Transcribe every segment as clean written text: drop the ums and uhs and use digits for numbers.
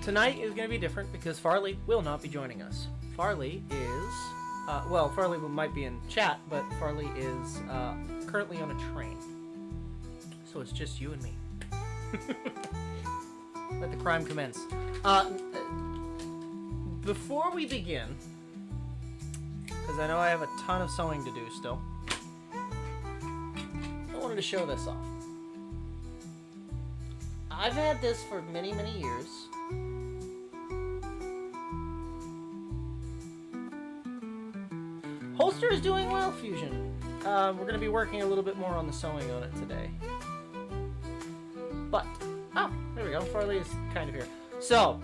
tonight is going to be different because Farley will not be joining us. Farley is, well, Farley might be in chat, but Farley is currently on a train. So it's just you and me. Let the crime commence. Before we begin, because I know I have a ton of sewing to do still, I wanted to show this off. I've had this for many, many years. Holster is doing well, Fusion. We're going to be working a little bit more on the sewing on it today. But, oh, there we go. Farley is kind of here. So,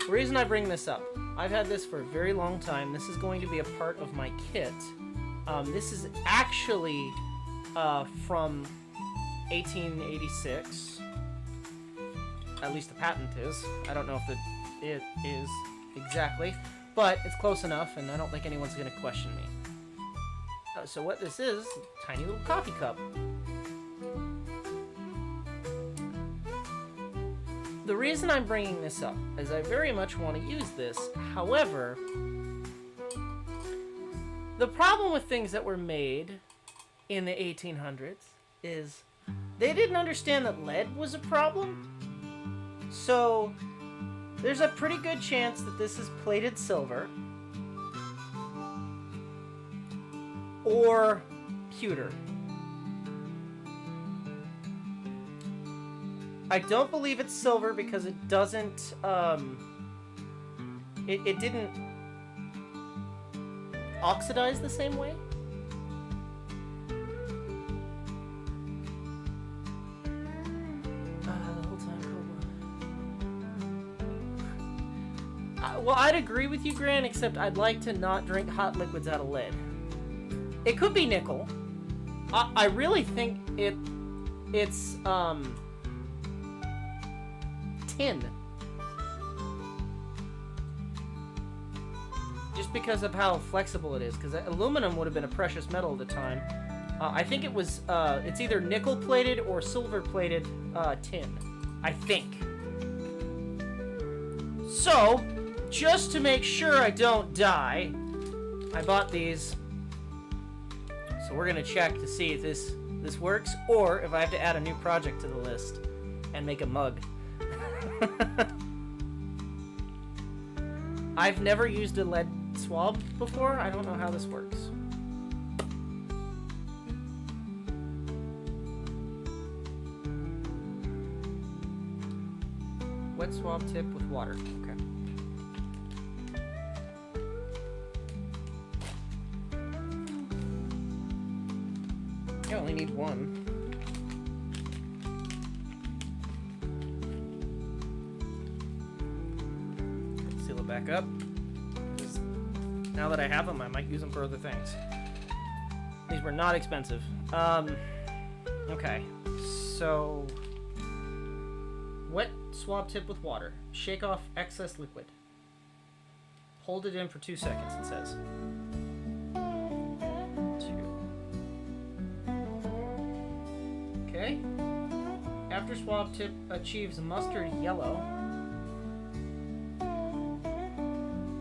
the reason I bring this up, I've had this for a very long time. This is going to be a part of my kit. This is actually from 1886. At least the patent is. I don't know if it is exactly, but it's close enough, and I don't think anyone's going to question me. So what this is, a tiny little coffee cup. The reason I'm bringing this up is I very much want to use this. However, the problem with things that were made in the 1800s is they didn't understand that lead was a problem. So there's a pretty good chance that this is plated silver or pewter. I don't believe it's silver because it doesn't, it didn't oxidize the same way. The whole time, well, I'd agree with you, Gran, except I'd like to not drink hot liquids out of lead. It could be nickel. I really think it's, tin. Just because of how flexible it is, because aluminum would have been a precious metal at the time. I think it was, it's either nickel plated or silver plated tin. I think. So, just to make sure I don't die, I bought these. So we're gonna check to see if this works, or if I have to add a new project to the list and make a mug. I've never used a lead swab before. I don't know how this works. Wet swab tip with water. Okay. I only need one. Back up. Now that I have them, I might use them for other things. These were not expensive. Okay. So, wet swab tip with water. Shake off excess liquid. Hold it in for 2 seconds, it says. 2. Okay. After swab tip achieves mustard yellow,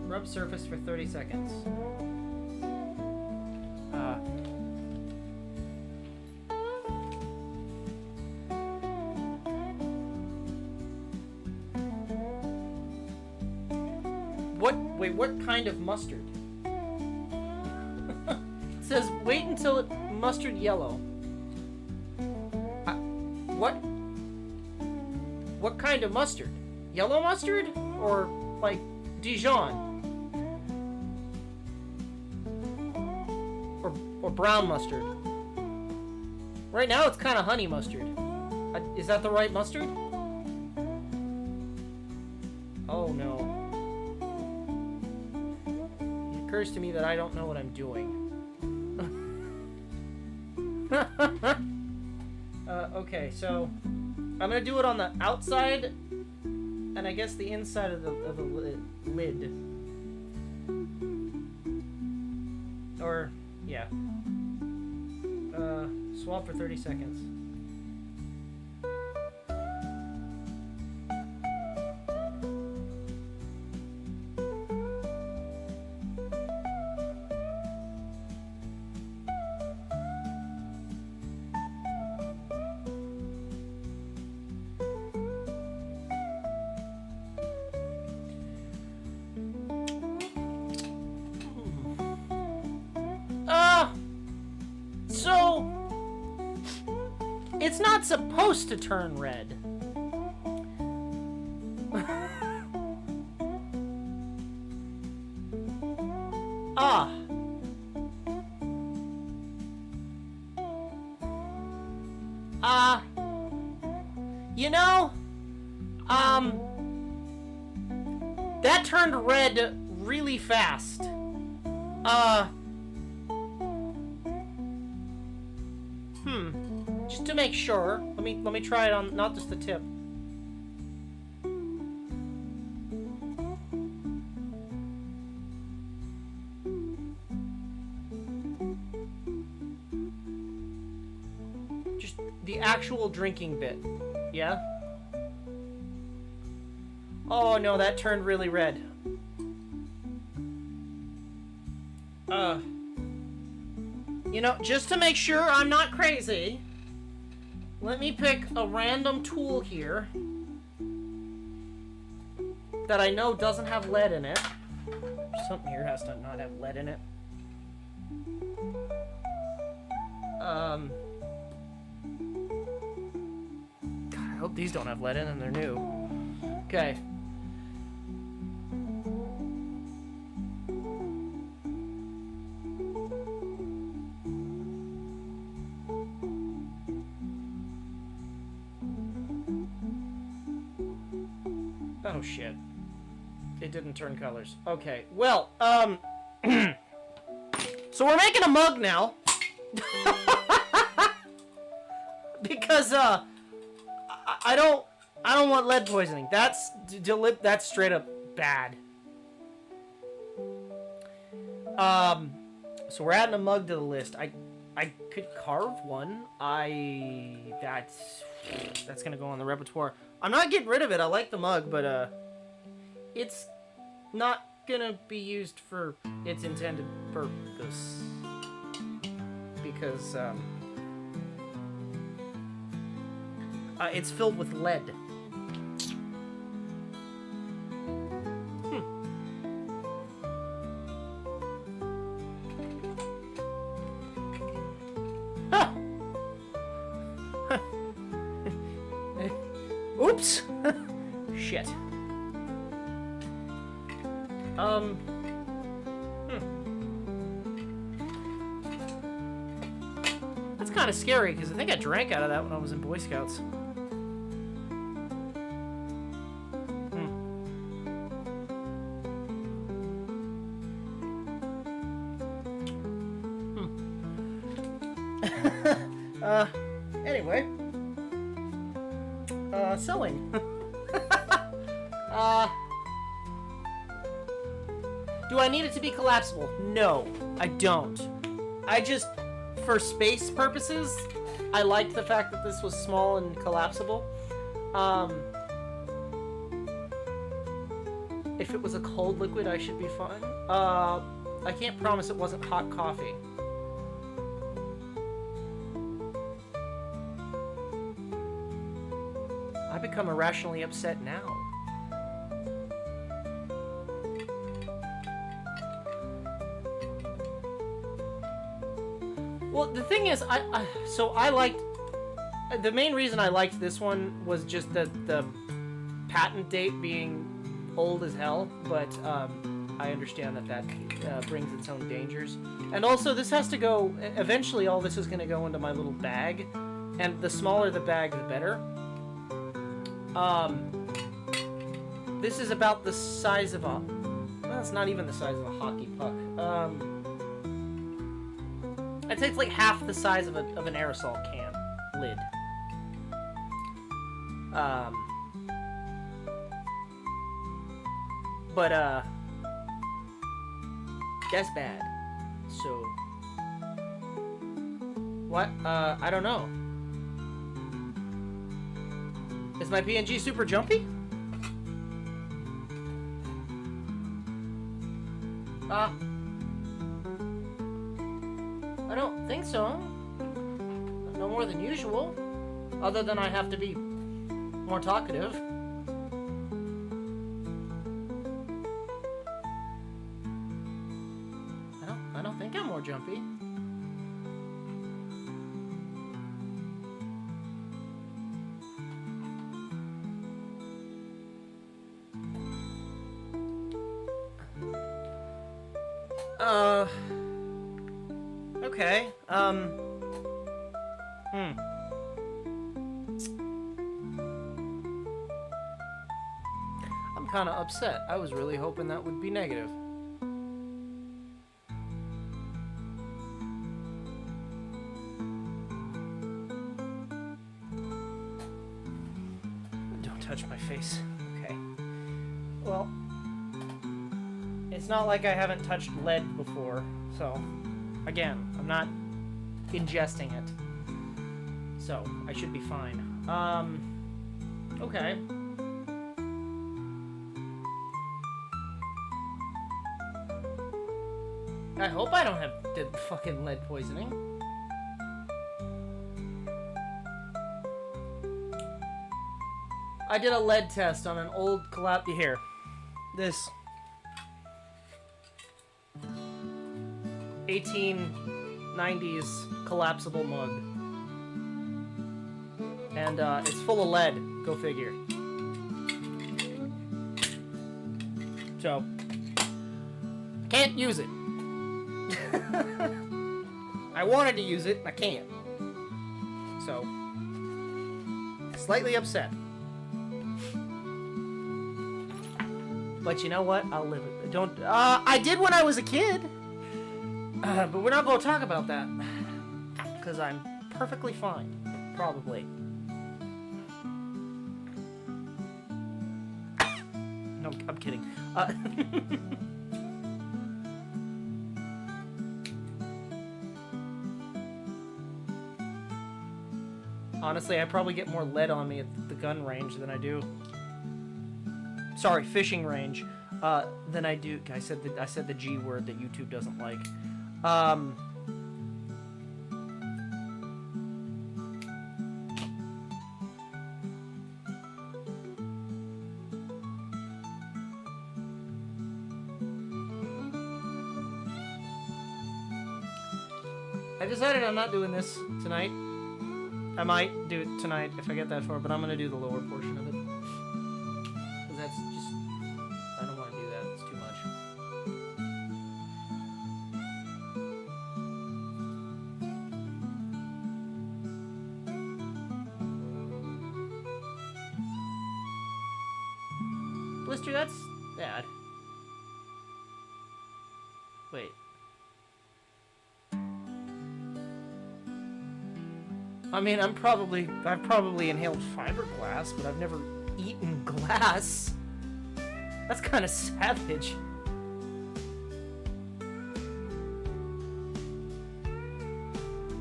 rub surface for 30 seconds. Wait, what kind of mustard? It says wait until it mustard yellow. What kind of mustard? Yellow mustard? Or like Dijon? Or brown mustard. Right now it's kind of honey mustard. Is that the right mustard? Oh no. It occurs to me that I don't know what I'm doing. Okay, so I'm gonna do it on the outside and I guess the inside of the lid. Or, yeah. Swab for 30 seconds. it's not supposed to turn red. Ah. You know, that turned red really fast. Just to make sure, let me try it on not just the tip. Just the actual drinking bit. Yeah? Oh no, that turned really red. You know, just to make sure I'm not crazy, let me pick a random tool here that I know doesn't have lead in it. Something here has to not have lead in it. God, I hope these don't have lead in them, they're new. Okay. Oh shit. It didn't turn colors. Okay, well, so we're making a mug now. Because, I don't want lead poisoning. That's straight up bad. So we're adding a mug to the list. I could carve one. That's gonna go on the repertoire. I'm not getting rid of it. I like the mug, but it's not gonna be used for its intended purpose because it's filled with lead. Oops! Shit. That's kind of scary, because I think I drank out of that when I was in Boy Scouts. Anyway. Sewing. Do I need it to be collapsible? No, I don't. I just, for space purposes, I liked the fact that this was small and collapsible. If it was a cold liquid, I should be fine. I can't promise it wasn't hot coffee. I become irrationally upset now. Well, the thing is, so I liked, the main reason I liked this one was just the patent date being old as hell, but I understand that brings its own dangers. And also, this has to go, eventually all this is going to go into my little bag, and the smaller the bag, the better. This is about the size of a, well, it's not even the size of a hockey puck. I'd say it's like half the size of an aerosol can lid. But that's bad. So what? I don't know. Is my PNG super jumpy? I don't think so. No more than usual. Other than I have to be more talkative. I don't think I'm more jumpy. Okay. I'm kind of upset. I was really hoping that would be negative. Don't touch my face. Okay. Well, it's not like I haven't touched lead before, so again, I'm not ingesting it. So, I should be fine. Okay. I hope I don't have fucking lead poisoning. I did a lead test on an old here. This 1890s collapsible mug. And it's full of lead. Go figure. So, can't use it. I wanted to use it, and I can't. So, slightly upset. But you know what? I'll live it. Don't. I did when I was a kid. But we're not going to talk about that. Because I'm perfectly fine. Probably. No, I'm kidding. Honestly, I probably get more lead on me at the gun range than I do. Sorry, fishing range. Than I do. I said the G word that YouTube doesn't like. I decided I'm not doing this tonight. I might do it tonight if I get that far, but I'm gonna do the lower portion of it. Because that's just... I don't want to do that. It's too much. Blister, that's bad. Wait. I mean, I've probably inhaled fiberglass, but I've never eaten glass. That's kind of savage.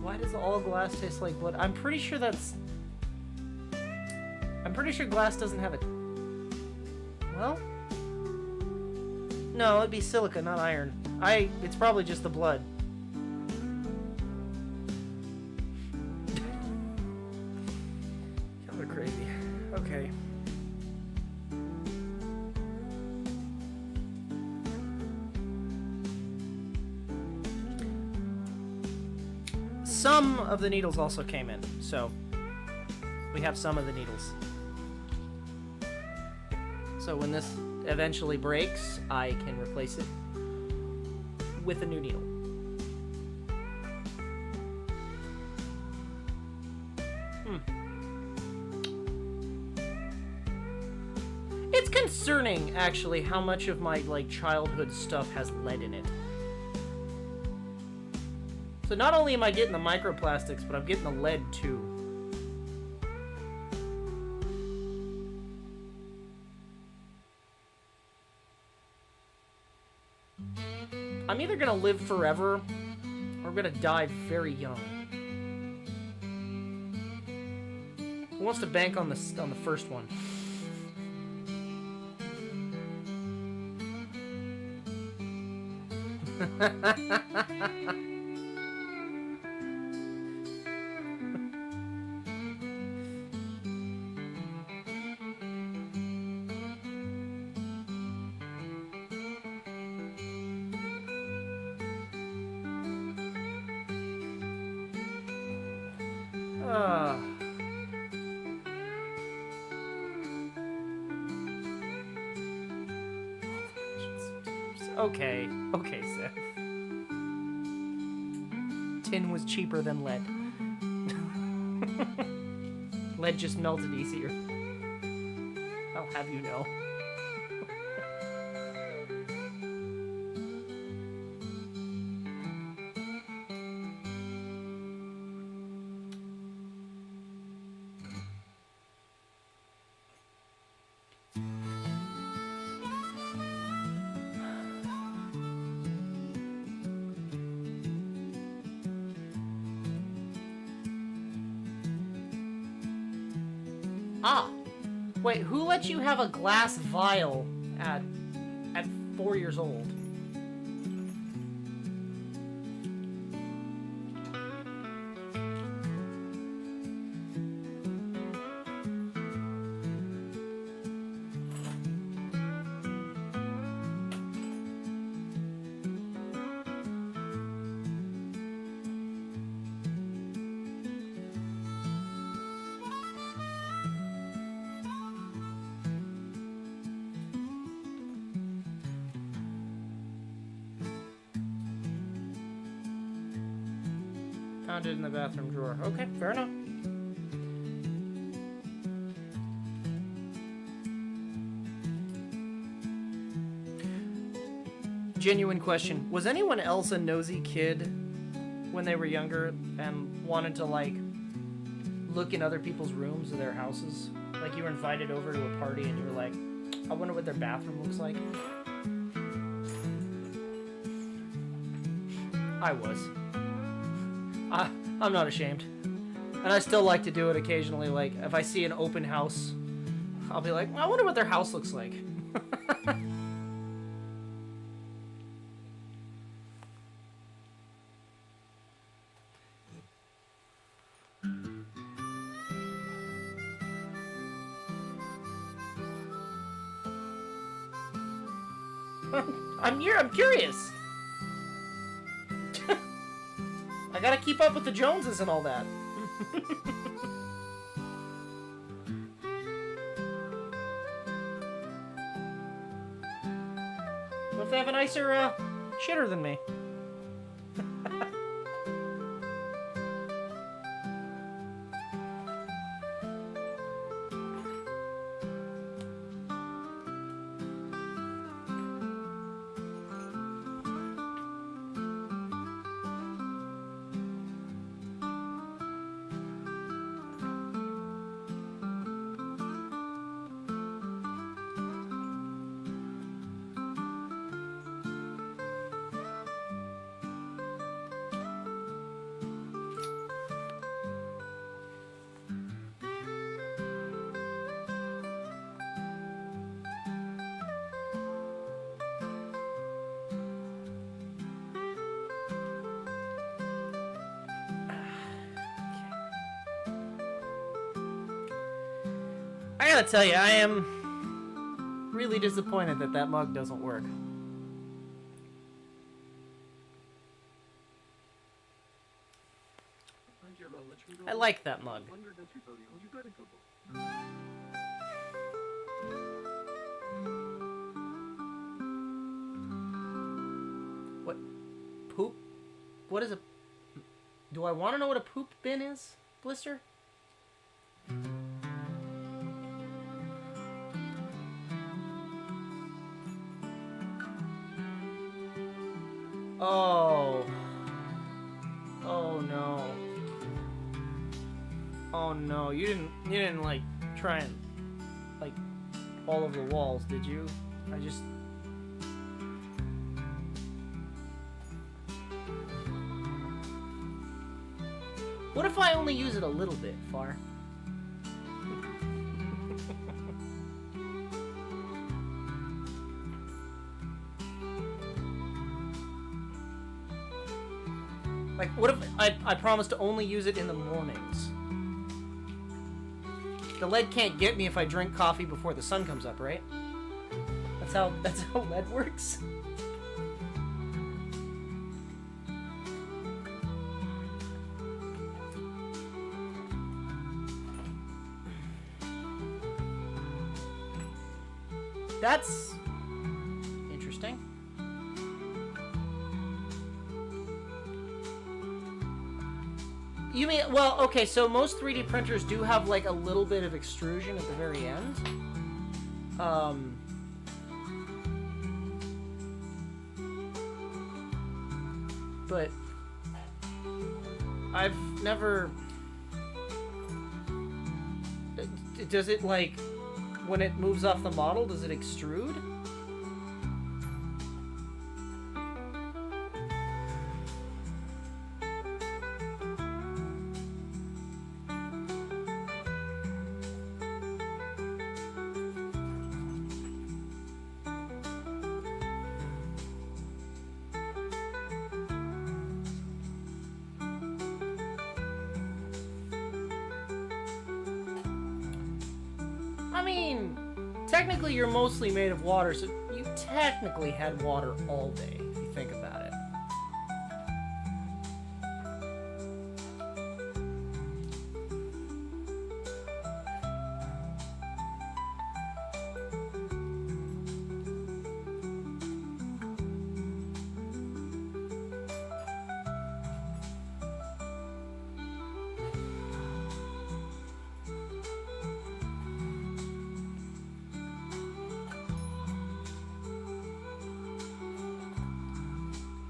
Why does all glass taste like blood? I'm pretty sure glass doesn't have it. Well, no, it'd be silica, not iron. It's probably just the blood. Y'all are crazy. Okay. Some of the needles also came in, so we have some of the needles. So when this eventually breaks, I can replace it with a new needle. It's concerning, actually, how much of my, childhood stuff has lead in it. So not only am I getting the microplastics, but I'm getting the lead, too. I'm either gonna live forever, or I'm gonna die very young. Who wants to bank on the first one? Okay, Seth. tin was cheaper than lead. Lead just melted easier. I'll have you know. Ah, wait, who let you have a glass vial at 4 years old? Found it in the bathroom drawer. Okay, fair enough. Genuine question. Was anyone else a nosy kid when they were younger and wanted to, like, look in other people's rooms or their houses? Like, you were invited over to a party and you were like, I wonder what their bathroom looks like. I was. I'm not ashamed. And I still like to do it occasionally. Like, if I see an open house, I'll be like, I wonder what their house looks like. I'm curious. I gotta keep up with the Joneses and all that. What if they have a nicer shitter than me? I gotta tell you, I am really disappointed that that mug doesn't work. I like that mug. What? Poop? What is a... Do I want to know what a poop bin is, Blister? Oh. Oh no. Oh no, you didn't like try and like all over the walls, did you? I just... What if I only use it a little bit, Far? Like, what if I promise to only use it in the mornings? The lead can't get me if I drink coffee before the sun comes up, right? That's how lead works. That's interesting. You mean, well, okay, so most 3D printers do have, like, a little bit of extrusion at the very end. But I've never... Does it, like, when it moves off the model, does it extrude? I mean, technically you're mostly made of water, so you technically had water all day, if you think about it.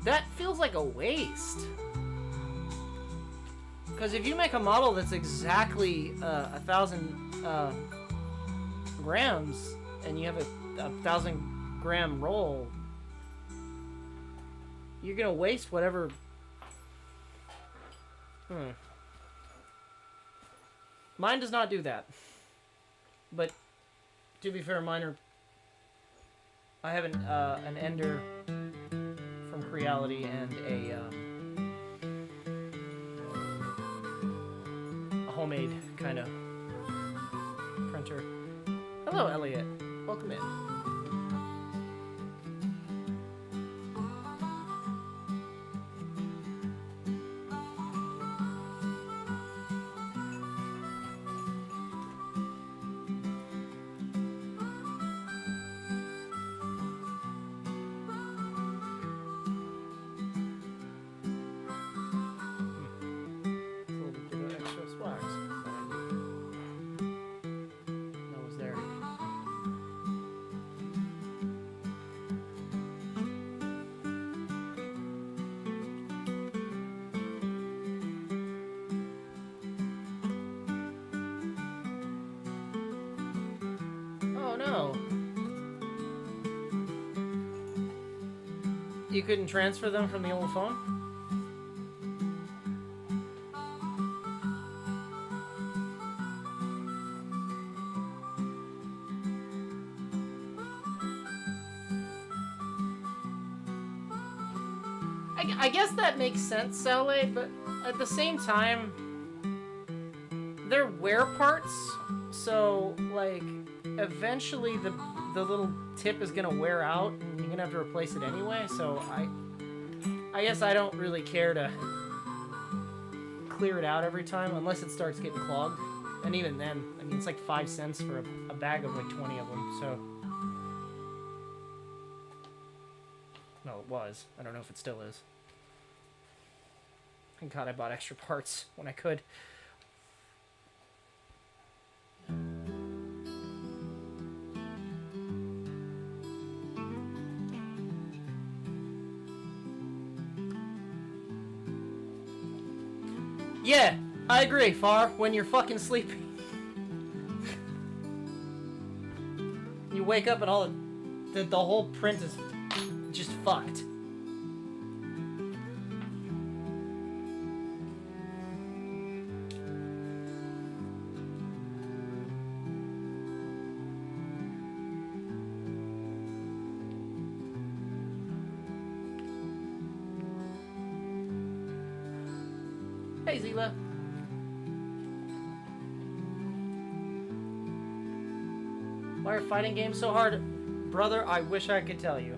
That feels like a waste. Because if you make a model that's exactly 1,000 grams, and you have a 1,000-gram roll, you're gonna waste whatever. Mine does not do that. But to be fair, I have an Ender from Creality and a homemade kind of printer. Hello, Elliot. Welcome in. You couldn't transfer them from the old phone? I guess that makes sense, Sally, but at the same time, they're wear parts, so, like, eventually the little tip is gonna wear out, and you're gonna have to replace it anyway, so I guess I don't really care to clear it out every time, unless it starts getting clogged. And even then, I mean, it's like 5 cents for a bag of like 20 of them, so... No, it was. I don't know if it still is. Thank God I bought extra parts when I could. Yeah, I agree, Far, when you're fucking sleeping. You wake up and all the whole print is just fucked. Hey, Zila. Why are fighting games so hard? Brother, I wish I could tell you.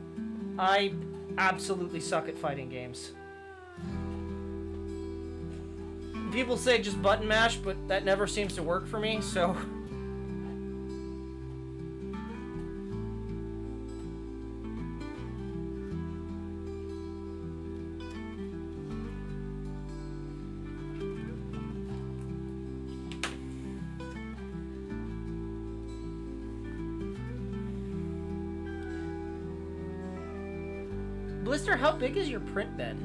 I absolutely suck at fighting games. People say just button mash, but that never seems to work for me, so... Blister, how big is your print bed?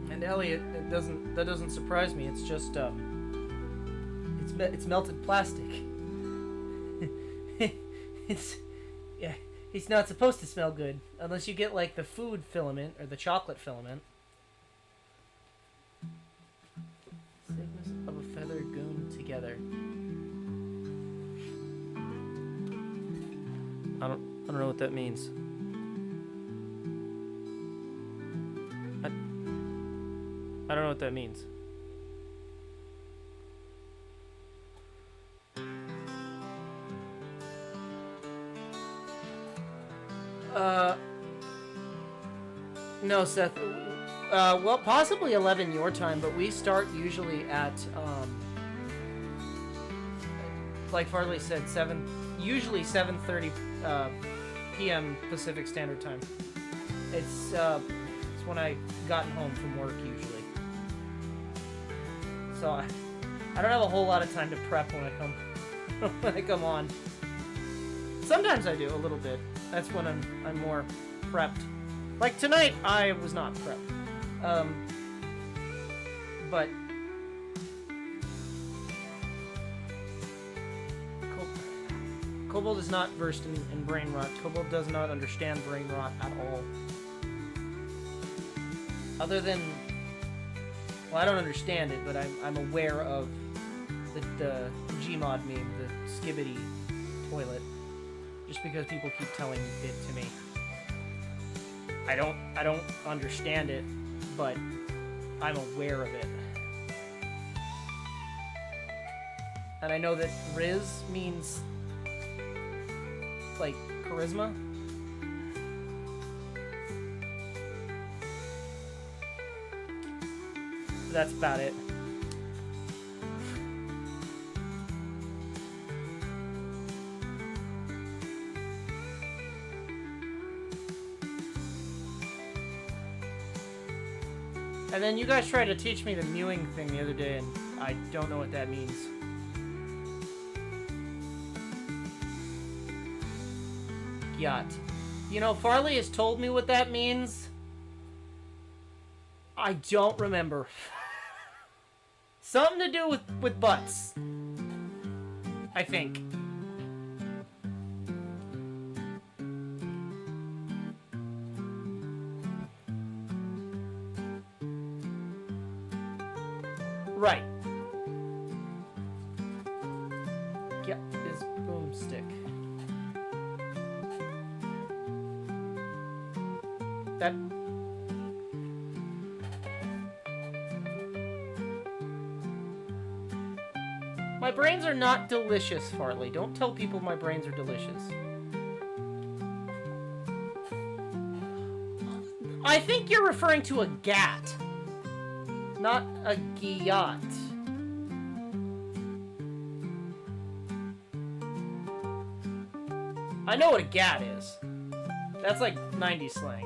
And Elliot, that doesn't surprise me. It's just it's melted plastic. Yeah, it's not supposed to smell good unless you get like the food filament or the chocolate filament. Segments of a feather gooned together. I don't know what that means. I don't know what that means. No, Seth. Well, possibly 11 your time, but we start usually at, like Farley said, usually 7:30 p.m. Pacific Standard Time. It's when I gotten home from work usually. So I don't have a whole lot of time to prep when I come on. Sometimes I do a little bit. That's when I'm more prepped. Like tonight, I was not prepped. But Kobold is not versed in brain rot. Kobold does not understand brain rot at all. Other than, well, I don't understand it, but I'm aware of the Gmod meme, the Skibbity toilet, just because people keep telling it to me. I don't understand it, but I'm aware of it. And I know that Riz means like charisma. That's about it. And then you guys tried to teach me the mewing thing the other day, and I don't know what that means. Yacht. You know, Farley has told me what that means. I don't remember. Something to do with butts. I think. Right. Yep, is boomstick. That. My brains are not delicious, Farley. Don't tell people my brains are delicious. I think you're referring to a gat. Not a gyat. I know what a gat is. That's like 90s slang.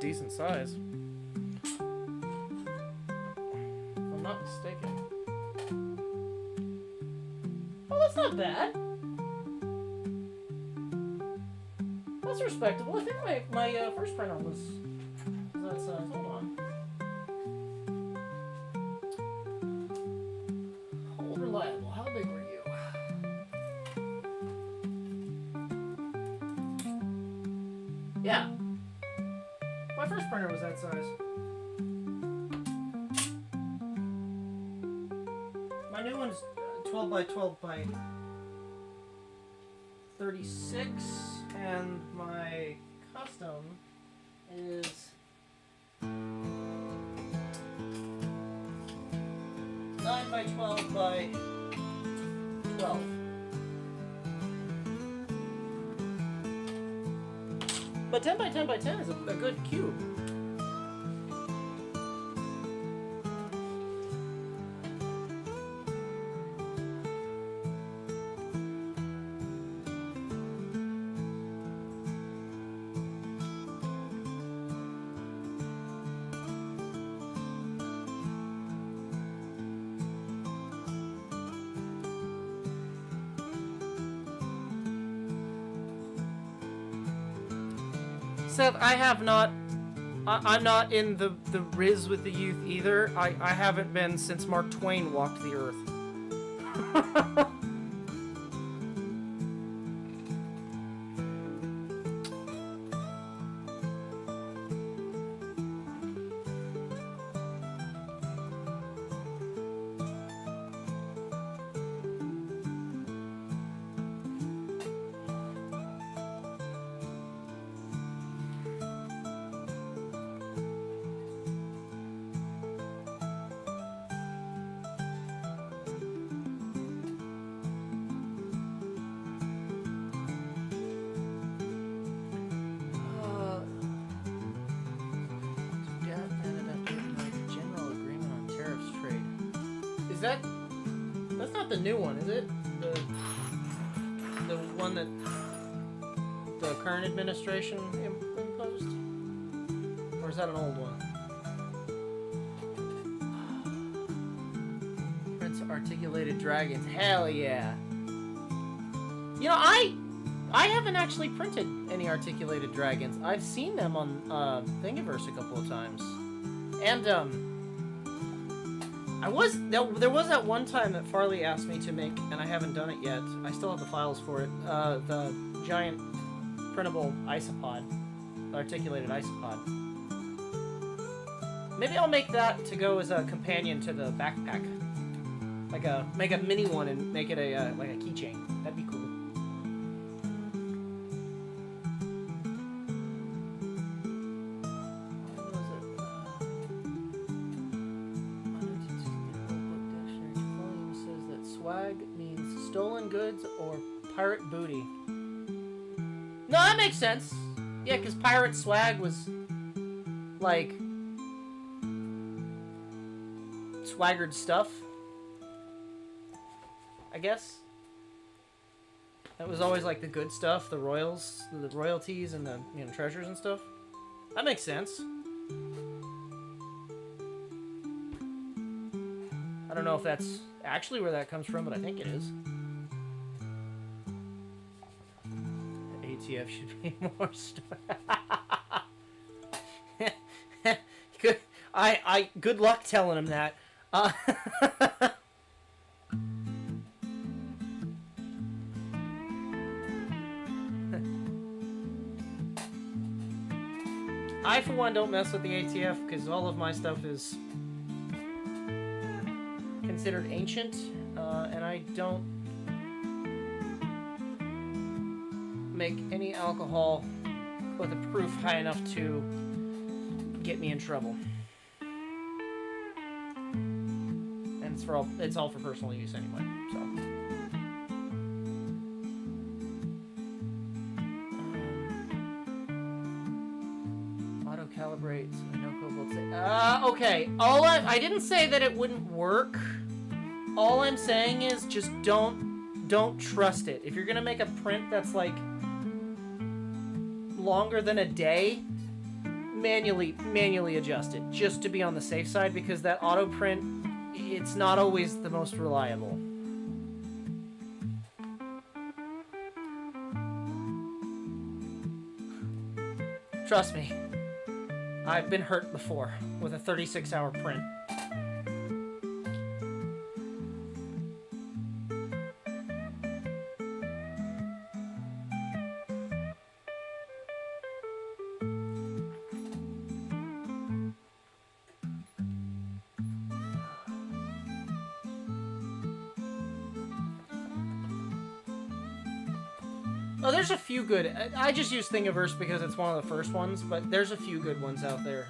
Decent size. If I'm not mistaken. Oh, that's not bad. That's respectable. I think my first printer was that size. Hold on. Hold reliable. How big were you? Yeah. My first printer was that size. My new one's 12 by 12 by 30 36, and my custom is 9 by 12 by 12. But 10 by 10 by 10 is a good cube. Seth, I'm not in the Riz with the youth either. I haven't been since Mark Twain walked the earth. That's not the new one, is it? The one that the current administration imposed? Or is that an old one? Prince Articulated Dragons. Hell yeah. You know, I haven't actually printed any Articulated Dragons. I've seen them on Thingiverse a couple of times. And there was that one time that Farley asked me to make, and I haven't done it yet. I still have the files for it. The giant printable isopod, articulated isopod. Maybe I'll make that to go as a companion to the backpack. Make a mini one and make it a like a keychain. That'd be cool. Stolen goods or pirate booty. No, that makes sense. Yeah, because pirate swag was like swaggered stuff, I guess. That was always like the good stuff, the royalties and the treasures and stuff. That makes sense. I don't know if that's actually where that comes from, but I think it is. ATF should be more good. Good luck telling him that. I, for one, don't mess with the ATF because all of my stuff is considered ancient, and I don't make any alcohol with a proof high enough to get me in trouble. And it's all for personal use anyway, so. Auto calibrate, so no Kobold say. Okay. I didn't say that it wouldn't work. All I'm saying is just don't trust it. If you're gonna make a print that's like longer than a day, manually adjust it just to be on the safe side, because that auto print, it's not always the most reliable. Trust me, I've been hurt before with a 36-hour print. Oh, there's a few good. I just use Thingiverse because it's one of the first ones, but there's a few good ones out there.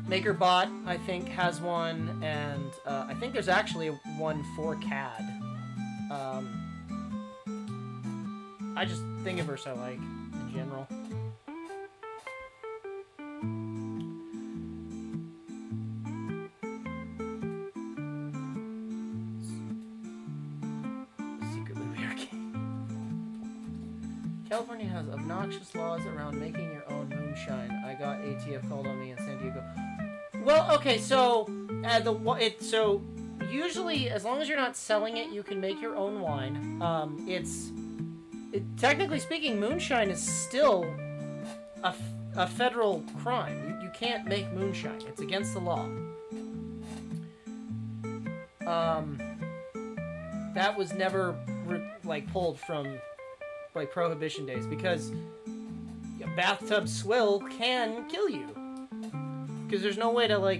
MakerBot, I think, has one, and I think there's actually one for CAD. I just Thingiverse I like in general. California has obnoxious laws around making your own moonshine. I got ATF called on me in San Diego. Well, okay, so so usually as long as you're not selling it, you can make your own wine. Technically speaking, moonshine is still a federal crime. You can't make moonshine. It's against the law. That was never pulled from Prohibition days, because bathtub swill can kill you. Because there's no way to, I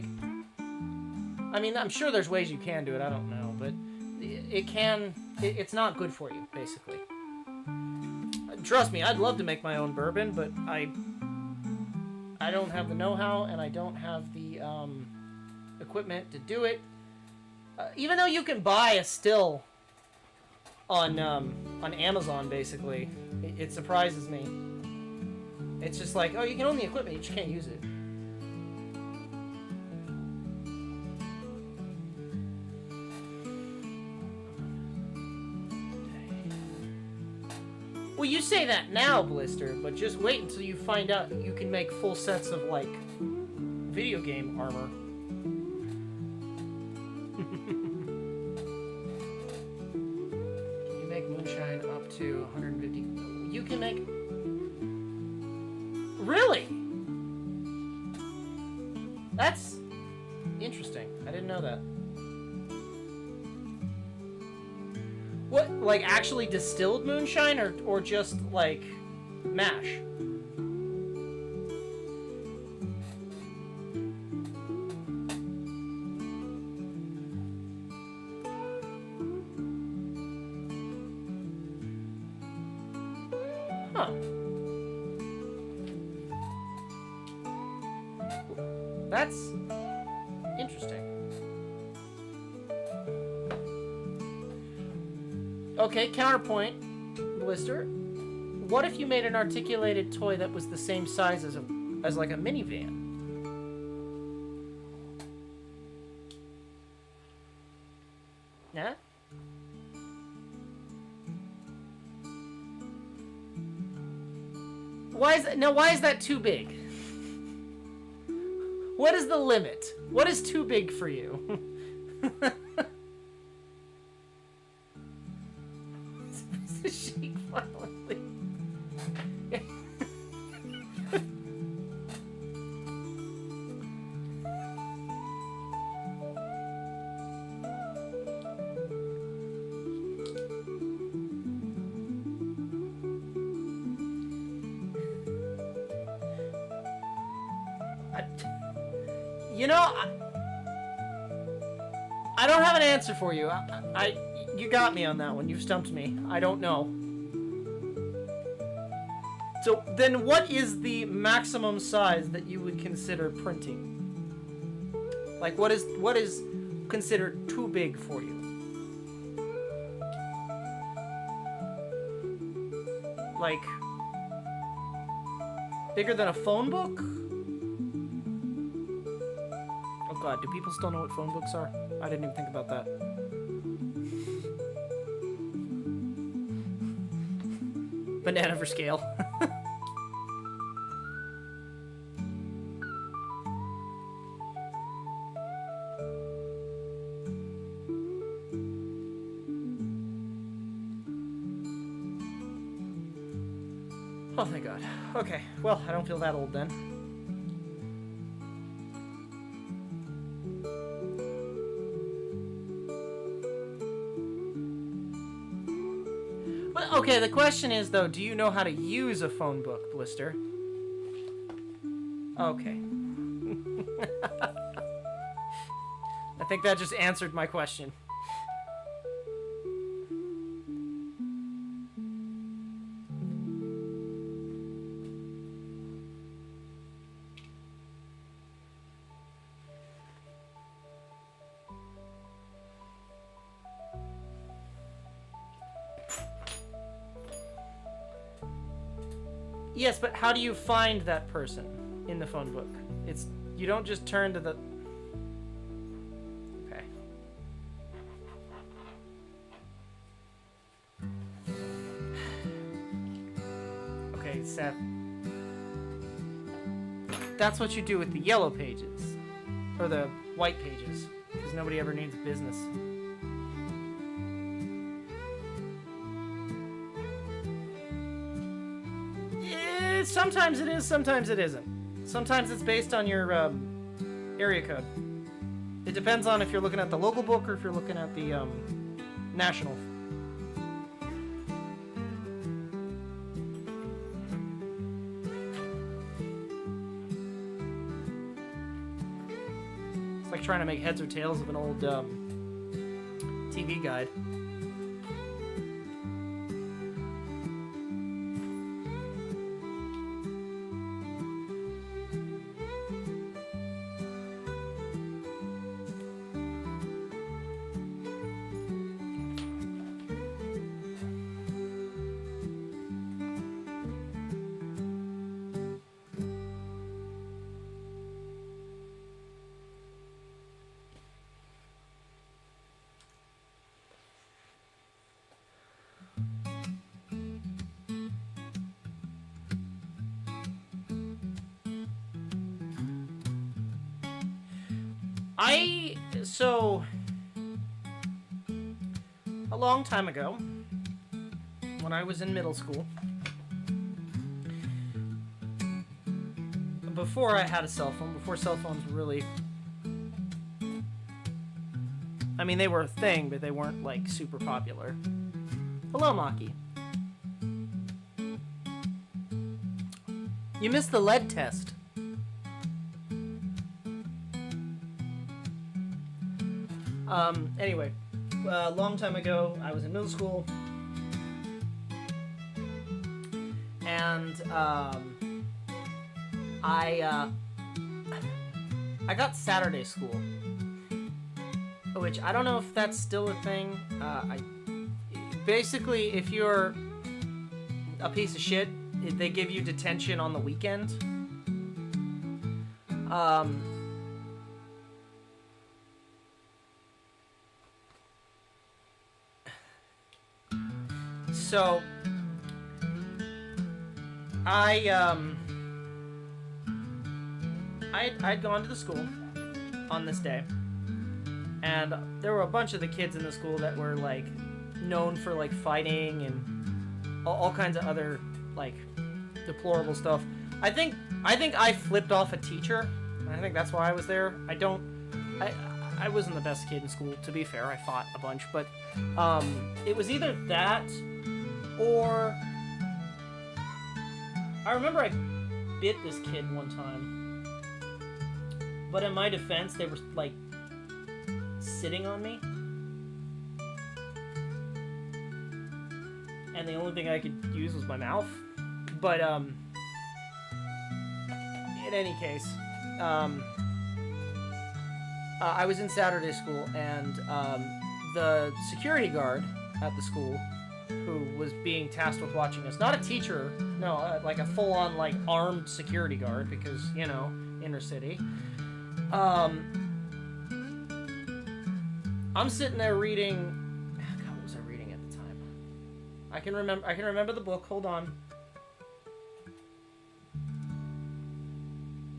mean, I'm sure there's ways you can do it, I don't know, but it's not good for you, basically. Trust me, I'd love to make my own bourbon, but I don't have the know-how, and I don't have the equipment to do it. Even though you can buy a still on Amazon, basically, it surprises me. It's just like, oh, you can own the equipment, you just can't use it. Well, you say that now, Blister, but just wait until you find out you can make full sets of, video game armor. Up to 150. You can make... Really? That's interesting. I didn't know that. What, actually distilled moonshine, or just, mash? That's interesting. Okay, counterpoint, Blister. What if you made an articulated toy that was the same size as a minivan? Yeah? Why is that too big? What is the limit? What is too big for you? Shake violently. You know, I don't have an answer for you. You got me on that one. You've stumped me. I don't know. So then what is the maximum size that you would consider printing? What is considered too big for you? Bigger than a phone book? God, do people still know what phone books are? I didn't even think about that. Banana for scale. Oh, thank God. Okay, well, I don't feel that old then. Okay, the question is, though, do you know how to use a phone book, Blister? Okay. I think that just answered my question. Yes, but how do you find that person in the phone book? You don't just turn to the... Okay. Okay, Seth. That's what you do with the yellow pages. Or the white pages. Because nobody ever needs business. Sometimes it is, sometimes it isn't. Sometimes it's based on your area code. It depends on if you're looking at the local book or if you're looking at the national. It's like trying to make heads or tails of an old TV guide. So, a long time ago, when I was in middle school, before I had a cell phone, before cell phones really, I mean, they were a thing, but they weren't, like, super popular. Hello, Maki. You missed the lead test. Anyway, a long time ago, I was in middle school, and, I got Saturday school, which I don't know if that's still a thing. Basically, if you're a piece of shit, they give you detention on the weekend. So, I'd gone to the school on this day, and there were a bunch of the kids in the school that were, like, known for, like, fighting and all kinds of other, like, deplorable stuff. I think I flipped off a teacher. I think that's why I was there. I wasn't the best kid in school, to be fair. I fought a bunch, but it was either that or I remember I bit this kid one time, but in my defense, they were, like, sitting on me, and the only thing I could use was my mouth. But in any case, I was in Saturday school, and the security guard at the school, who was being tasked with watching us, not a teacher, no, like a full-on, like, armed security guard, because, you know, inner city. I'm sitting there reading. God, what was I reading at the time? I can remember the book. Hold on.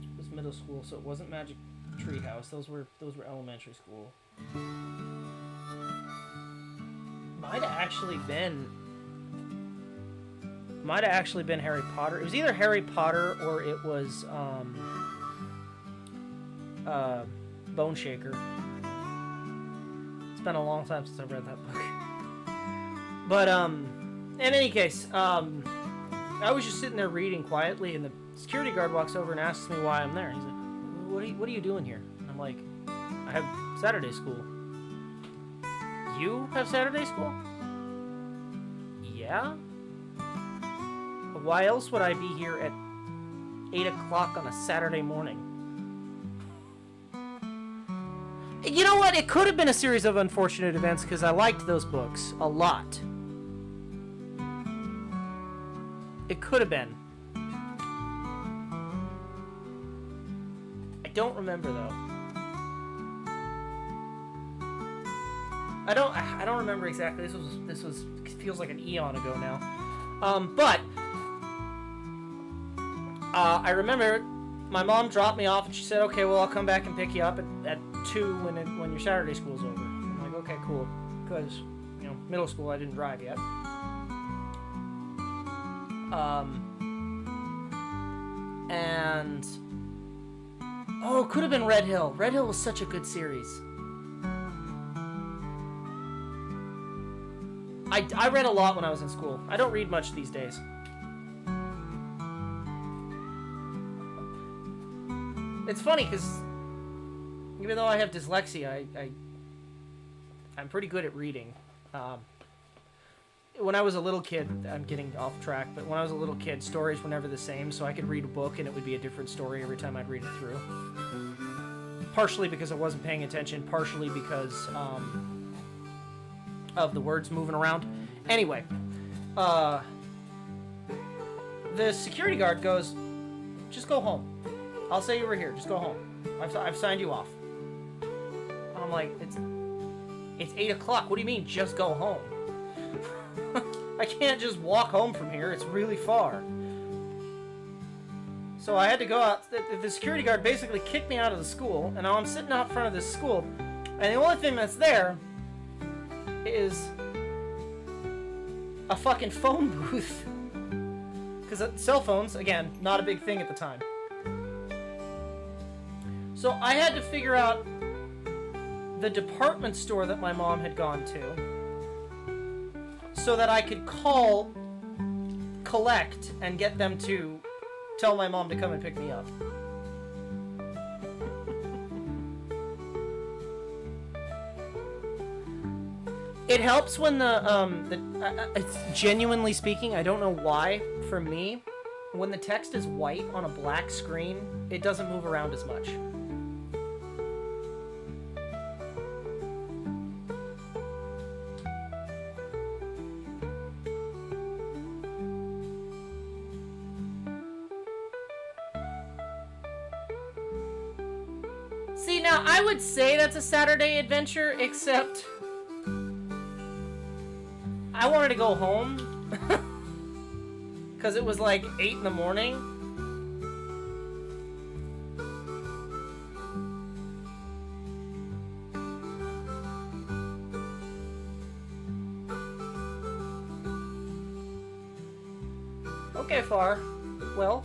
It was middle school, so it wasn't Magic Treehouse. Those were elementary school. Might have actually been Harry Potter. It was either Harry Potter or it was Bone Shaker. It's been a long time since I've read that book. But in any case, I was just sitting there reading quietly, and the security guard walks over and asks me why I'm there. He's like, "What are you doing here?" And I'm like, "I have Saturday school." "You have Saturday school?" "Yeah. Why else would I be here at 8 o'clock on a Saturday morning?" You know what? It could have been a series of unfortunate events, because I liked those books a lot. It could have been. don't remember though. I don't remember exactly. This was feels like an eon ago now. But I remember my mom dropped me off and she said, "Okay, well I'll come back and pick you up at 2 when your Saturday school's over." I'm like, "Okay, cool," because you know middle school I didn't drive yet. And oh, it could have been Red Hill. Red Hill was such a good series. I read a lot when I was in school. I don't read much these days. It's funny because even though I have dyslexia, I'm pretty good at reading. When I was a little kid, I'm getting off track, but when I was a little kid, stories were never the same, so I could read a book and it would be a different story every time I'd read it through. Partially because I wasn't paying attention, partially because of the words moving around. Anyway, the security guard goes, "Just go home. I'll say you were here. Just go home. I've signed you off." I'm like, it's 8 o'clock. What do you mean, just go home? I can't just walk home from here. It's really far. So I had to go out. The security guard basically kicked me out of the school, and now I'm sitting out front of this school, and the only thing that's there is a fucking phone booth. Because cell phones, again, not a big thing at the time. So I had to figure out the department store that my mom had gone to so that I could call, collect, and get them to tell my mom to come and pick me up. It helps when it's genuinely speaking, I don't know why, for me, when the text is white on a black screen, it doesn't move around as much. See, now I would say that's a Saturday adventure, except I wanted to go home because it was like 8 in the morning. Okay, Far. Well,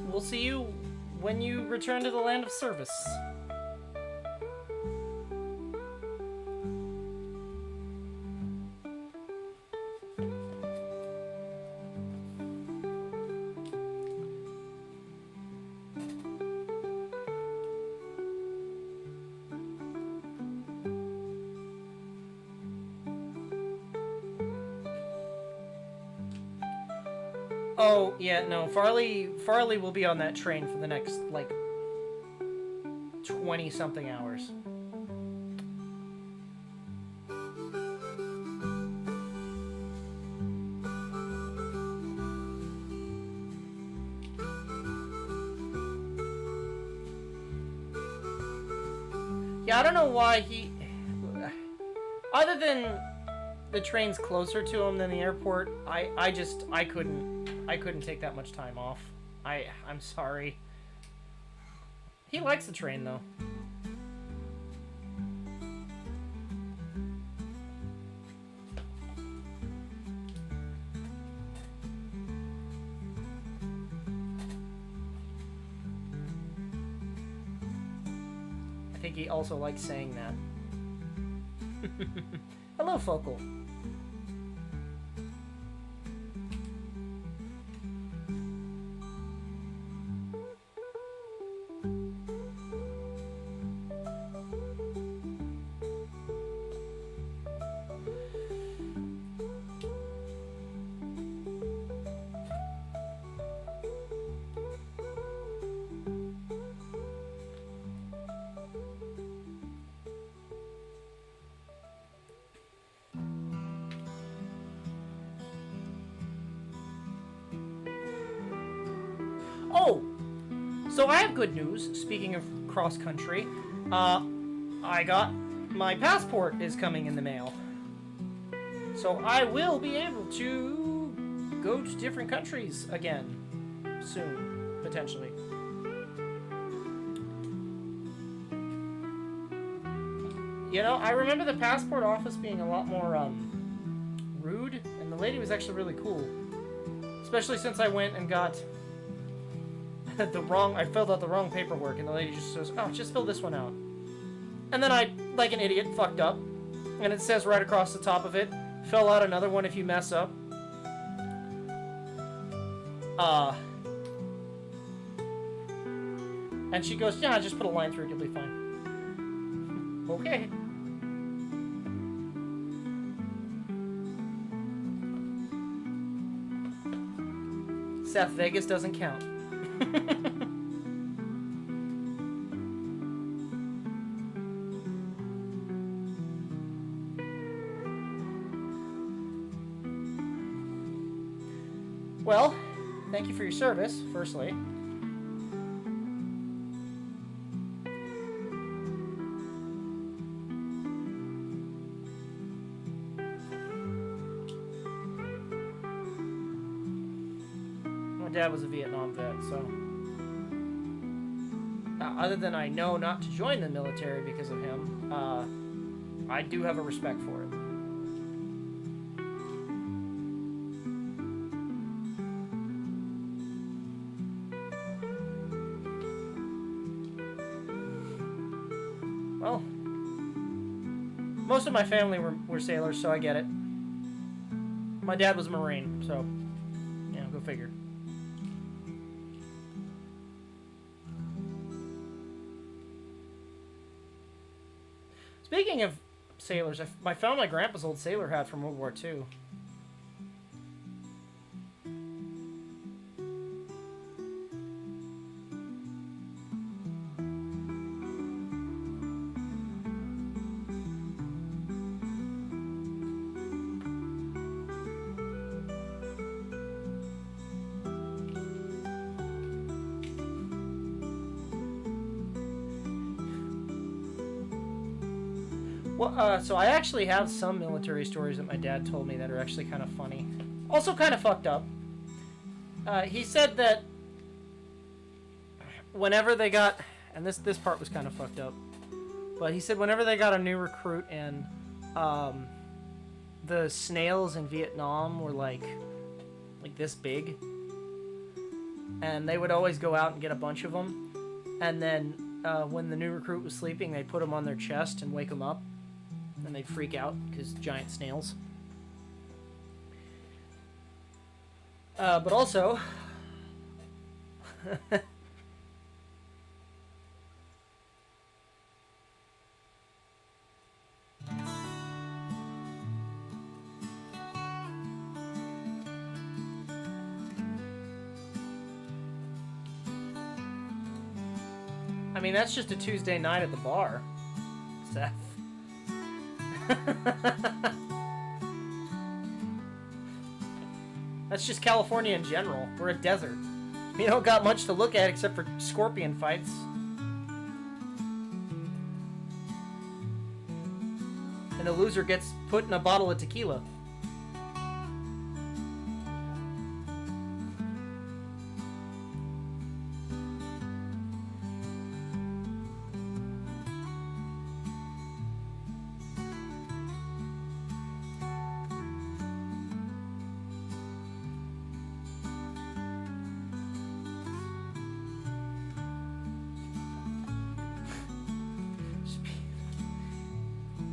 we'll see you when you return to the land of service. Oh, yeah, no, Farley will be on that train for the next, like, 20-something hours. Yeah, I don't know why he... Other than the train's closer to him than the airport, I couldn't take that much time off. I'm sorry. He likes the train, though. I think he also likes saying that. Hello, Focal. So I have good news. Speaking of cross country, I got my passport is coming in the mail. So I will be able to go to different countries again soon, potentially. You know, I remember the passport office being a lot more rude, and the lady was actually really cool. Especially since I went and got I filled out the wrong paperwork, and the lady just says, "Oh, just fill this one out." And then I, like an idiot, fucked up. And it says right across the top of it, fill out another one if you mess up. And she goes, "Yeah, just put a line through it, you'll be fine." Okay. Seth, Vegas doesn't count. Well, thank you for your service, firstly. My dad was a Vietnam vet, so... other than I know not to join the military because of him, I do have a respect for it. Well, most of my family were sailors, so I get it. My dad was a Marine, so, yeah, go figure. Speaking of sailors, I found my grandpa's old sailor hat from World War II. Well, so I actually have some military stories that my dad told me that are actually kind of funny. Also kind of fucked up. He said that whenever they got... And this part was kind of fucked up. But he said whenever they got a new recruit in, the snails in Vietnam were like this big. And they would always go out and get a bunch of them. And then when the new recruit was sleeping, they'd put them on their chest and wake them up. And they'd freak out because giant snails. But also... I mean, that's just a Tuesday night at the bar, Seth. That's just California in general. We're a desert. We don't got much to look at except for scorpion fights. And the loser gets put in a bottle of tequila.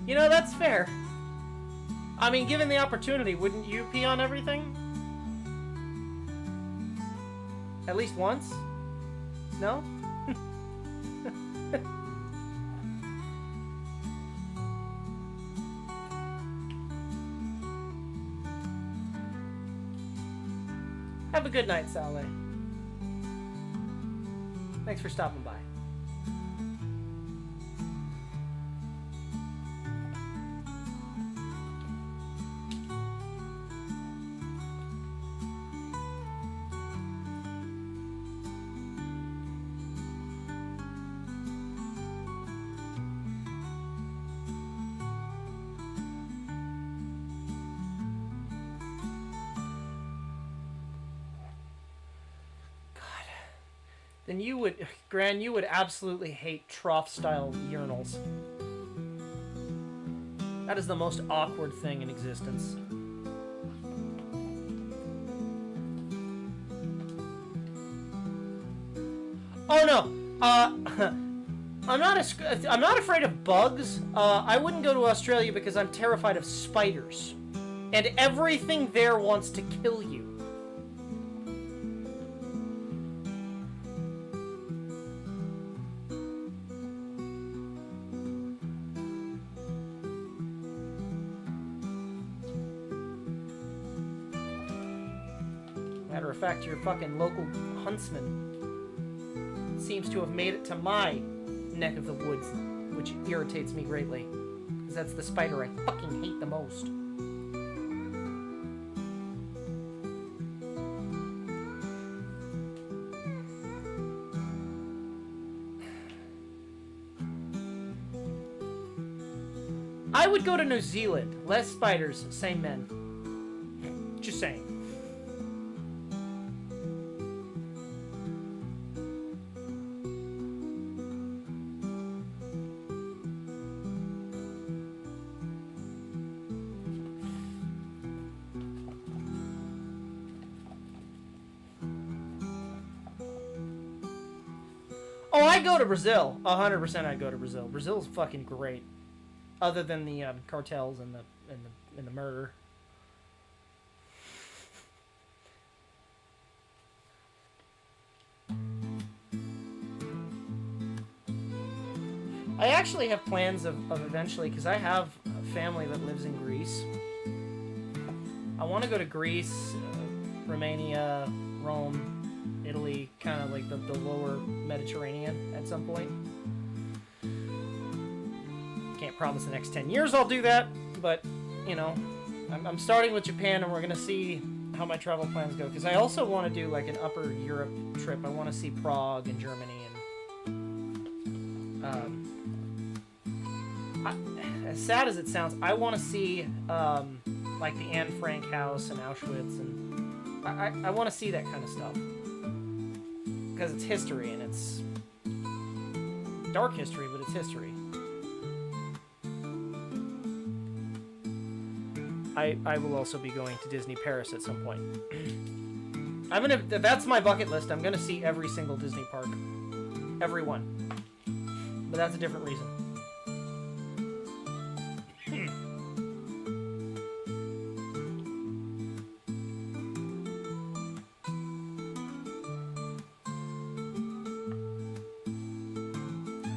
You know, that's fair. I mean, given the opportunity, wouldn't you pee on everything? At least once? No? Have a good night, Sally. Thanks for stopping by. then you would, Gran, you would absolutely hate trough-style urinals. That is the most awkward thing in existence. Oh no, I'm not afraid of bugs. I wouldn't go to Australia because I'm terrified of spiders, and everything there wants to kill you. Matter of fact, your fucking local huntsman seems to have made it to my neck of the woods, which irritates me greatly, because that's the spider I fucking hate the most. I would go to New Zealand. Less spiders, same men. Just saying. Oh, I'd go to Brazil. 100% I'd go to Brazil. Brazil's fucking great. Other than the cartels and the murder. I actually have plans of eventually, because I have a family that lives in Greece. I want to go to Greece, Romania, Rome, Italy, kind of like the lower Mediterranean at some point. Can't promise the next 10 years I'll do that, but, you know, I'm starting with Japan, and we're going to see how my travel plans go, because I also want to do, like, an upper Europe trip. I want to see Prague and Germany, and, as sad as it sounds, I want to see, like, the Anne Frank house in Auschwitz, and I want to see that kind of stuff, because it's history, and it's dark history, but it's history. I will also be going to Disney Paris at some point. That's my bucket list. I'm gonna see every single Disney park. Every one. But that's a different reason. I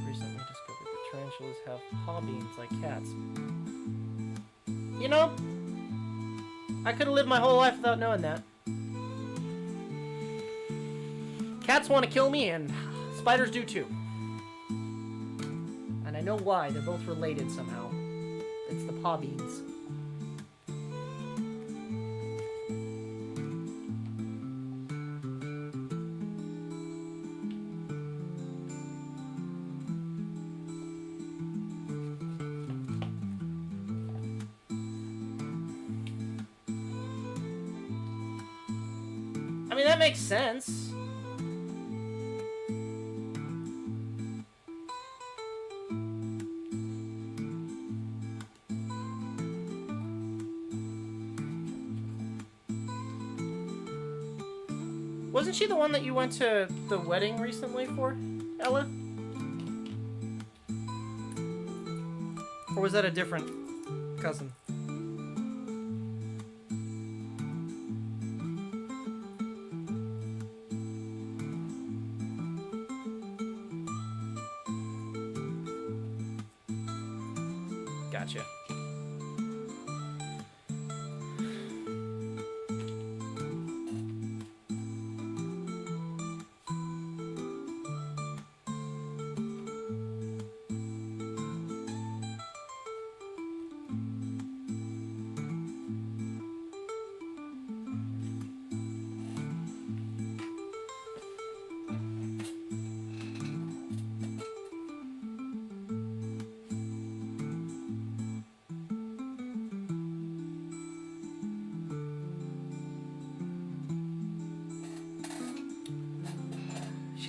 recently discovered that tarantulas have paw beans like cats. You know, I could have lived my whole life without knowing that. Cats want to kill me, and spiders do too. And I know why. They're both related somehow. It's the paw beans. I mean, that makes sense. Wasn't she the one that you went to the wedding recently for, Ella? Or was that a different cousin? Gotcha.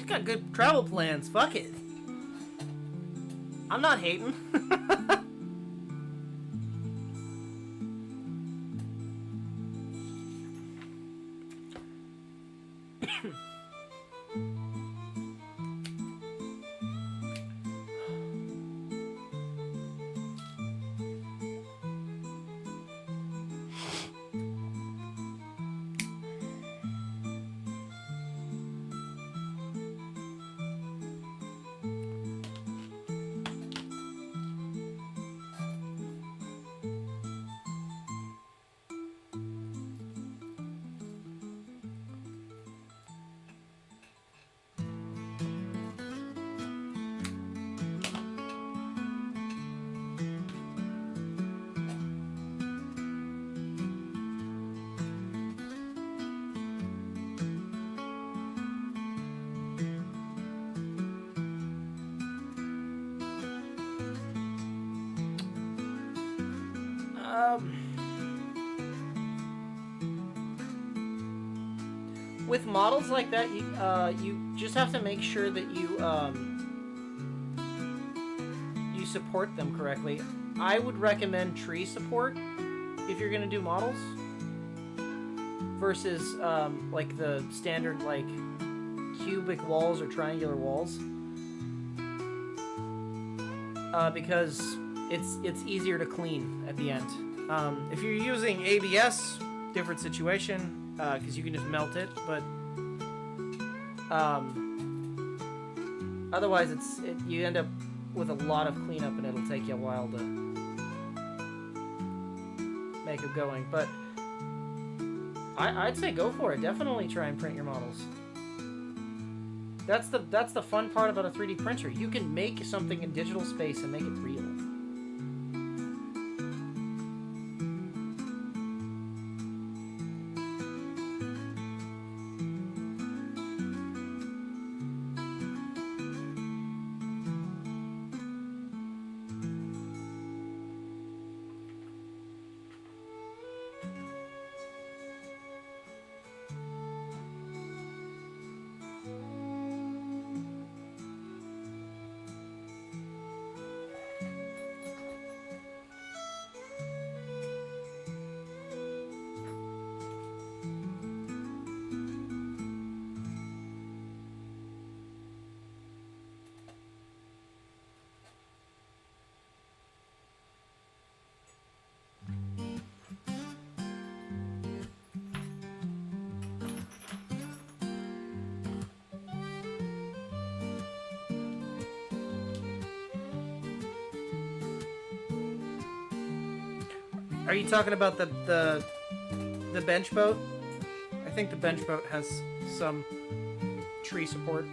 got good travel plans. Fuck it. I'm not hating. With models like that, you just have to make sure that you support them correctly. I would recommend tree support if you're gonna do models versus like the standard like cubic walls or triangular walls, because it's easier to clean at the end. If you're using ABS, different situation. Because you can just melt it, but otherwise you end up with a lot of cleanup, and it'll take you a while to make it going. But I'd say go for it. Definitely try and print your models. That's the fun part about a 3D printer. You can make something in digital space and make it real. Are you talking about the bench boat? I think the bench boat has some tree support.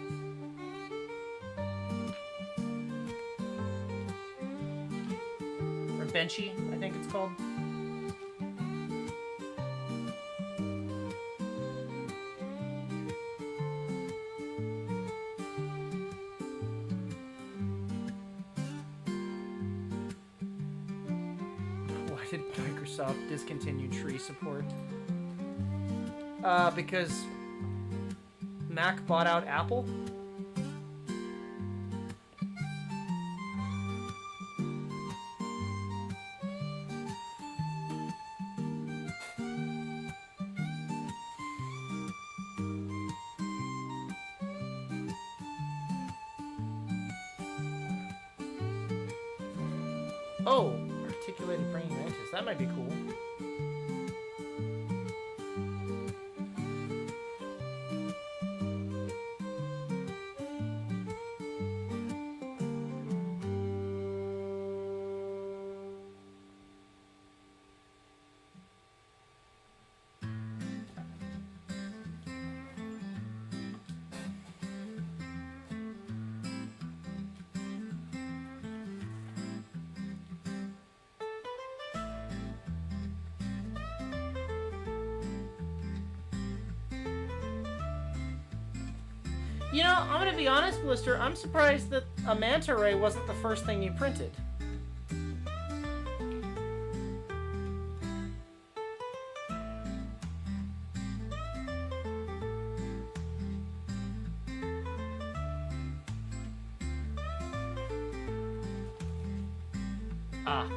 Or benchy, I think it's called. Did Microsoft discontinue tree support? Because Mac bought out Apple? Oh! Articulated praying mantis. That might be cool. You know, I'm gonna be honest, Blister, I'm surprised that a manta ray wasn't the first thing you printed. Ah.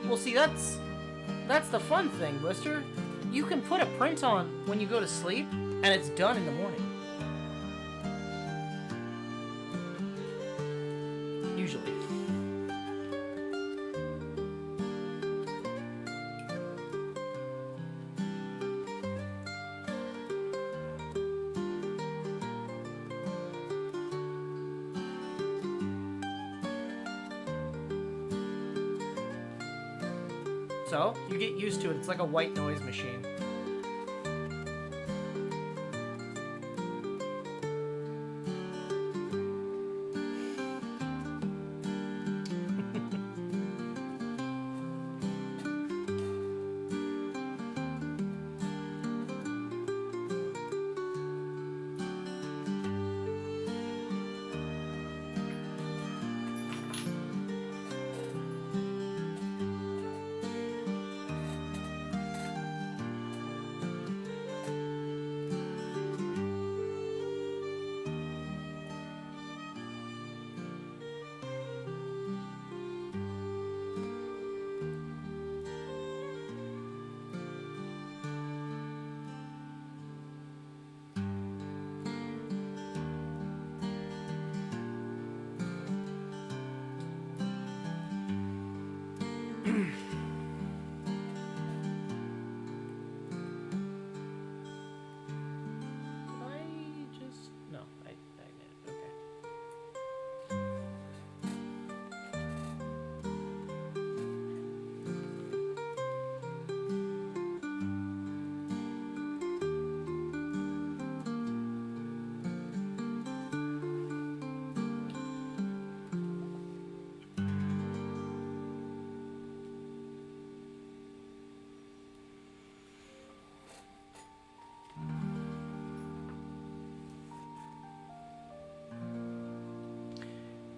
Well, see, that's the fun thing, Blister. You can put a print on when you go to sleep, and it's done in the morning. Usually. So, you get used to it. It's like a white noise machine.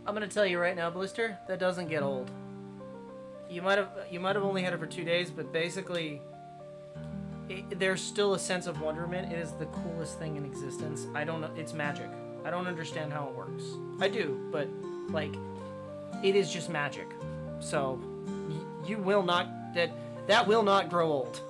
I'm gonna tell you right now, Blister, that doesn't get old. You might have only had it for 2 days, but basically, there's still a sense of wonderment. It is the coolest thing in existence. I don't know. It's magic. I don't understand how it works. I do, but like, it is just magic. So, you will not that will not grow old.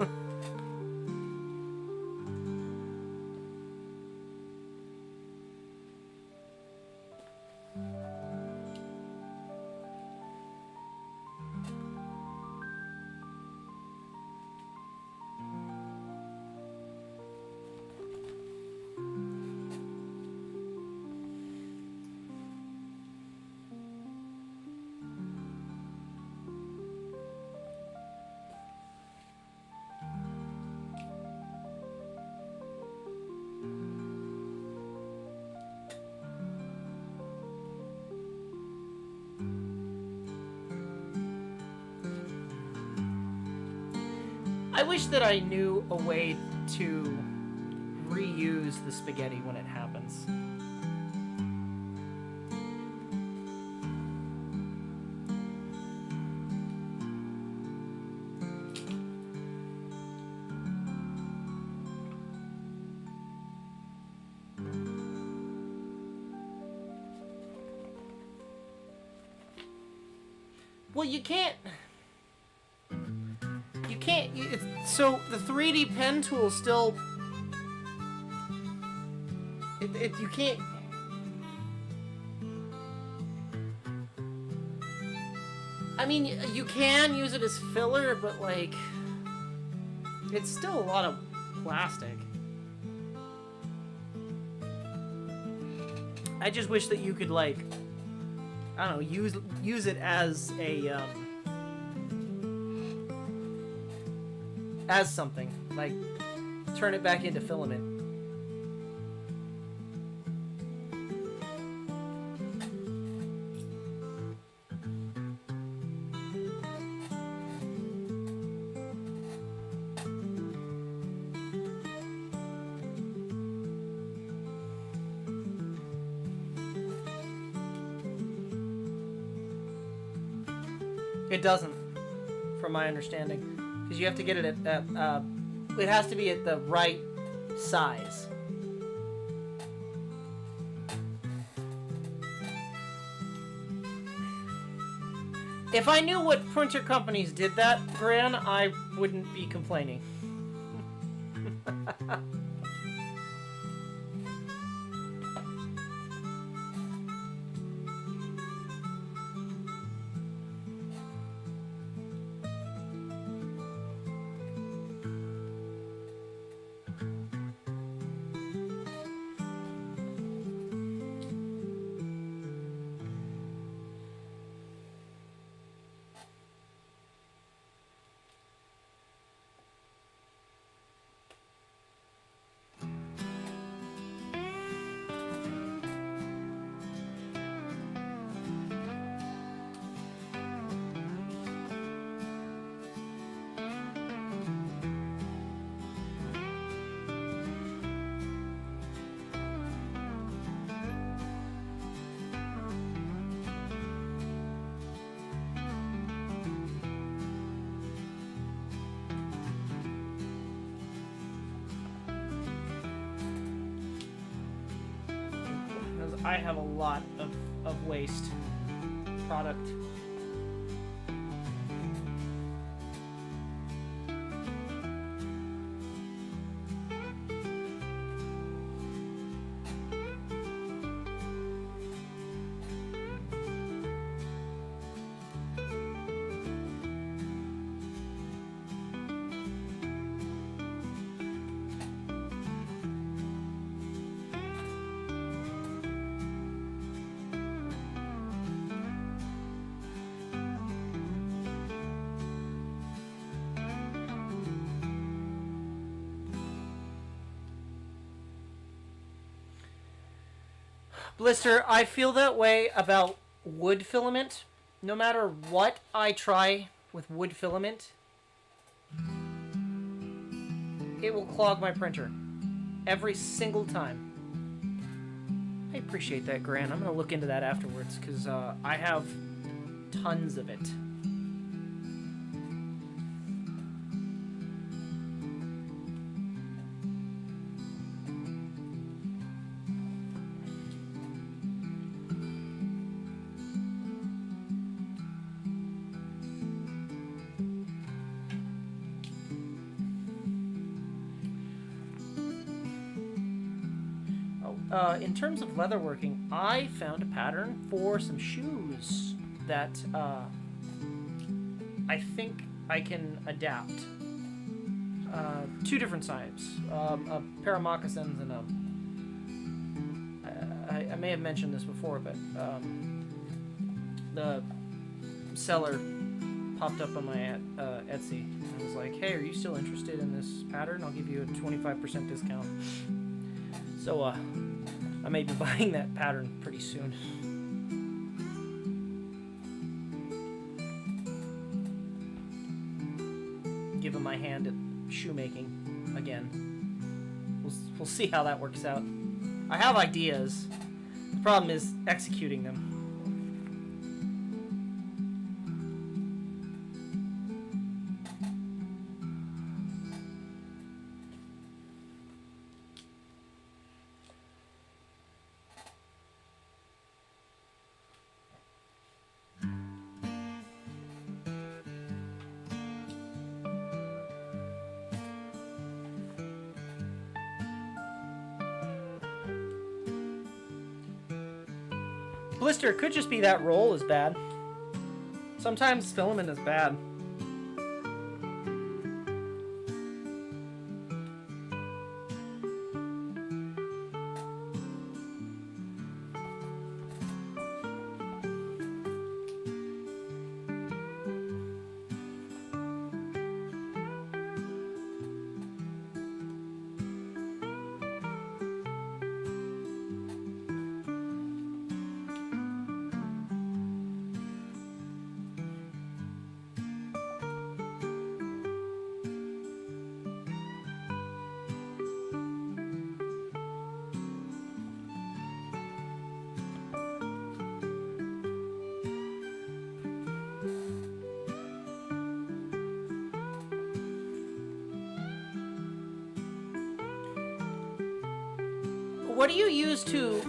I wish that I knew a way to reuse the spaghetti when it happens. Well, you can't. So the 3D pen tool still. You can't. I mean, you can use it as filler, but like, it's still a lot of plastic. I just wish that you could, like, I don't know, use it as a as something, like turn it back into filament. It doesn't, from my understanding, because you have to get it at it has to be at the right size. If I knew what printer companies did that, Gran, I wouldn't be complaining. I have a lot of waste product. Blister, I feel that way about wood filament. No matter what I try with wood filament, it will clog my printer. Every single time. I appreciate that, Gran. I'm going to look into that afterwards, because I have tons of it. In terms of leatherworking, I found a pattern for some shoes that I think I can adapt. Two different sizes, a pair of moccasins and I may have mentioned this before, but the seller popped up on my Etsy and was like, "Hey, are you still interested in this pattern? I'll give you a 25% discount." So I may be buying that pattern pretty soon. Give him my hand at shoemaking again. We'll see how that works out. I have ideas. The problem is executing them. Blister, it could just be that roll is bad. Sometimes filament is bad. what do you use to...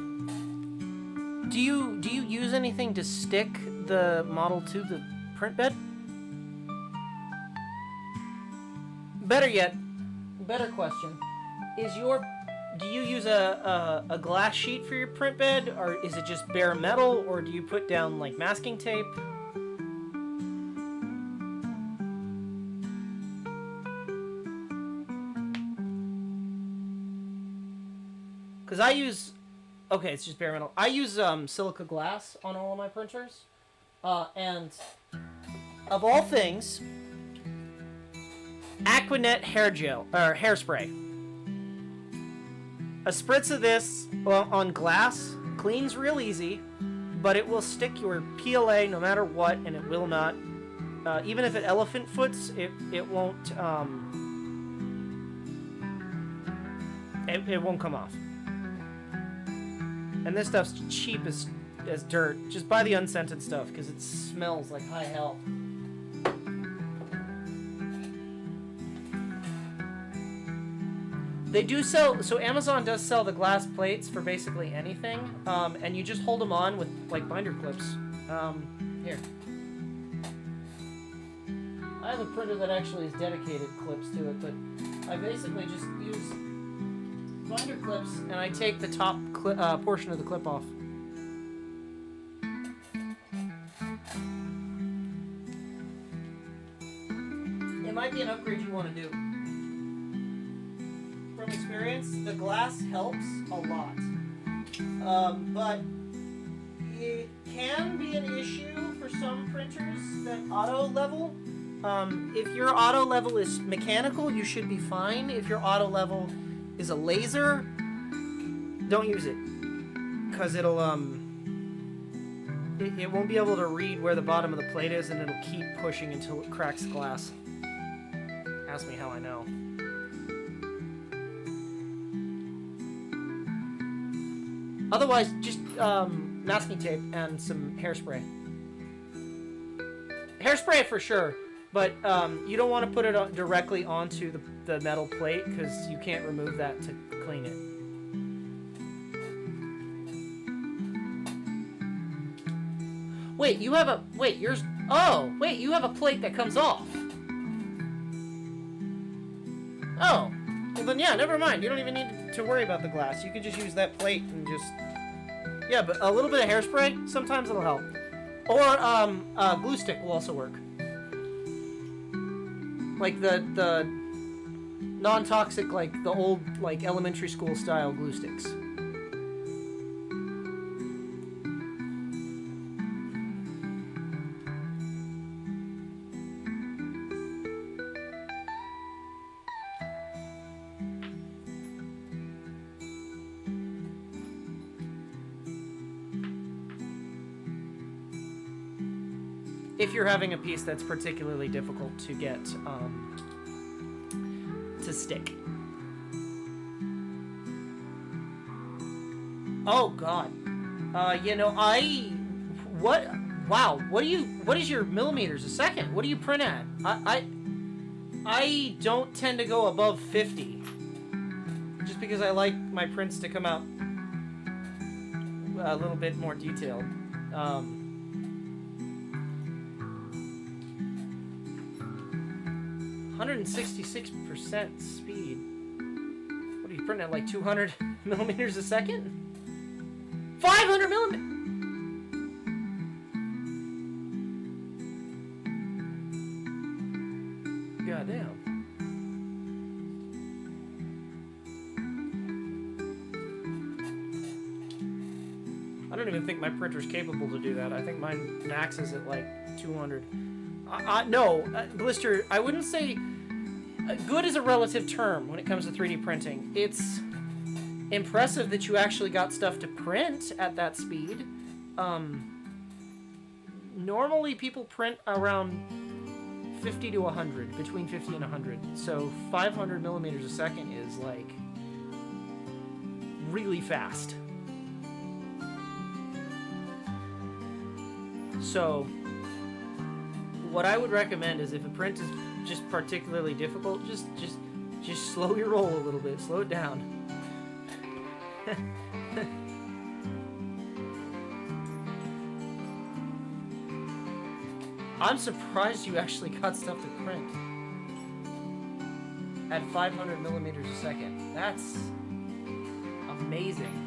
Do you use anything to stick the model to the print bed? Better yet, better question, do you use a glass sheet for your print bed, or is it just bare metal, or do you put down like masking tape? Because I use, okay, it's just bare metal. I use silica glass on all of my printers, and of all things, Aquanet hair gel or hairspray. A spritz of this on glass cleans real easy, but it will stick your PLA no matter what, and it will not. Even if it elephant foots, it won't. It won't come off. And this stuff's cheap as dirt. Just buy the unscented stuff because it smells like high hell. They do sell, so Amazon does sell the glass plates for basically anything, and you just hold them on with like binder clips. Here. I have a printer that actually has dedicated clips to it, but I basically just use binder clips and I take the top portion of the clip off. It might be an upgrade you want to do. From experience, the glass helps a lot, but it can be an issue for some printers that auto level. If your auto level is mechanical, you should be fine. If your auto level is a laser, don't use it, because it'll it won't be able to read where the bottom of the plate is, and it'll keep pushing until it cracks glass. Ask me how I know. Otherwise, just masking tape and some hairspray. Hairspray for sure, but you don't want to put it directly onto the metal plate because you can't remove that to clean it. Wait, you have a... Wait, yours... Oh, wait, you have a plate that comes off. Oh. Well then, yeah, never mind. You don't even need to worry about the glass. You can just use that plate and just... Yeah, but a little bit of hairspray, sometimes it'll help. Or, glue stick will also work. Like the non-toxic, like the old, like, elementary school style glue sticks. If you're having a piece that's particularly difficult to get to stick. Oh God, you know what is your millimeters a second? What do you print at? I don't tend to go above 50, just because I like my prints to come out a little bit more detailed. 166% speed. What are you printing at, like 200 millimeters a second? 500 millimeters! Goddamn. I don't even think my printer's capable to do that. I think mine maxes at like 200. No, Blister, I wouldn't say... good is a relative term when it comes to 3D printing. It's impressive that you actually got stuff to print at that speed. Normally people print around 50 to 100, between 50 and 100. So 500 millimeters a second is like really fast. So what I would recommend is if a print is just particularly difficult, just slow your roll a little bit, slow it down. I'm surprised you actually got stuff to print at 500 millimeters a second. That's amazing.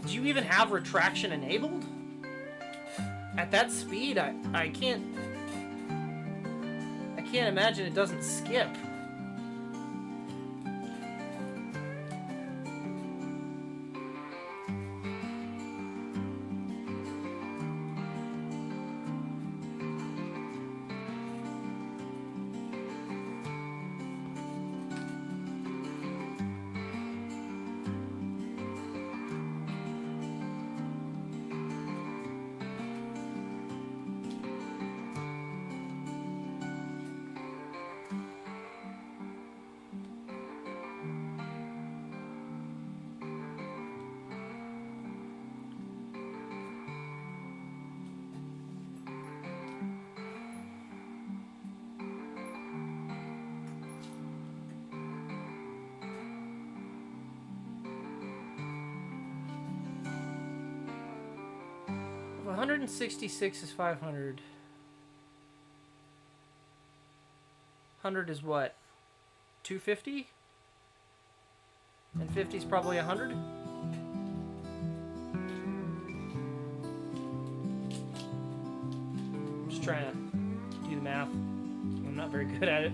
Do you even have retraction enabled? At that speed, I can't imagine it doesn't skip. If 166 is 500. 100 is what? 250? And 50 is probably 100? I'm just trying to do the math. I'm not very good at it.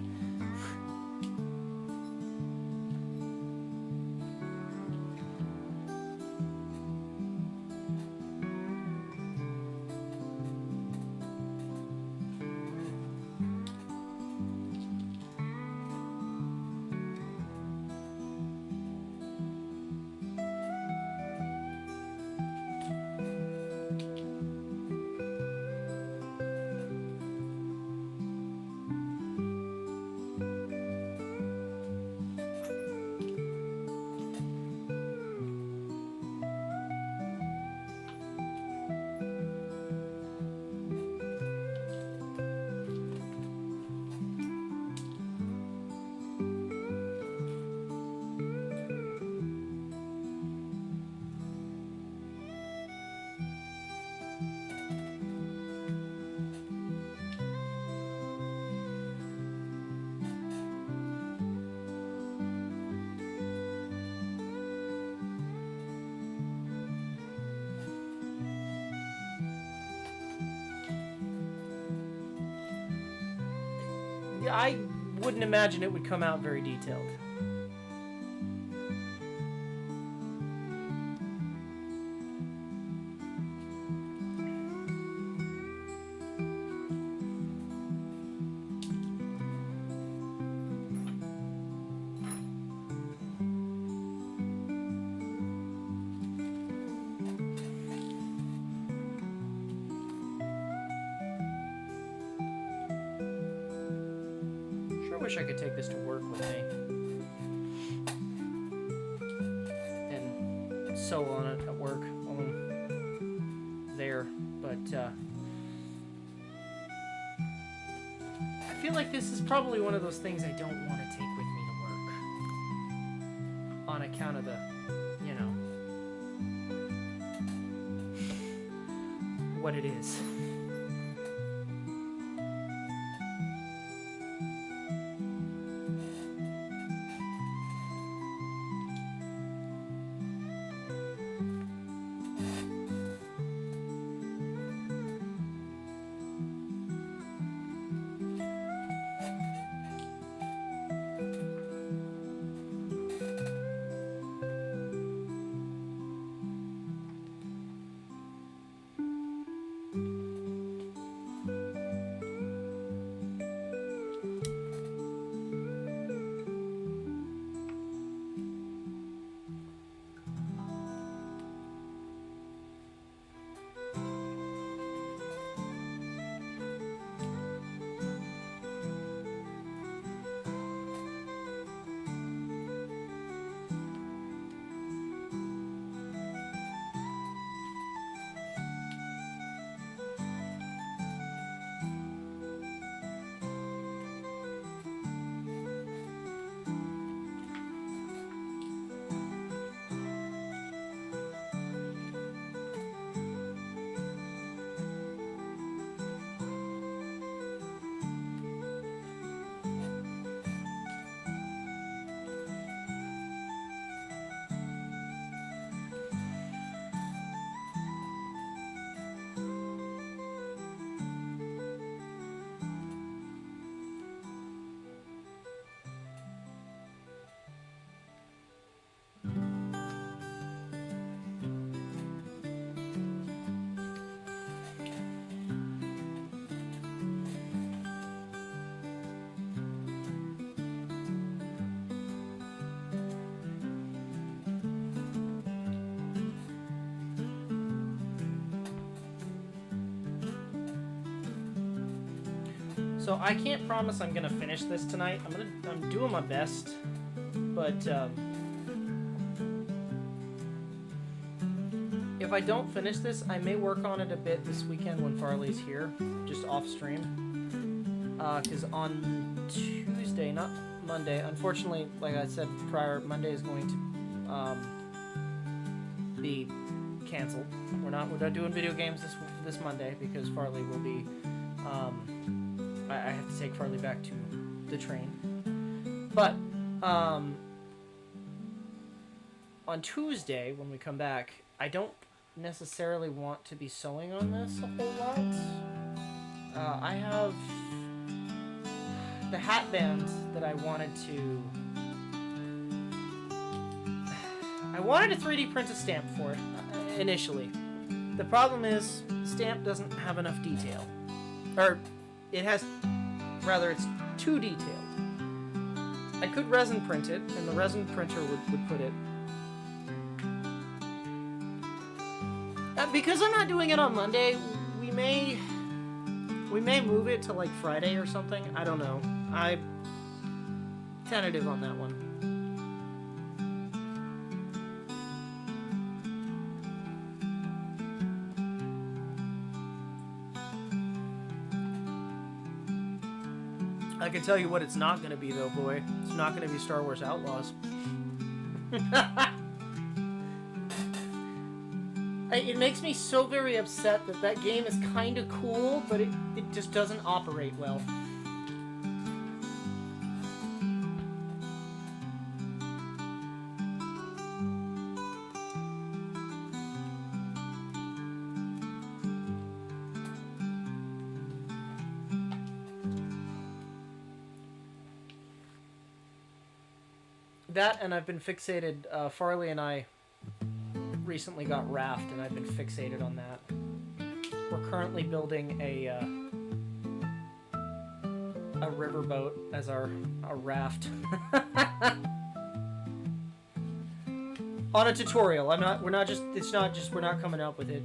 I wouldn't imagine it would come out very detailed. I wish I could take this to work with me and sew on it at work while I'm there, but I feel like this is probably one of those things I don't want to take with me to work on account of the, you know, what it is. So I can't promise I'm gonna finish this tonight. I'm doing my best, but if I don't finish this, I may work on it a bit this weekend when Farley's here, just off stream. Because on Tuesday, not Monday, unfortunately, like I said prior, Monday is going to be canceled. We're not doing video games this Monday because Farley will be. I have to take Farley back to the train. But on Tuesday when we come back, I don't necessarily want to be sewing on this a whole lot. I have the hat band that I wanted to. I wanted to 3D print a stamp for it initially. The problem is the stamp doesn't have enough detail. Or it has, rather it's too detailed. I could resin print it, and the resin printer would put it. Because I'm not doing it on Monday, we may move it to like Friday or something. I don't know. I'm tentative on that one. I can tell you what it's not going to be, though, boy. It's not going to be Star Wars Outlaws. It makes me so very upset that game is kind of cool, but it just doesn't operate well. That, and I've been fixated, Farley and I recently got Raft, and I've been fixated on that. We're currently building a riverboat as our raft. On a tutorial. we're not coming up with it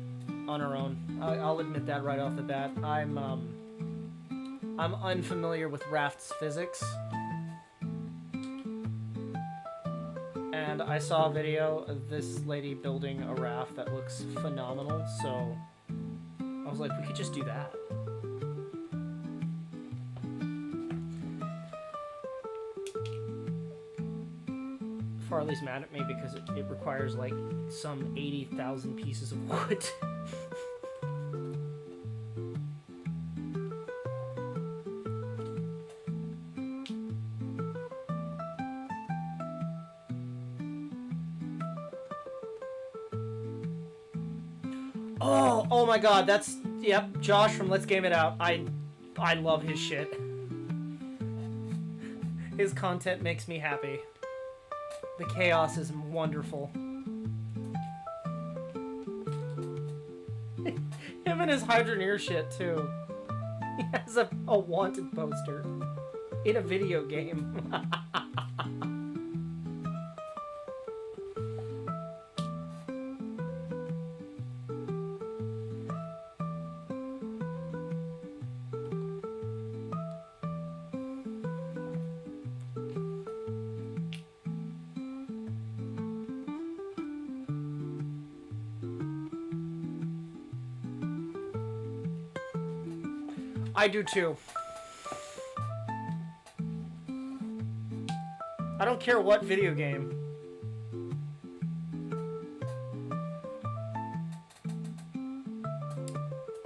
on our own. I'll admit that right off the bat. I'm unfamiliar with Raft's physics. And I saw a video of this lady building a raft that looks phenomenal, so I was like, we could just do that. Farley's mad at me because it requires like some 80,000 pieces of wood. Oh my god, that's, yep, Josh from Let's Game It Out. I love his shit. His content makes me happy. The chaos is wonderful. Him and his Hydroneer shit, too. He has a wanted poster in a video game. I do too. I don't care what video game.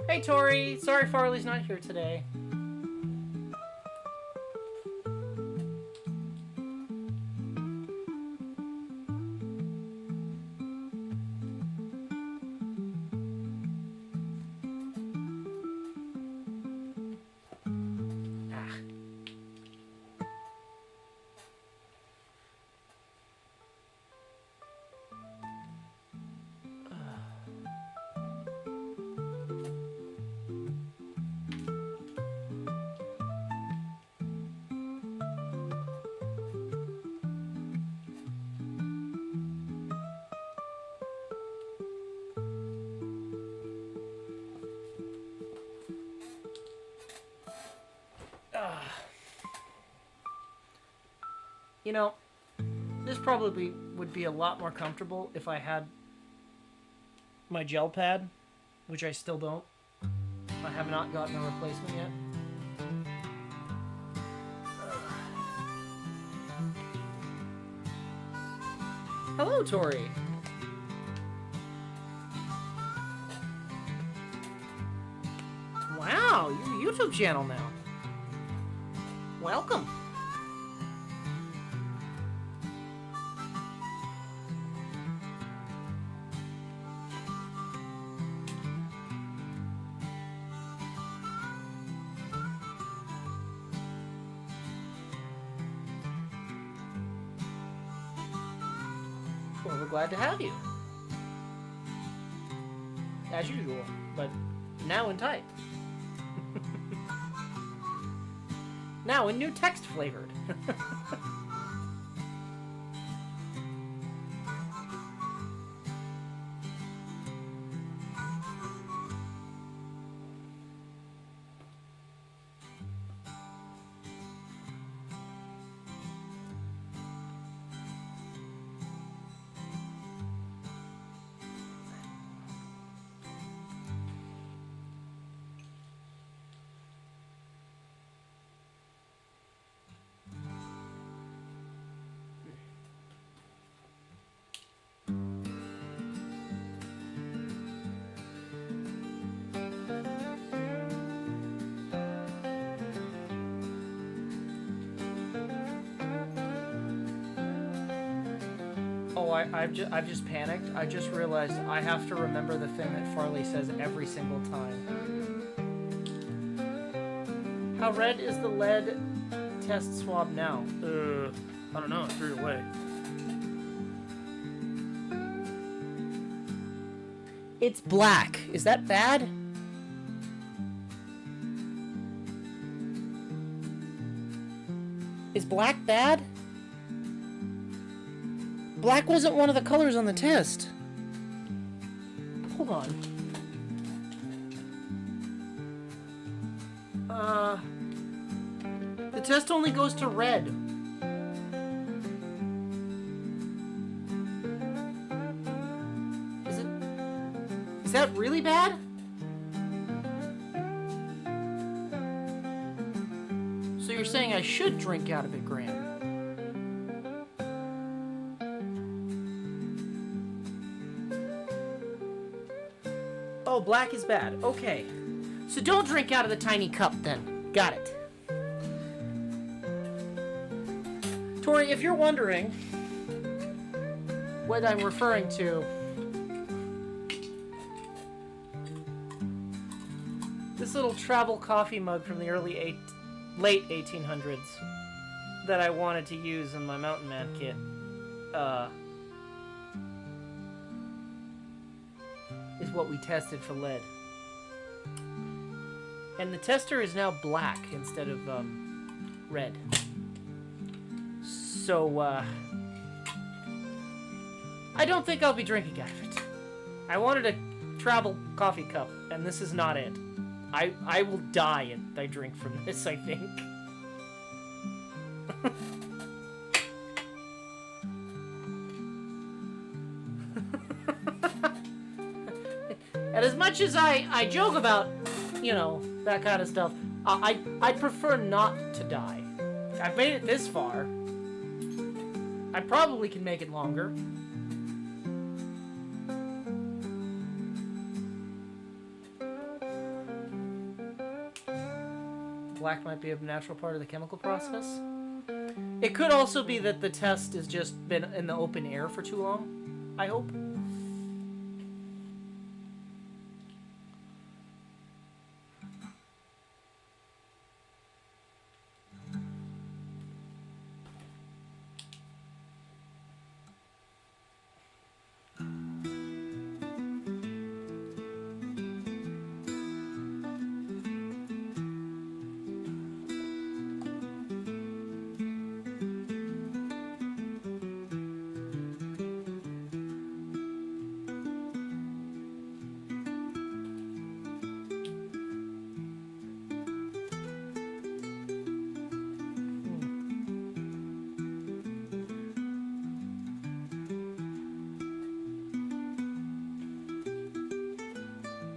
Hey Tori, sorry Farley's not here today. You know, this probably would be a lot more comfortable if I had my gel pad, which I still don't. I have not gotten a replacement yet. Hello, Tori. Wow, you're a YouTube channel now. Welcome. Well, we're glad to have you. As usual, but now in type. Now in new text flavored. Oh, I've just panicked. I just realized I have to remember the thing that Farley says every single time. How red is the lead test swab now? I don't know. I threw it away. It's black. Is that bad? Is black bad? Black wasn't one of the colors on the test. Hold on. The test only goes to red. Is that really bad? So you're saying I should drink out of it, Graham? Oh, black is bad. Okay. So don't drink out of the tiny cup then. Got it. Tori, if you're wondering what I'm referring to, this little travel coffee mug from the late 1800s that I wanted to use in my Mountain Man kit, is what we tested for lead. And the tester is now black instead of red. So I don't think I'll be drinking out of it. I wanted a travel coffee cup, and this is not it. I will die if I drink from this, I think. And as much as I joke about, you know, that kind of stuff, I prefer not to die. I've made it this far. I probably can make it longer. Black might be a natural part of the chemical process. It could also be that the test has just been in the open air for too long, I hope.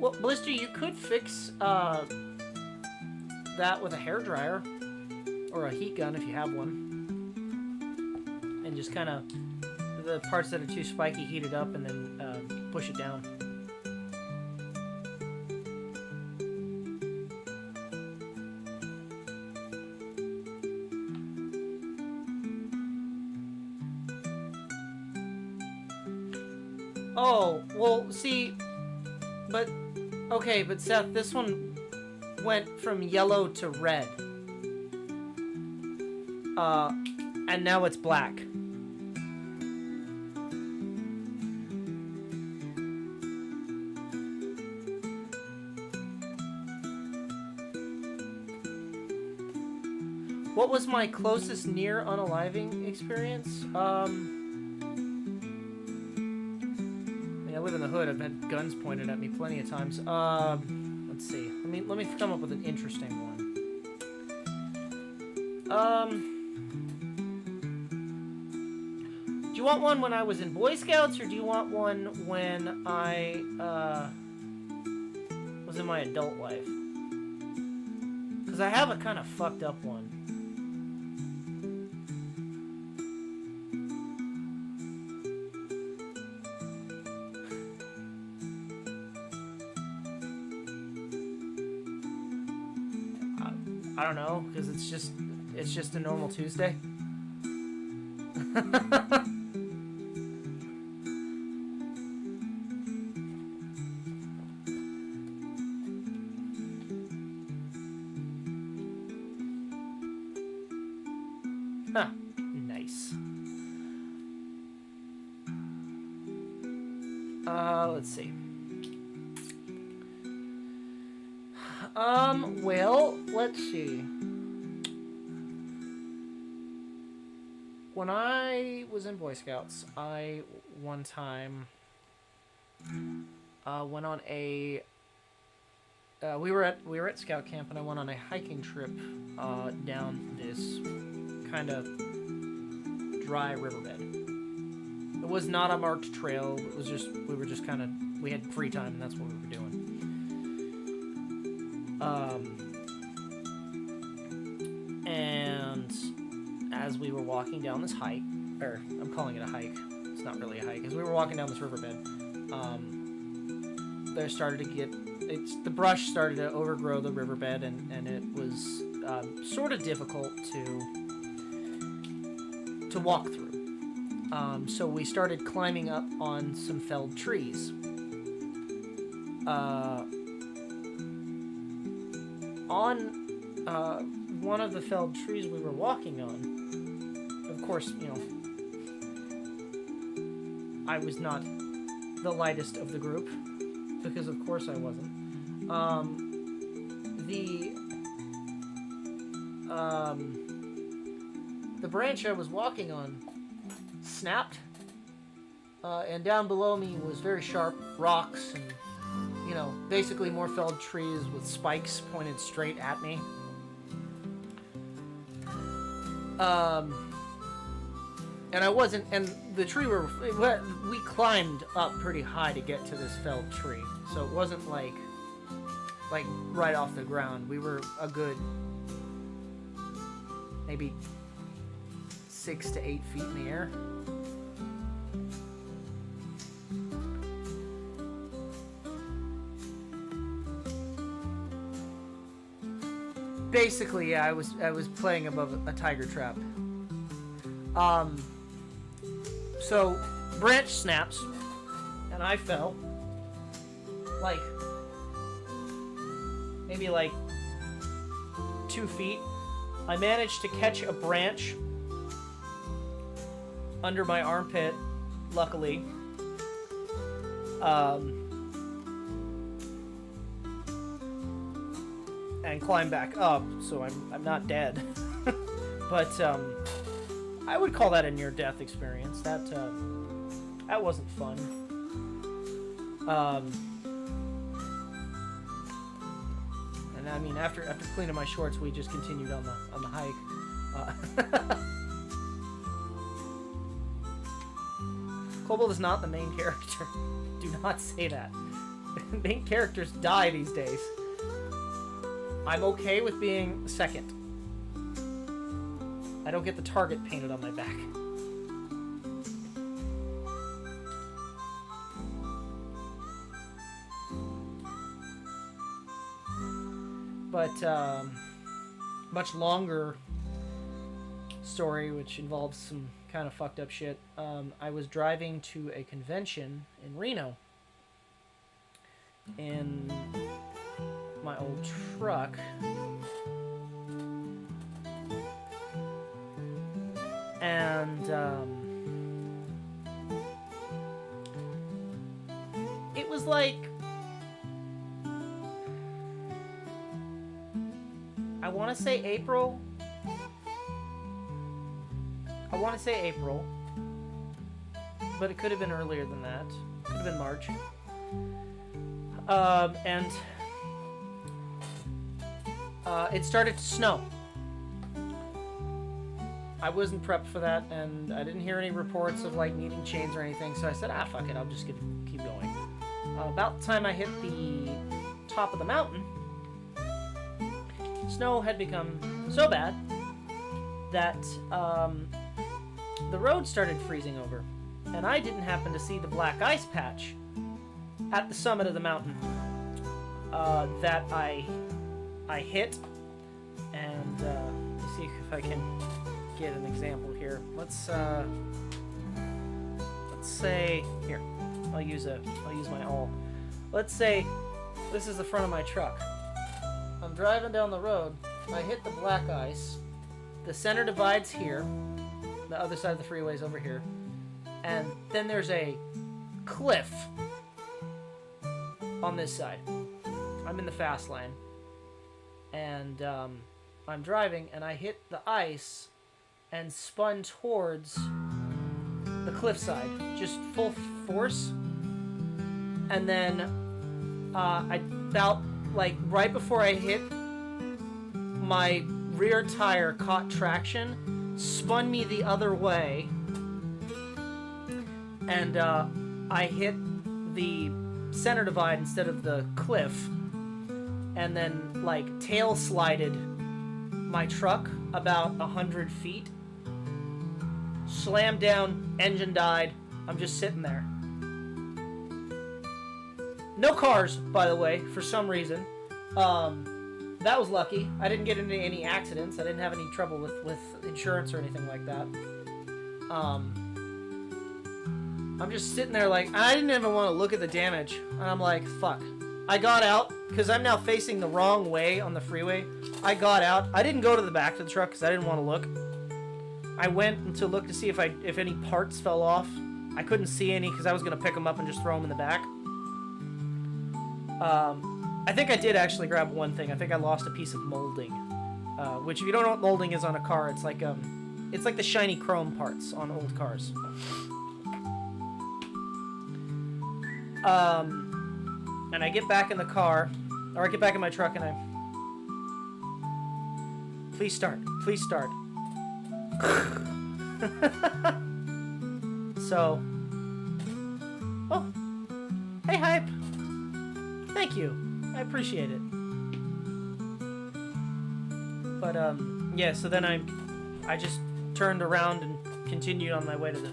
Well, Blister, you could fix that with a hairdryer or a heat gun if you have one, and just kind of the parts that are too spiky heat it up and then push it down. Oh, well, see, but, okay, but Seth, this one went from yellow to red. And now it's black. What was my closest near unaliving experience? I live in the hood. I've had guns pointed at me plenty of times. Let's see. Let me come up with an interesting one. Do you want one when I was in Boy Scouts, or do you want one when I was in my adult life? Because I have a kind of fucked up one. I don't know, because it's just a normal Tuesday. Huh. Nice. Let's see. Well, let's see. When I was in Boy Scouts, I one time went on a we were at scout camp, and I went on a hiking trip down this kind of dry riverbed. It was not a marked trail. It was just we had free time, and that's what we were doing. And as we were walking down this hike, or I'm calling it a hike, it's not really a hike, as we were walking down this riverbed, there started to get, the brush started to overgrow the riverbed, and it was sort of difficult to walk through. So we started climbing up on some felled trees. On one of the felled trees we were walking on, of course, you know, I was not the lightest of the group, because of course I wasn't. The branch I was walking on snapped, and down below me was very sharp rocks and, you know, basically more felled trees with spikes pointed straight at me. And I wasn't, and the tree we climbed up pretty high to get to this felled tree, so it wasn't like right off the ground. We were a good maybe 6 to 8 feet in the air. Basically, yeah, I was playing above a tiger trap. So branch snaps, and I fell maybe 2 feet. I managed to catch a branch under my armpit, luckily. And climb back up, so I'm not dead. But I would call that a near-death experience. That wasn't fun. And I mean, after cleaning my shorts, we just continued on the hike. Kobold is not the main character. Do not say that. Main characters die these days. I'm okay with being second. I don't get the target painted on my back. But, much longer story, which involves some kind of fucked up shit. I was driving to a convention in Reno in my old truck, and it was like, I want to say April. But it could have been earlier than that. Could have been March. And it started to snow. I wasn't prepped for that, and I didn't hear any reports of like needing chains or anything, so I said, fuck it, I'll just keep going. About the time I hit the top of the mountain, snow had become so bad that the road started freezing over, and I didn't happen to see the black ice patch at the summit of the mountain that I hit. And let's see if I can get an example here. Let's say here. I'll use my awl. Let's say this is the front of my truck. I'm driving down the road. I hit the black ice. The center divide's here. The other side of the freeway is over here. And then there's a cliff on this side. I'm in the fast lane. And I'm driving, and I hit the ice and spun towards the cliffside. Just full force. And then I felt like right before I hit, my rear tire caught traction, spun me the other way, and I hit the center divide instead of the cliff, and then like tail slided my truck about 100 feet, slammed down, engine died. I'm just sitting there. No cars, by the way, for some reason. That was lucky. I didn't get into any accidents. I didn't have any trouble with insurance or anything like that. I'm just sitting there like, I didn't even want to look at the damage. And I'm like, fuck. I got out, because I'm now facing the wrong way on the freeway. I got out. I didn't go to the back of the truck because I didn't want to look. I went to look to see if any parts fell off. I couldn't see any because I was going to pick them up and just throw them in the back. I think I did actually grab one thing. I think I lost a piece of molding, which if you don't know what molding is on a car, it's like the shiny chrome parts on old cars. And I get back in the car, or I get back in my truck, and please start. So, oh, hey Hype, thank you. I appreciate it. But yeah. So then I just turned around and continued on my way to the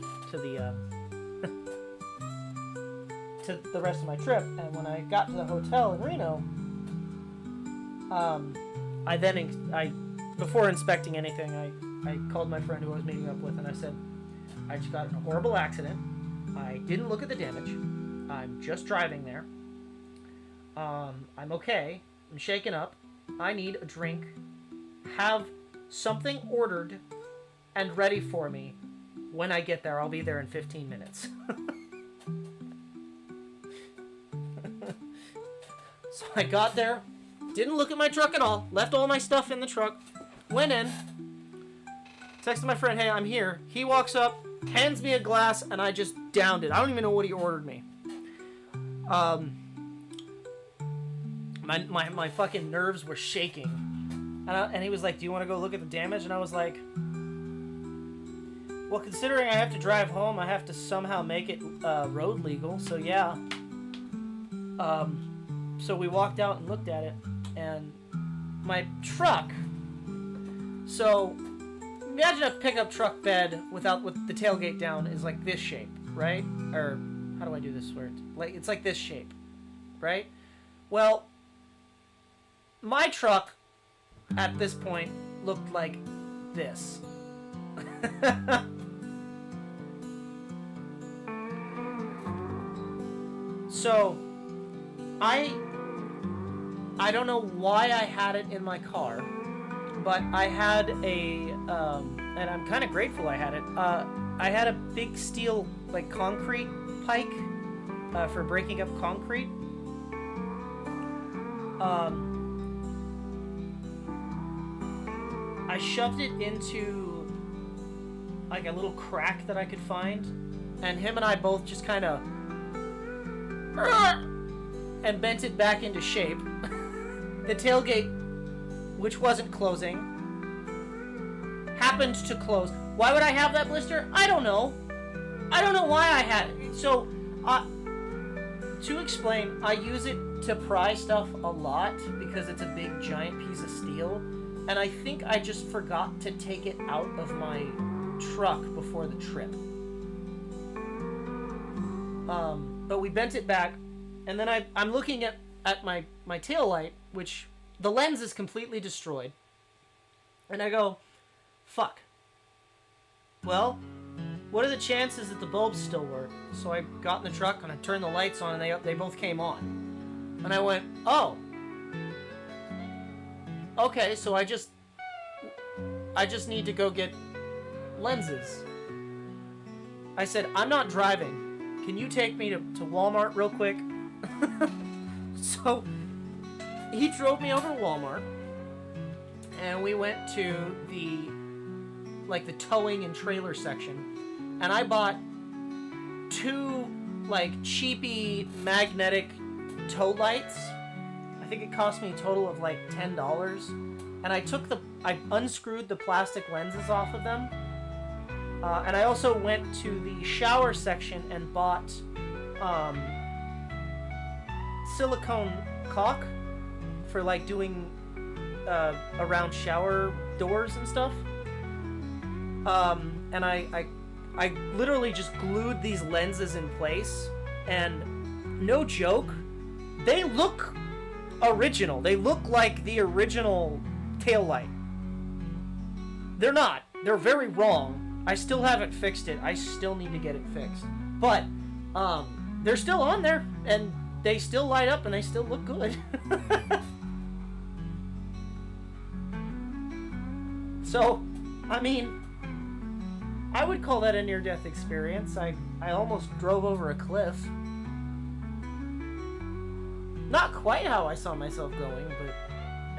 to the rest of my trip. And when I got to the hotel in Reno, I before inspecting anything, I called my friend who I was meeting up with, and I said, I just got in a horrible accident. I didn't look at the damage. I'm just driving there. I'm okay. I'm shaken up. I need a drink. Have something ordered and ready for me when I get there. I'll be there in 15 minutes. So I got there, didn't look at my truck at all, left all my stuff in the truck, went in, texted my friend, hey, I'm here. He walks up, hands me a glass, and I just downed it. I don't even know what he ordered me. My fucking nerves were shaking. And he was like, do you want to go look at the damage? And I was like, well, considering I have to drive home, I have to somehow make it road legal, so yeah. So we walked out and looked at it, and my truck. So imagine a pickup truck bed with the tailgate down is like this shape, right? Or how do I do this word? Like it's like this shape, right? Well, my truck at this point looked like this. So I don't know why I had it in my car, but I had a and I'm kind of grateful I had it. I had a big steel like concrete pike for breaking up concrete. I shoved it into like a little crack that I could find, and him and I both just kind of and bent it back into shape. The tailgate, which wasn't closing, happened to close. Why would I have that blister? I don't know. I don't know why I had it. So, to explain, I use it to pry stuff a lot because it's a big giant piece of steel, and I think I just forgot to take it out of my truck before the trip. But we bent it back, and then I'm looking at my tail light, which the lens is completely destroyed, and I go, fuck. Well, what are the chances that the bulbs still work? So I got in the truck and I turned the lights on, and they both came on. And I went, oh. Okay, so I just need to go get lenses. I said, I'm not driving. Can you take me to Walmart real quick? So he drove me over to Walmart, and we went to the towing and trailer section, and I bought 2 like cheapy magnetic tow lights. I think it cost me a total of like $10, and I unscrewed the plastic lenses off of them, and I also went to the shower section and bought silicone caulk for like doing around shower doors and stuff. And I literally just glued these lenses in place, and no joke, they look original. They look like the original taillight. They're not. They're very wrong. I still haven't fixed it. I still need to get it fixed. But they're still on there, and they still light up, and they still look good. So, I mean, I would call that a near-death experience. I almost drove over a cliff. Not quite how I saw myself going, but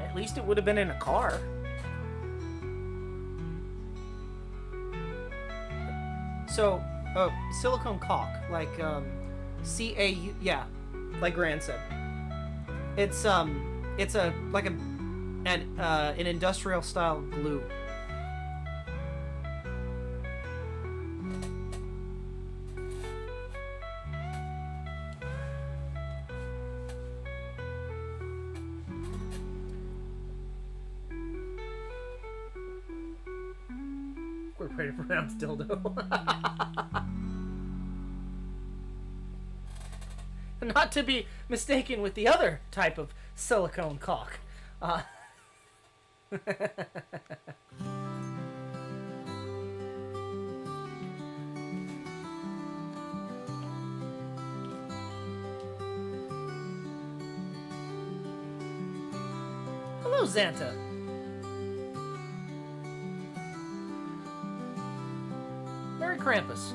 at least it would have been in a car. So, silicone caulk, like C-A-U, yeah, like Gran said. It's an industrial style glue. We're ready to pronounce dildo. Not to be mistaken with the other type of silicone caulk. Hello, Xanta. Merry Krampus.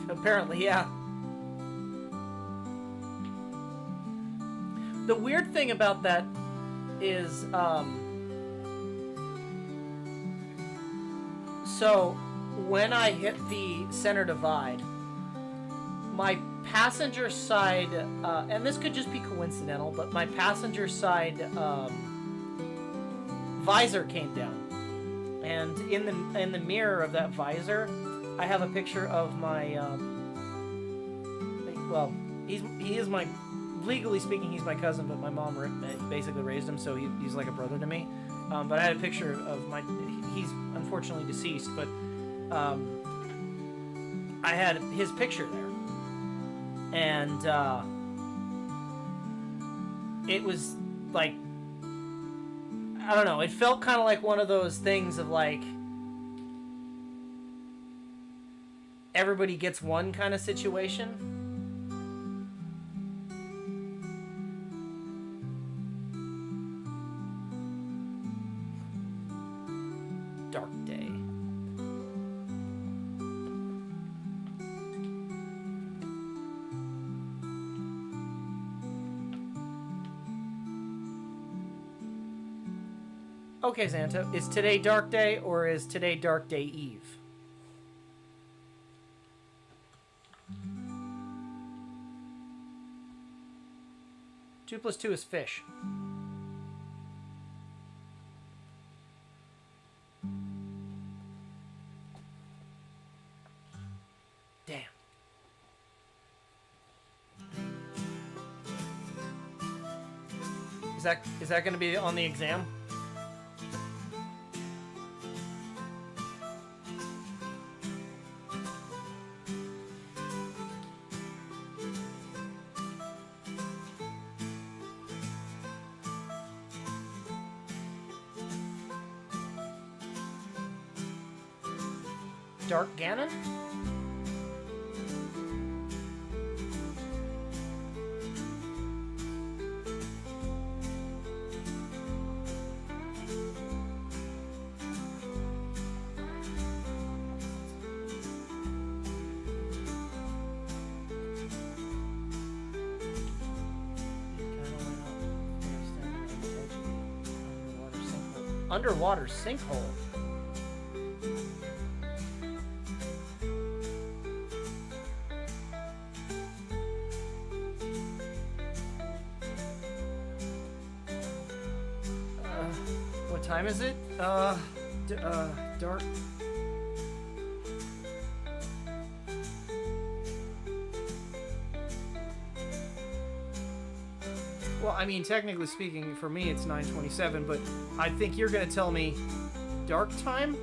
Apparently, yeah. The weird thing about that is, so when I hit the center divide, my passenger side, and this could just be coincidental, but my passenger side visor came down, and in the mirror of that visor, I have a picture of my. Well, he is my, legally speaking, he's my cousin, but my mom basically raised him, so he's like a brother to me. But I had a picture of my. He's unfortunately deceased, but I had his picture there, and it was like, I don't know, it felt kind of like one of those things of like everybody gets one kind of situation. Dark day. Okay, Xanta, is today Dark Day or is today Dark Day Eve? Two plus two is fish. Damn. Is that going to be on the exam? Dark Ganon? Underwater sinkhole. What time is it? Dark. Well, I mean, technically speaking, for me it's 9:27, but I think you're gonna tell me dark time?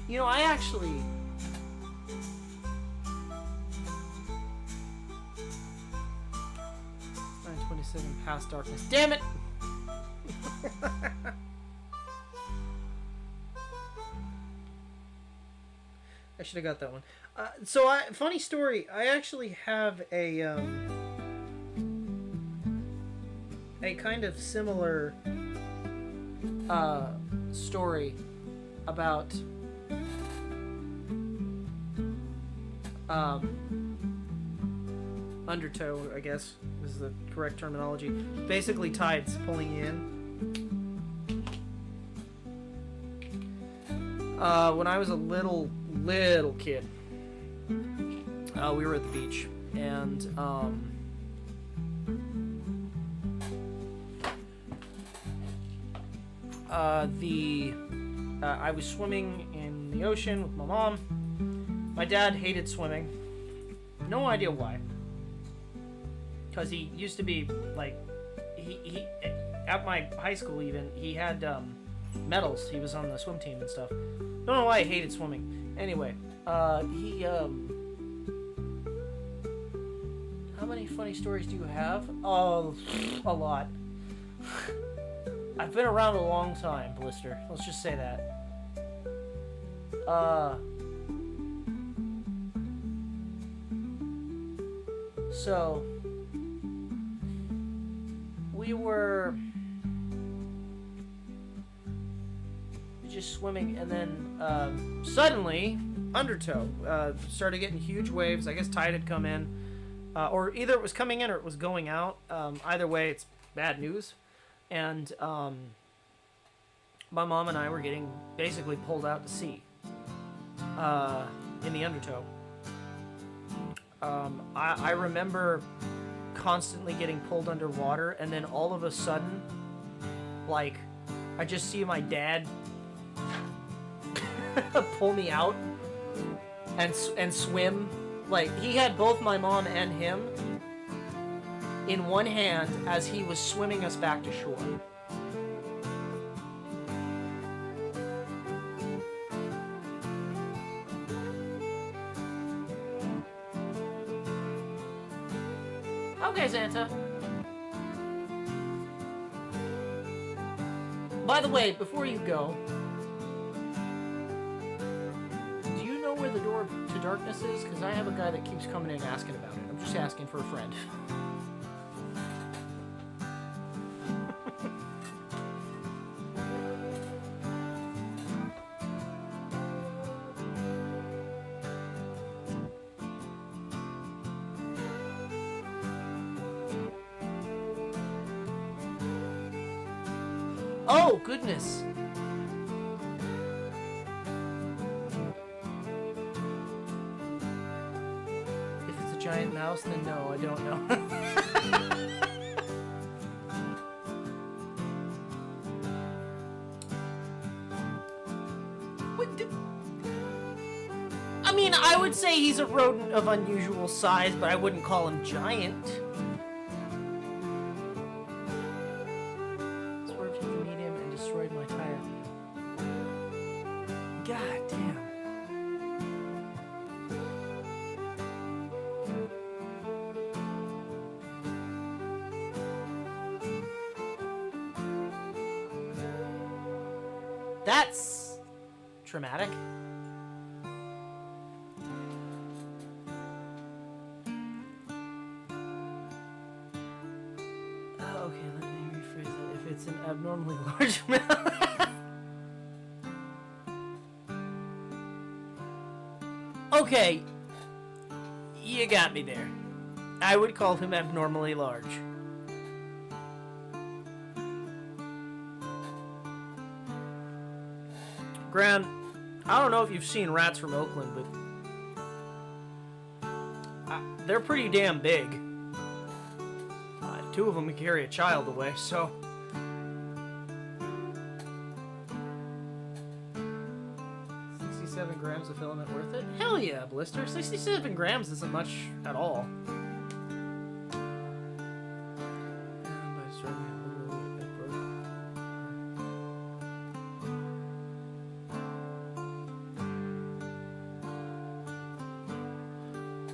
You know, I actually... 9:27 past darkness. Damn it! I should have got that one. Funny story. I actually have a kind of similar story about undertow, I guess is the correct terminology. Basically tides pulling you in. When I was a little kid, we were at the beach, and I was swimming in the ocean with my mom. My dad hated swimming. No idea why. Because he used to be, like, he at my high school even, he had medals. He was on the swim team and stuff. Don't know why he hated swimming. Anyway, how many funny stories do you have? Oh, a lot. I've been around a long time, Blister. Let's just say that. So we were just swimming, and then suddenly undertow started getting huge waves. I guess tide had come in, or either it was coming in or it was going out. Either way, it's bad news. And my mom and I were getting basically pulled out to sea in the undertow. I remember constantly getting pulled underwater, and then all of a sudden, like, I just see my dad pull me out and swim. Like, he had both my mom and him in one hand as he was swimming us back to shore. Okay, Santa. By the way, before you go, do you know where the door to darkness is? Because I have a guy that keeps coming in asking about it. I'm just asking for a friend. Oh, goodness. If it's a giant mouse, then no, I don't know. I mean, I would say he's a rodent of unusual size, but I wouldn't call him giant. Swerved to the medium and destroyed my tire. God damn. That's traumatic. Okay, let me rephrase that. If it's an abnormally large amount. Okay, you got me there. I would call him abnormally large. Grant, I don't know if you've seen rats from Oakland, but they're pretty damn big. Two of them can carry a child away, so... 67 grams of filament worth it? Hell yeah, Blister. 67 grams isn't much at all.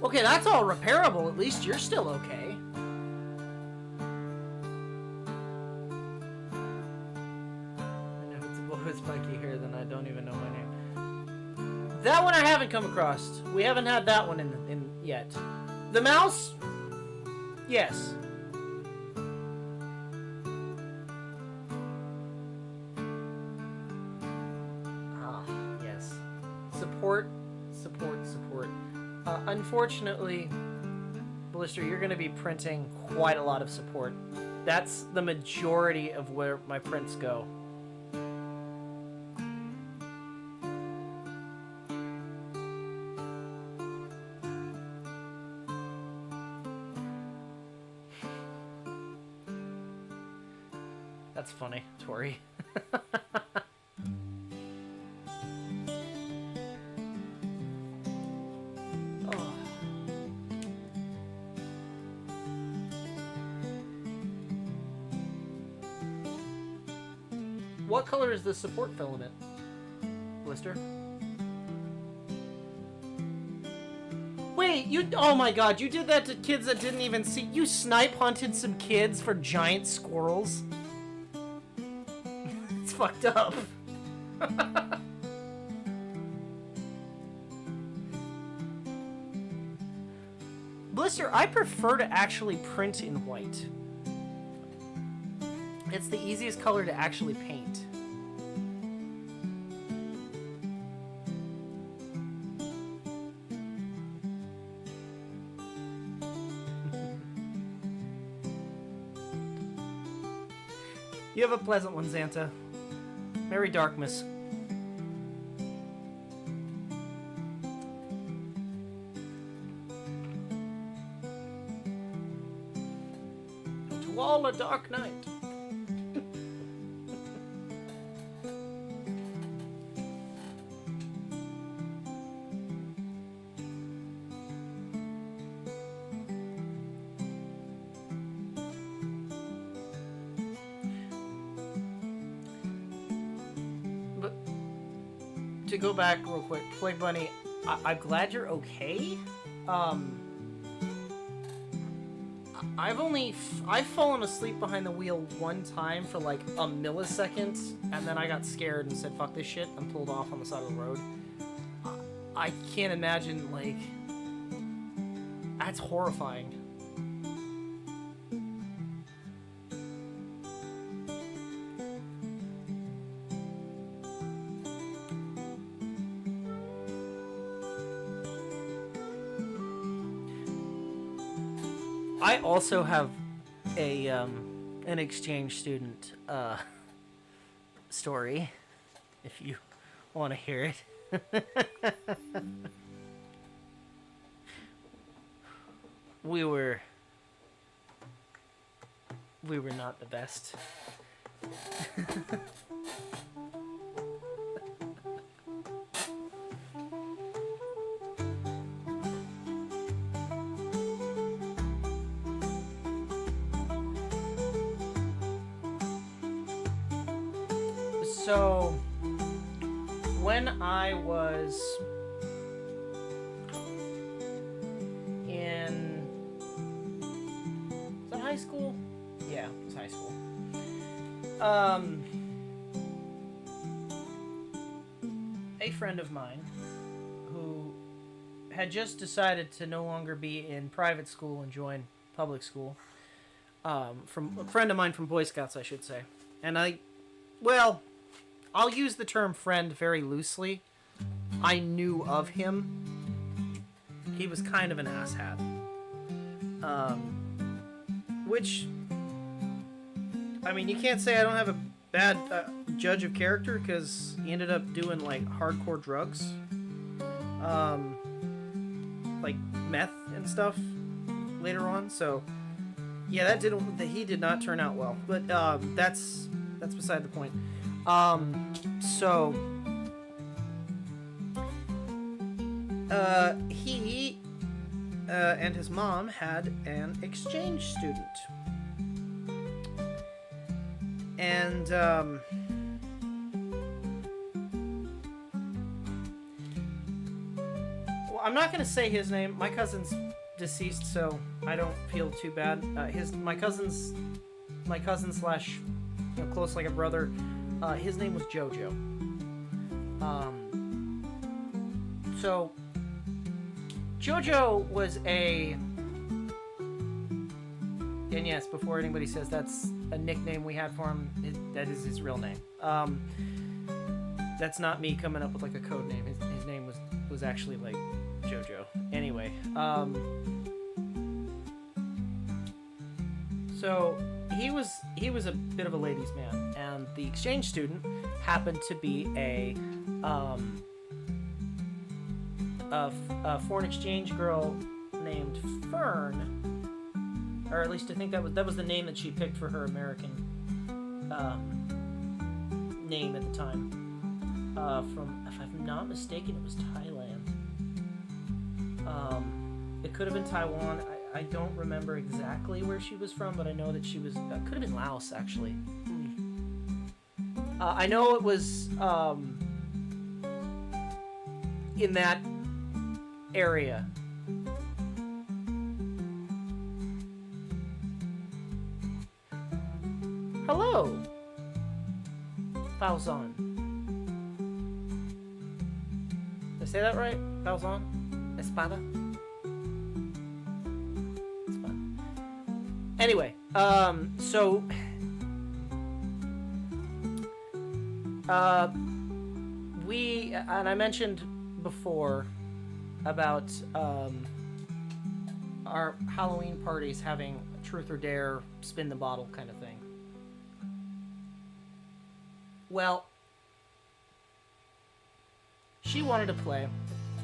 Okay, that's all repairable. At least you're still okay. With spiky hair, then I don't even know my name. That one I haven't come across. We haven't had that one in yet. The mouse? Yes. Ah, yes. Support. Unfortunately, Blister, you're going to be printing quite a lot of support. That's the majority of where my prints go. That's funny, Tori. Oh. What color is the support filament, Blister? Wait, you... Oh my god, you did that to kids that didn't even see... You snipe hunted some kids for giant squirrels? It's fucked up. Blister, I prefer to actually print in white. It's the easiest color to actually paint. You have a pleasant one, Xanta. Merry Darkmas. To all a dark night. To go back real quick, Play Bunny, I'm glad you're okay. I've fallen asleep behind the wheel one time for like a millisecond, and then I got scared and said, fuck this shit, and pulled off on the side of the road. I can't imagine, like, that's horrifying. I also have a an exchange student story, if you want to hear it. We were not the best. So, when I was in... Is that high school? Yeah, it was high school. A friend of mine who had just decided to no longer be in private school and join public school, from a friend of mine from Boy Scouts, I should say. And I'll use the term friend very loosely. I knew of him. He was kind of an asshat. Which, I mean, you can't say I don't have a bad judge of character, because he ended up doing, like, hardcore drugs. Like, meth and stuff later on, so... Yeah, he did not turn out well. But, that's beside the point. He and his mom had an exchange student. And, well, I'm not gonna say his name. My cousin's deceased, so I don't feel too bad. My cousin slash, you know, close like a brother. His name was Jojo. So Jojo was and yes, before anybody says that's a nickname we had for him, that is his real name. That's not me coming up with like a code name. His name was actually like Jojo. Anyway, so he was a bit of a ladies' man, and the exchange student happened to be a foreign exchange girl named Fern, or at least I think that was the name that she picked for her American name at the time. From, if I'm not mistaken, it was Thailand. It could have been Taiwan. I don't remember exactly where she was from, but I know that she was... could have been Laos, actually. I know it was in that area. Hello, Falzon. Did I say that right? Falzon? Espada? Anyway, so we, and I mentioned before about our Halloween parties having truth or dare, spin the bottle kind of thing. Well, she wanted to play,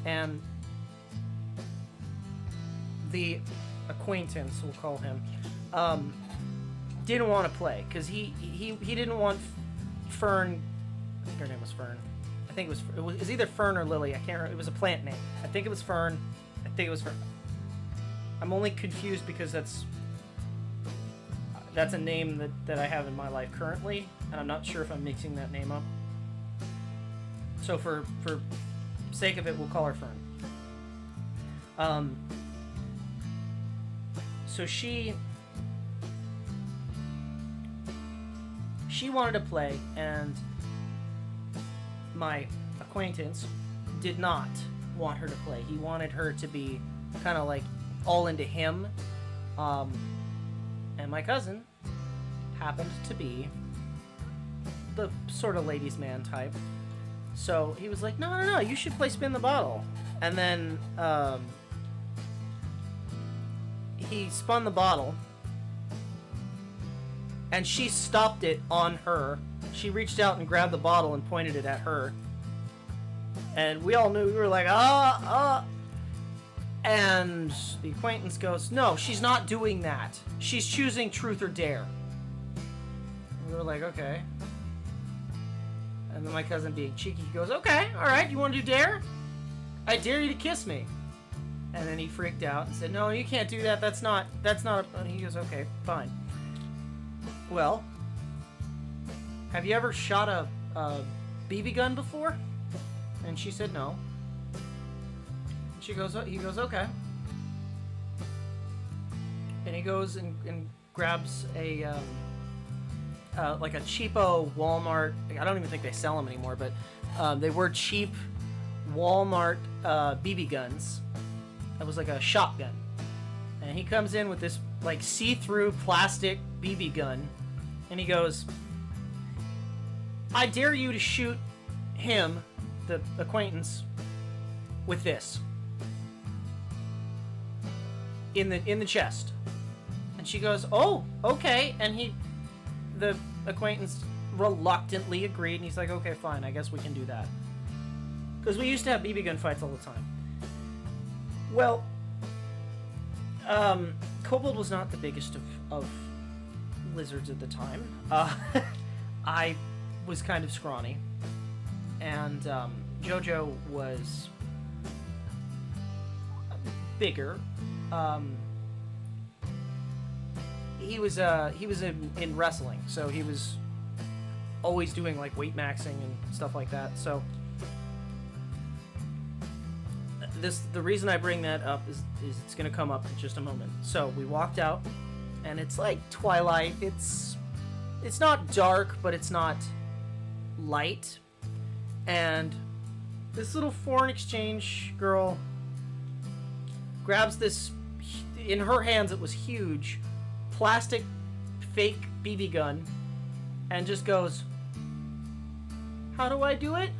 and the acquaintance, we'll call him, didn't want to play because he didn't want Fern. I think her name was Fern. I think it was either Fern or Lily. I can't remember. It was a plant name. I think it was Fern. I think it was Fern. I'm only confused because that's a name that I have in my life currently, and I'm not sure if I'm mixing that name up. So for sake of it, we'll call her Fern. So she wanted to play, and my acquaintance did not want her to play. He wanted her to be kind of like all into him. And my cousin happened to be the sort of ladies' man type. So he was like, no, you should play spin the bottle. And then he spun the bottle, and she stopped it on her. She reached out and grabbed the bottle and pointed it at her. And we all knew, we were like, And the acquaintance goes, no, she's not doing that. She's choosing truth or dare. And we were like, okay. And then my cousin, being cheeky, goes, okay, all right, you want to do dare? I dare you to kiss me. And then he freaked out and said, no, you can't do that. That's not, and he goes, okay, fine. Well, have you ever shot a BB gun before? And she said no. And he goes, okay. And he goes and grabs a, like a cheapo Walmart, I don't even think they sell them anymore, but they were cheap Walmart BB guns. That was like a shotgun. And he comes in with this like see-through plastic BB gun, and he goes, I dare you to shoot him, the acquaintance, with this. In the chest. And she goes, oh, okay. And the acquaintance reluctantly agreed, and he's like, okay, fine, I guess we can do that. Because we used to have BB gun fights all the time. Well, Kobold was not the biggest of lizards at the time. I was kind of scrawny, and Jojo was bigger. He was in wrestling, so he was always doing like weight maxing and stuff like that. So the reason I bring that up is it's gonna come up in just a moment. So we walked out, and it's like twilight. It's not dark, but it's not light. And this little foreign exchange girl grabs this, in her hands it was huge, plastic fake BB gun, and just goes, how do I do it?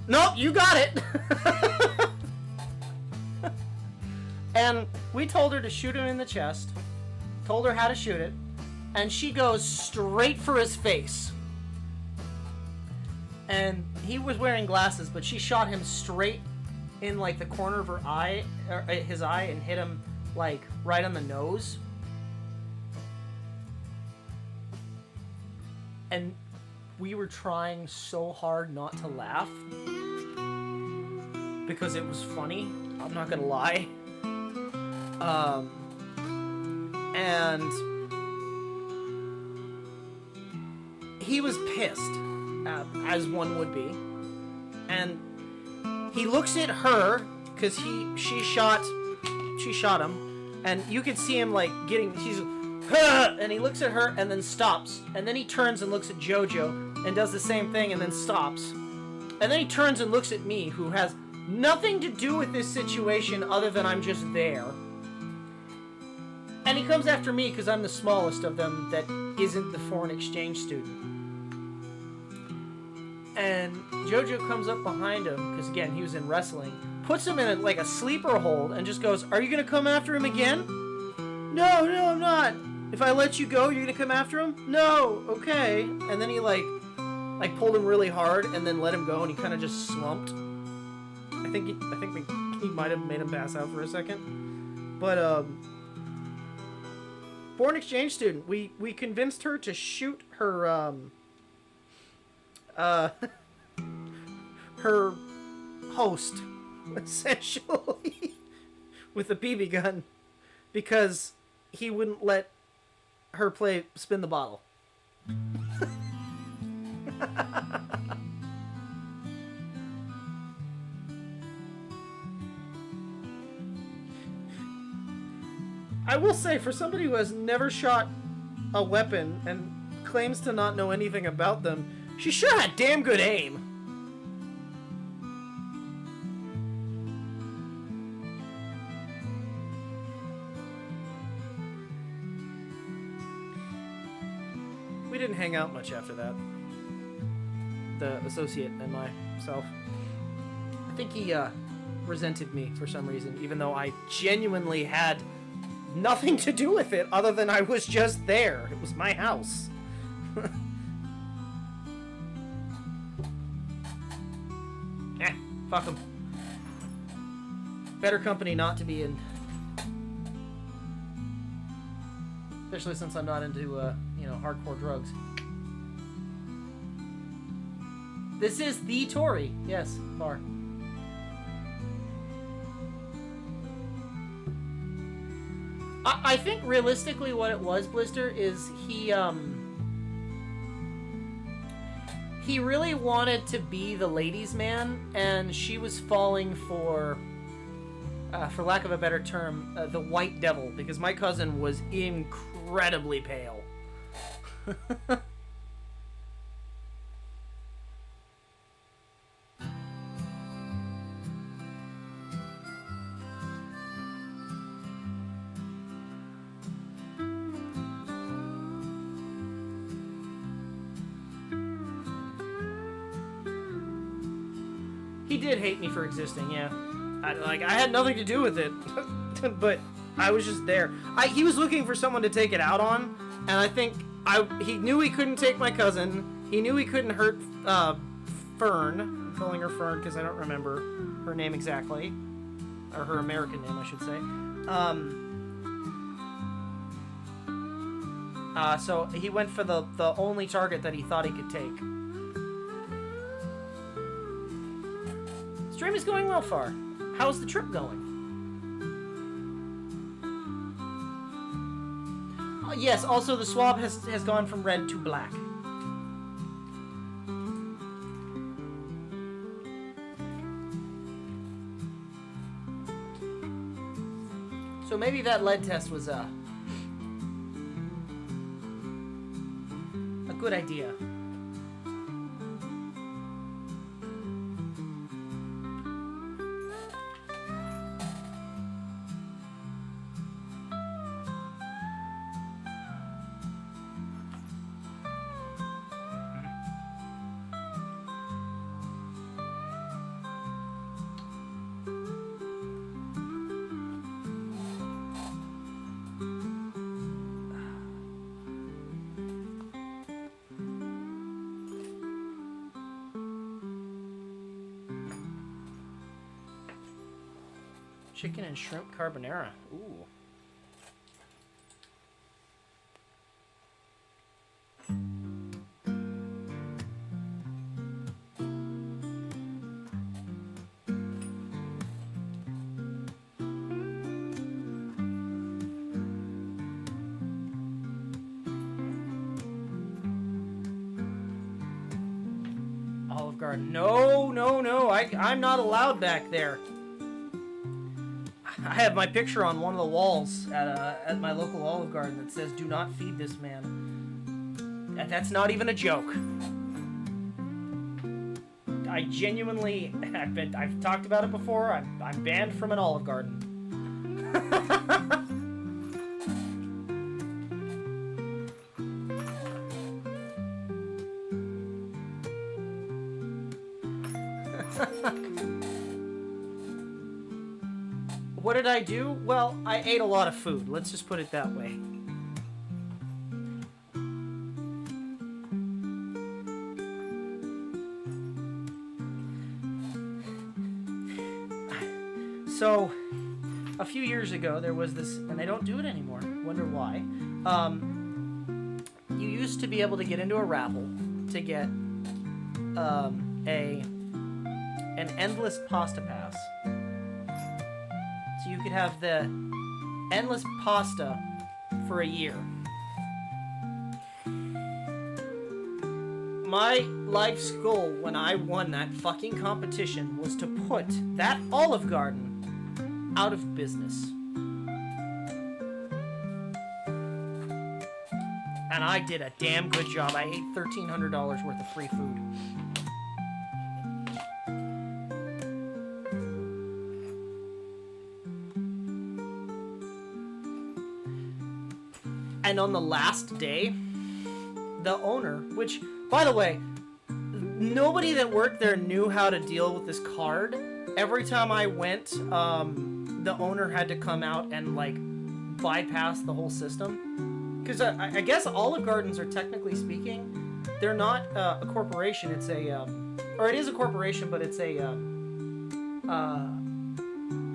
Nope, you got it. And we told her to shoot him in the chest, told her how to shoot it, and she goes straight for his face. And he was wearing glasses, but she shot him straight in like the corner of her eye, or his eye, and hit him like right on the nose. And we were trying so hard not to laugh because it was funny. I'm not gonna lie. And he was pissed, as one would be. And he looks at her because she shot him, and you could see him like getting, and he looks at her and then stops, and then he turns and looks at Jojo and does the same thing and then stops, and then he turns and looks at me, who has nothing to do with this situation other than I'm just there, And he comes after me because I'm the smallest of them that isn't the foreign exchange student. And Jojo comes up behind him, because again, he was in wrestling, puts him in like a sleeper hold, and just goes, "Are you going to come after him again?" "No, I'm not." "If I let you go, you're going to come after him?" "No." "Okay." And then he like pulled him really hard and then let him go, and he kind of just slumped. I think he might have made him pass out for a second. But foreign exchange student, we convinced her to shoot her her host, essentially, with a BB gun, because he wouldn't let her spin the bottle. I will say, for somebody who has never shot a weapon and claims to not know anything about them, she sure had damn good aim. We didn't hang out much after that. The associate and myself. I think he resented me for some reason, even though I genuinely had nothing to do with it other than I was just there. It was my house. Fuck him. Better company not to be in. Especially since I'm not into, hardcore drugs. This is the Tory. Yes, far. I think realistically what it was, Blister, is he really wanted to be the ladies' man, and she was falling for lack of a better term, the white devil, because my cousin was incredibly pale. He did hate me for existing, yeah. I had nothing to do with it, but I was just there. He was looking for someone to take it out on, and I think he knew he couldn't take my cousin. He knew he couldn't hurt Fern. I'm calling her Fern because I don't remember her name exactly, or her American name, I should say. So he went for the only target that he thought he could take. Stream is going well far. How's the trip going? Yes, also the swab has gone from red to black. So maybe that lead test was a good idea. Chicken and shrimp carbonara. Ooh. Olive Garden. No. I'm not allowed back there. I have my picture on one of the walls at my local Olive Garden that says, "Do not feed this man." That's not even a joke. I genuinely, I've talked about it before. I'm banned from an Olive Garden. what did I do? Well, I ate a lot of food. Let's just put it that way. So, a few years ago, there was this, and I don't do it anymore. Wonder why. You used to be able to get into a raffle to get an endless pasta pass. So you could have the endless pasta for a year. My life's goal when I won that fucking competition was to put that Olive Garden out of business. And I did a damn good job. I ate $1,300 worth of free food. And on the last day, the owner, which, by the way, nobody that worked there knew how to deal with this card. Every time I went, the owner had to come out and, like, bypass the whole system. Because I guess Olive Gardens are, technically speaking, they're not a corporation. It's a, or it is a corporation, but it's a,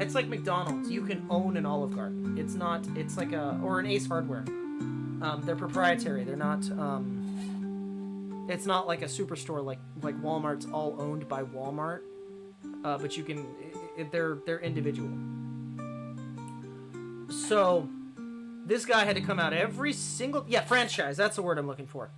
it's like McDonald's. You can own an Olive Garden. It's not, it's like a, or an Ace Hardware. They're proprietary. They're not, it's not like a superstore like Walmart's all owned by Walmart. But you can, they're individual. So, this guy had to come out every single, franchise, that's the word I'm looking for.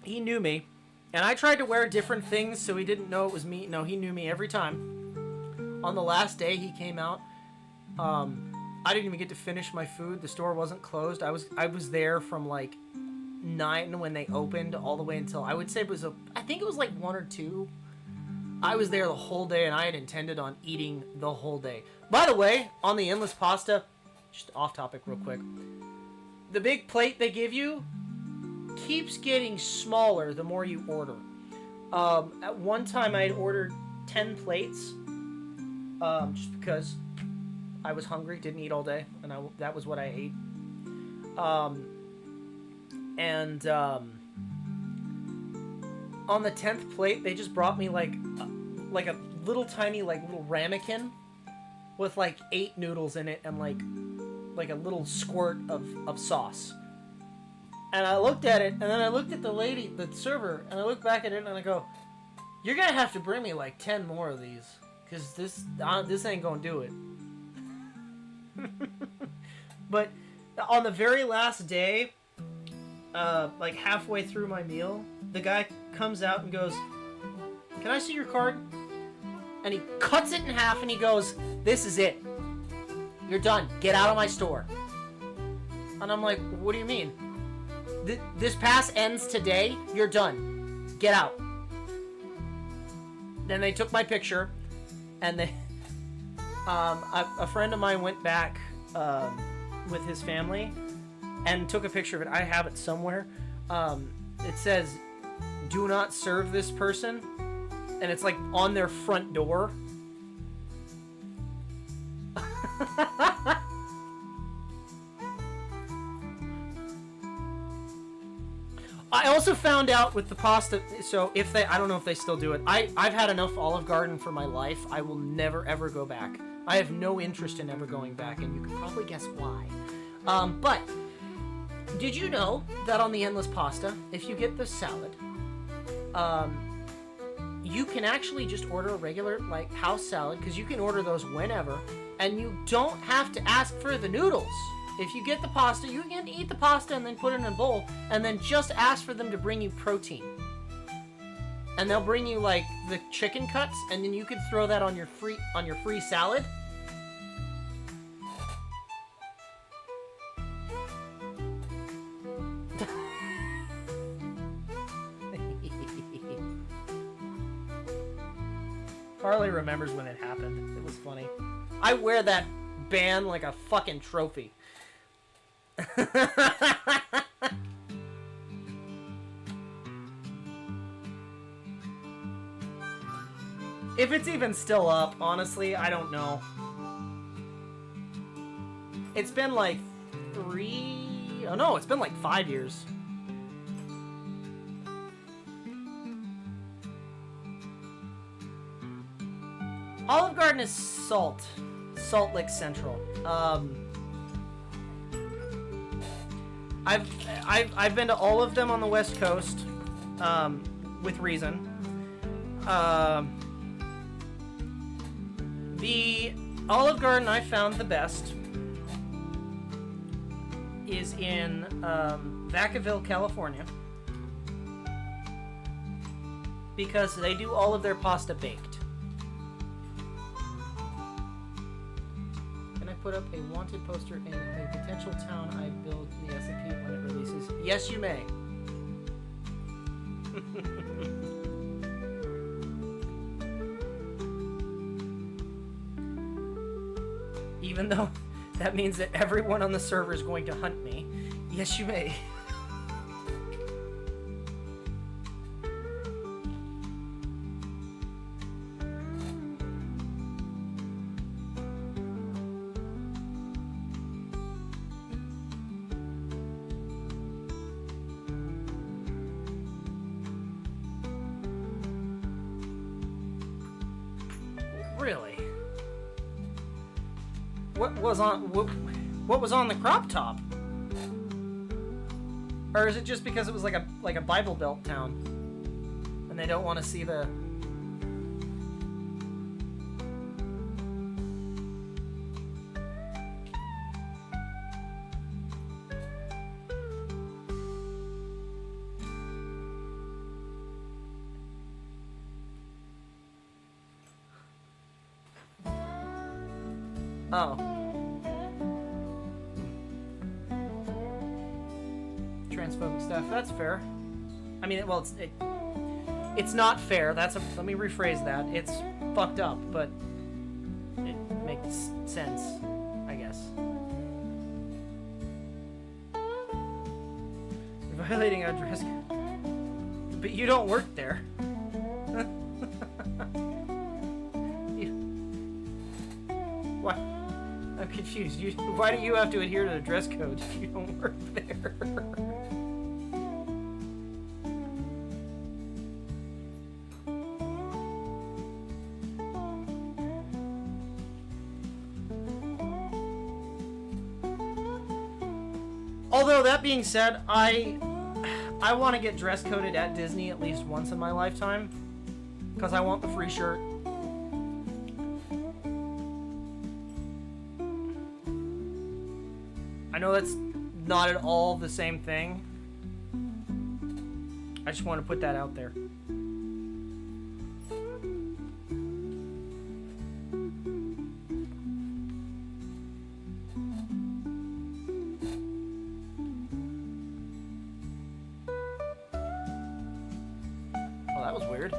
He knew me, and I tried to wear different things so he didn't know it was me. No, he knew me every time. On the last day he came out, I didn't even get to finish my food. The store wasn't closed. I was there from like 9 when they opened all the way until, I would say I think it was like 1 or 2. I was there the whole day, and I had intended on eating the whole day. By the way, on the endless pasta, just off topic real quick, the big plate they give you keeps getting smaller the more you order. At one time I had ordered 10 plates, just because I was hungry, didn't eat all day, and that was what I ate. On the 10th plate, they just brought me like a little tiny little ramekin with like 8 noodles in it and like a little squirt of sauce. And I looked at it, and then I looked at the lady, the server, and I looked back at it, and I go, "You're gonna have to bring me like 10 more of these, cause this ain't gonna do it." But on the very last day, like halfway through my meal, the guy comes out and goes, "Can I see your card?" And he cuts it in half and he goes, "This is it. You're done. Get out of my store." And I'm like, "What do you mean? This pass ends today. You're done. Get out." Then they took my picture, and they, a friend of mine went back with his family and took a picture of it. I have it somewhere. It says, "Do not serve this person," and it's like on their front door. I also found out with the pasta, so I don't know if they still do it. I've had enough Olive Garden for my life. I will never ever go back. I have no interest in ever going back, and you can probably guess why. But did you know that on the endless pasta, if you get the salad, you can actually just order a regular like house salad, because you can order those whenever, and you don't have to ask for the noodles. If you get the pasta, you can eat the pasta and then put it in a bowl, and then just ask for them to bring you protein. And they'll bring you like the chicken cuts, and then you can throw that on your free salad. Farley remembers when it happened. It was funny. I wear that band like a fucking trophy. If it's even still up, honestly, I don't know. It's been like 3... Oh no, it's been like 5 years. Olive Garden is Salt Lake Central. I've been to all of them on the West Coast, with reason. The Olive Garden I found the best is in Vacaville, California, because they do all of their pasta baked. Put up a wanted poster in a potential town I build in the SCP when it releases. Yes, you may. Even though that means that everyone on the server is going to hunt me. Yes, you may. Really? What was on the crop top? Or is it just because it was like a Bible Belt town, and they don't want to see the? Oh. Transphobic stuff. That's fair. I mean, well, it's not fair. Let me rephrase that. It's fucked up, but it makes sense, I guess. You're violating our dress code. But you don't work there. What? I'm confused. Why do you have to adhere to the dress code if you don't work there? Although, that being said, I want to get dress coded at Disney at least once in my lifetime, because I want the free shirt. I know that's not at all the same thing. I just want to put that out there. Oh, that was weird.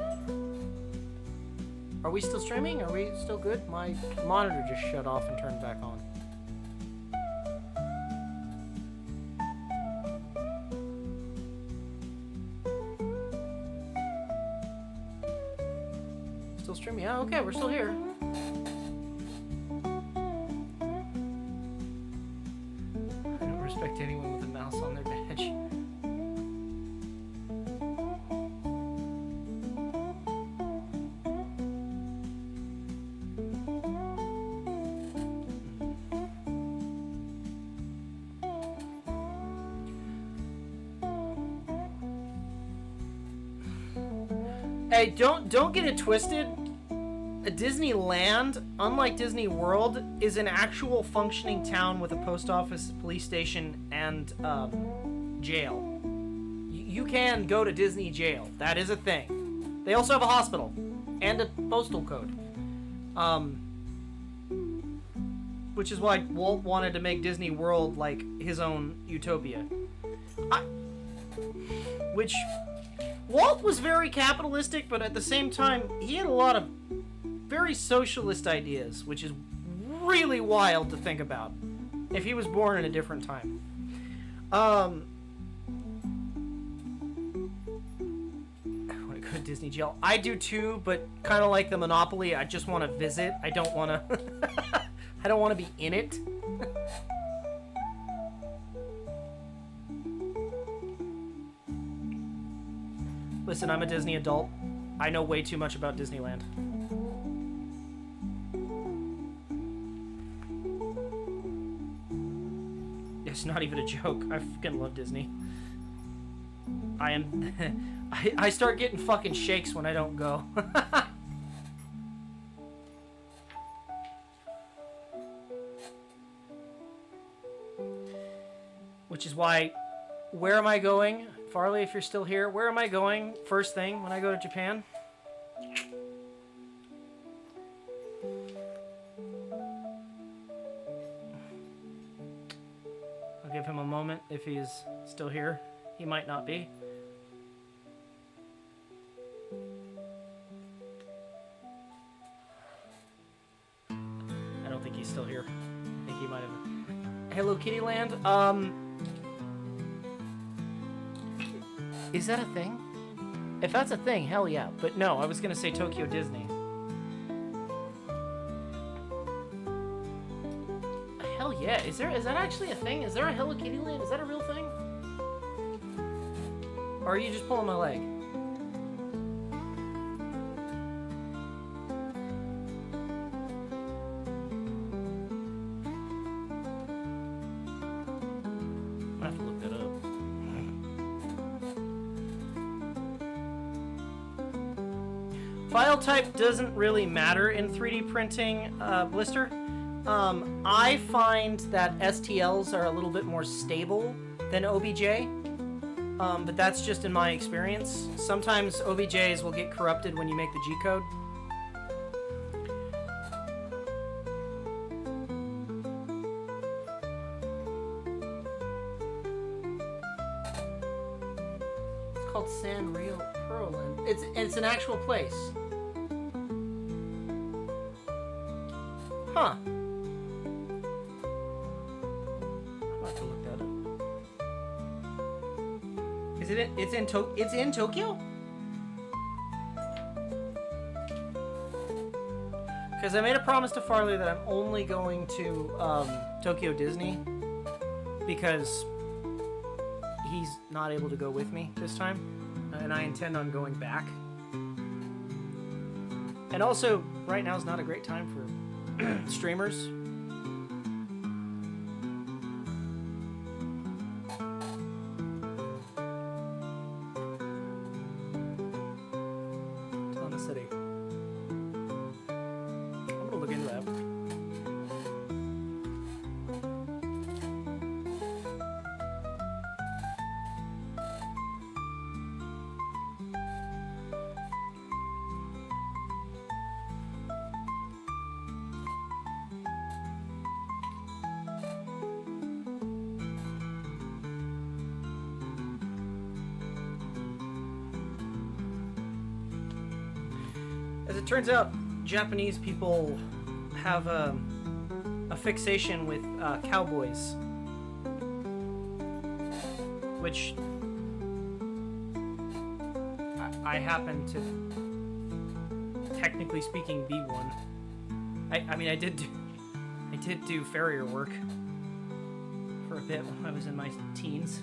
Are we still streaming? Are we still good? My monitor just shut off and turned back on. Streaming. Yeah, okay, we're still here. I don't respect anyone with a mouse on their badge. Hey, don't get it twisted. Disneyland, unlike Disney World, is an actual functioning town with a post office, police station, and jail. You can go to Disney jail. That is a thing. They also have a hospital and a postal code. Which is why Walt wanted to make Disney World like his own utopia. Which Walt was very capitalistic, but at the same time, he had a lot of very socialist ideas, which is really wild to think about if he was born in a different time. What a good Disney jail. I do too, but kind of like the Monopoly, I just want to visit. I don't want to... I don't want to be in it. Listen, I'm a Disney adult. I know way too much about Disneyland. It's not even a joke. I fucking love Disney. I am... I start getting fucking shakes when I don't go. Which is why... Where am I going? Farley, if you're still here, where am I going first thing when I go to Japan? I'll give him a moment if he's still here. He might not be. I don't think he's still here. I think he might have... Hello Kitty Land. Is that a thing? If that's a thing, hell yeah. But no, I was gonna say Tokyo Disney. Hell yeah. Is that actually a thing? Is there a Hello Kitty Land? Is that a real thing? Or are you just pulling my leg? I have to look that up. File type doesn't really matter in 3D printing, Blister. I find that STLs are a little bit more stable than OBJ, but that's just in my experience. Sometimes OBJs will get corrupted when you make the G-code. It's called Sanrio Pearland. It's an actual place. Huh. I'll have to look that up. Is it? It's in Tokyo? Because I made a promise to Farley that I'm only going to Tokyo Disney because he's not able to go with me this time, and I intend on going back. And also, right now is not a great time for streamers. Telling the city. I'm gonna look into that. As it turns out, Japanese people have a fixation with cowboys, which I happen to, technically speaking, be one. I mean, I did do farrier work for a bit when I was in my teens.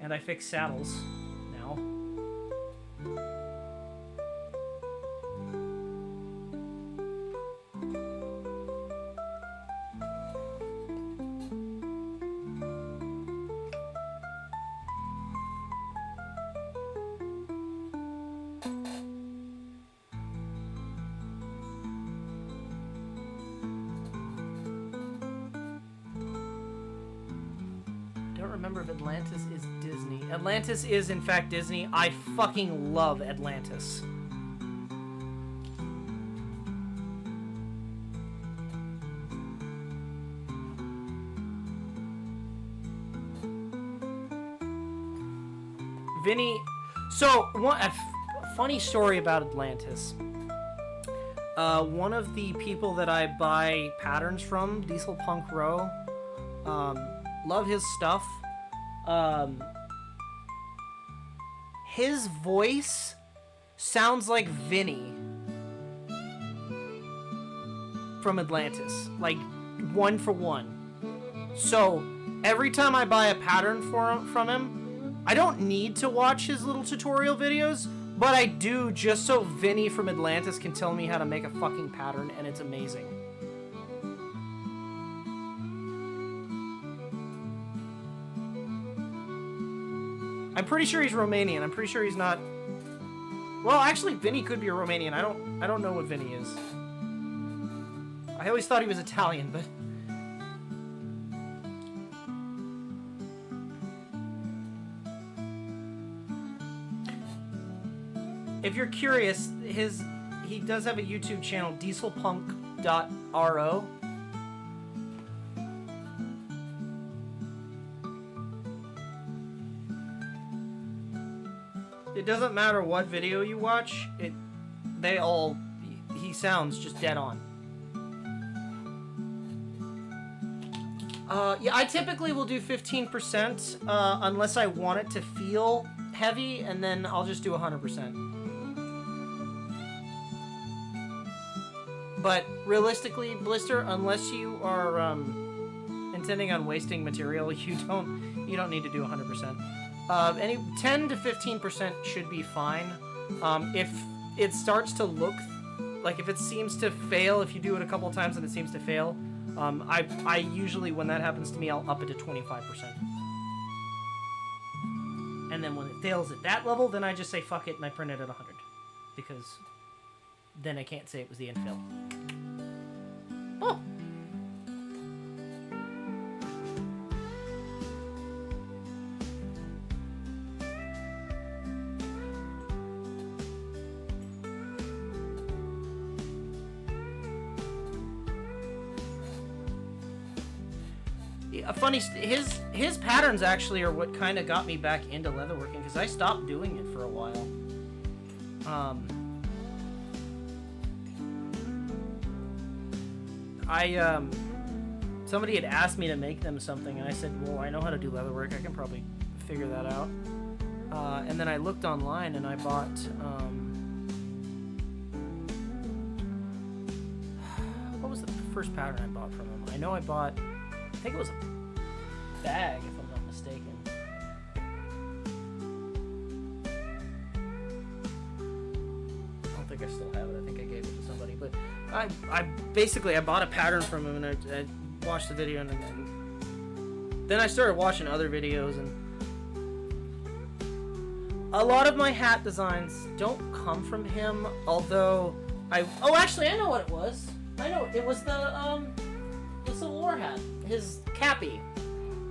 And I fix saddles now. Remember if Atlantis is Disney. Atlantis is in fact Disney. I fucking love Atlantis. Vinny, so a funny story about Atlantis. One of the people that I buy patterns from, Diesel Punk Row, love his stuff. his voice sounds like Vinny from Atlantis, like 1 for 1. So every time I buy a pattern from him, I don't need to watch his little tutorial videos, but I do just so Vinny from Atlantis can tell me how to make a fucking pattern, and it's amazing. I'm pretty sure he's Romanian. I'm pretty sure he's not. Well, actually, Vinny could be a Romanian. I don't know what Vinny is. I always thought he was Italian, but if you're curious, he does have a YouTube channel, dieselpunk.ro. It doesn't matter what video you watch, he sounds just dead on. Yeah, I typically will do 15%, unless I want it to feel heavy, and then I'll just do 100%. But realistically, Blister, unless you are intending on wasting material, you don't need to do 100%. Any 10 to 15% should be fine. If it starts to look like, if it seems to fail, if you do it a couple times and it seems to fail, I usually, when that happens to me, I'll up it to 25%. And then when it fails at that level, then I just say fuck it and I print it at 100. Because then I can't say it was the infill. Oh! His patterns actually are what kind of got me back into leatherworking, because I stopped doing it for a while. Somebody had asked me to make them something, and I said, well, I know how to do leatherwork, I can probably figure that out. And then I looked online and I bought, what was the first pattern I bought from him? I know I bought, I think it was a bag, if I'm not mistaken. I don't think I still have it. I think I gave it to somebody. But I basically bought a pattern from him, and I watched the video, and then I started watching other videos, and a lot of my hat designs don't come from him, although oh, actually, I know what it was. I know, it was the Civil War hat, his cappy.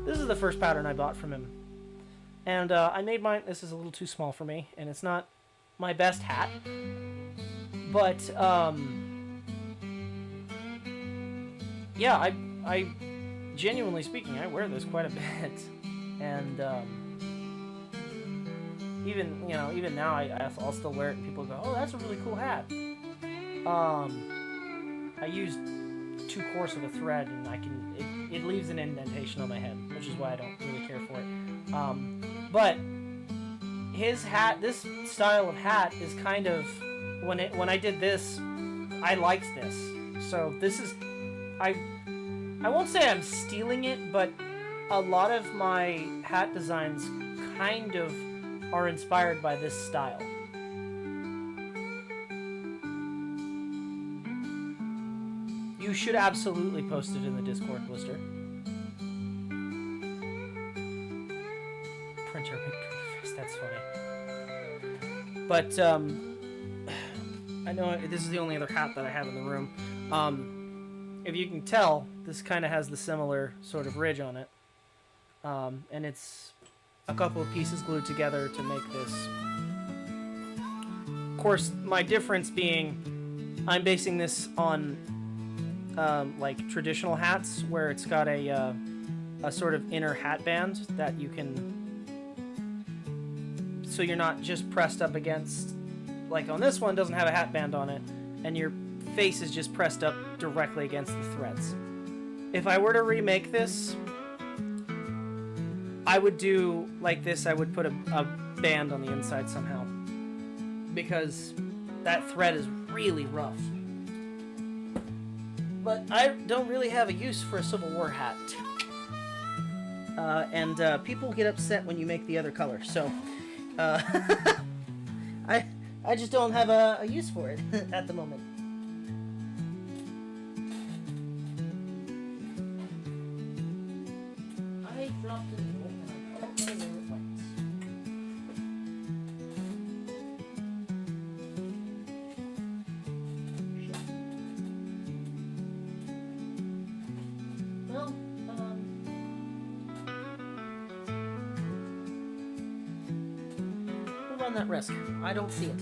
This is the first pattern I bought from him. And I made mine. This is a little too small for me, and it's not my best hat. But, yeah, I genuinely speaking, I wear this quite a bit. And, even now, I'll still wear it, and people go, oh, that's a really cool hat. I used too coarse of a thread, and it leaves an indentation on my head, which is why I don't really care for it. But his hat, this style of hat is kind of, when I did this, I liked this. So this is, I won't say I'm stealing it, but a lot of my hat designs kind of are inspired by this style. You should absolutely post it in the Discord, Blister. Printer McDreefus, that's funny. But, I know this is the only other hat that I have in the room. If you can tell, this kind of has the similar sort of ridge on it. And it's a couple of pieces glued together to make this. Of course, my difference being, I'm basing this on like traditional hats, where it's got a sort of inner hat band that you can, so you're not just pressed up against, like on this one doesn't have a hat band on it, and your face is just pressed up directly against the threads. If I were to remake this, I would do like this. I would put a band on the inside somehow. Because that thread is really rough. But I don't really have a use for a Civil War hat. And people get upset when you make the other color, so I just don't have a use for it at the moment. I dropped it and I don't know where it went. Well, we'll run that risk. I don't see it.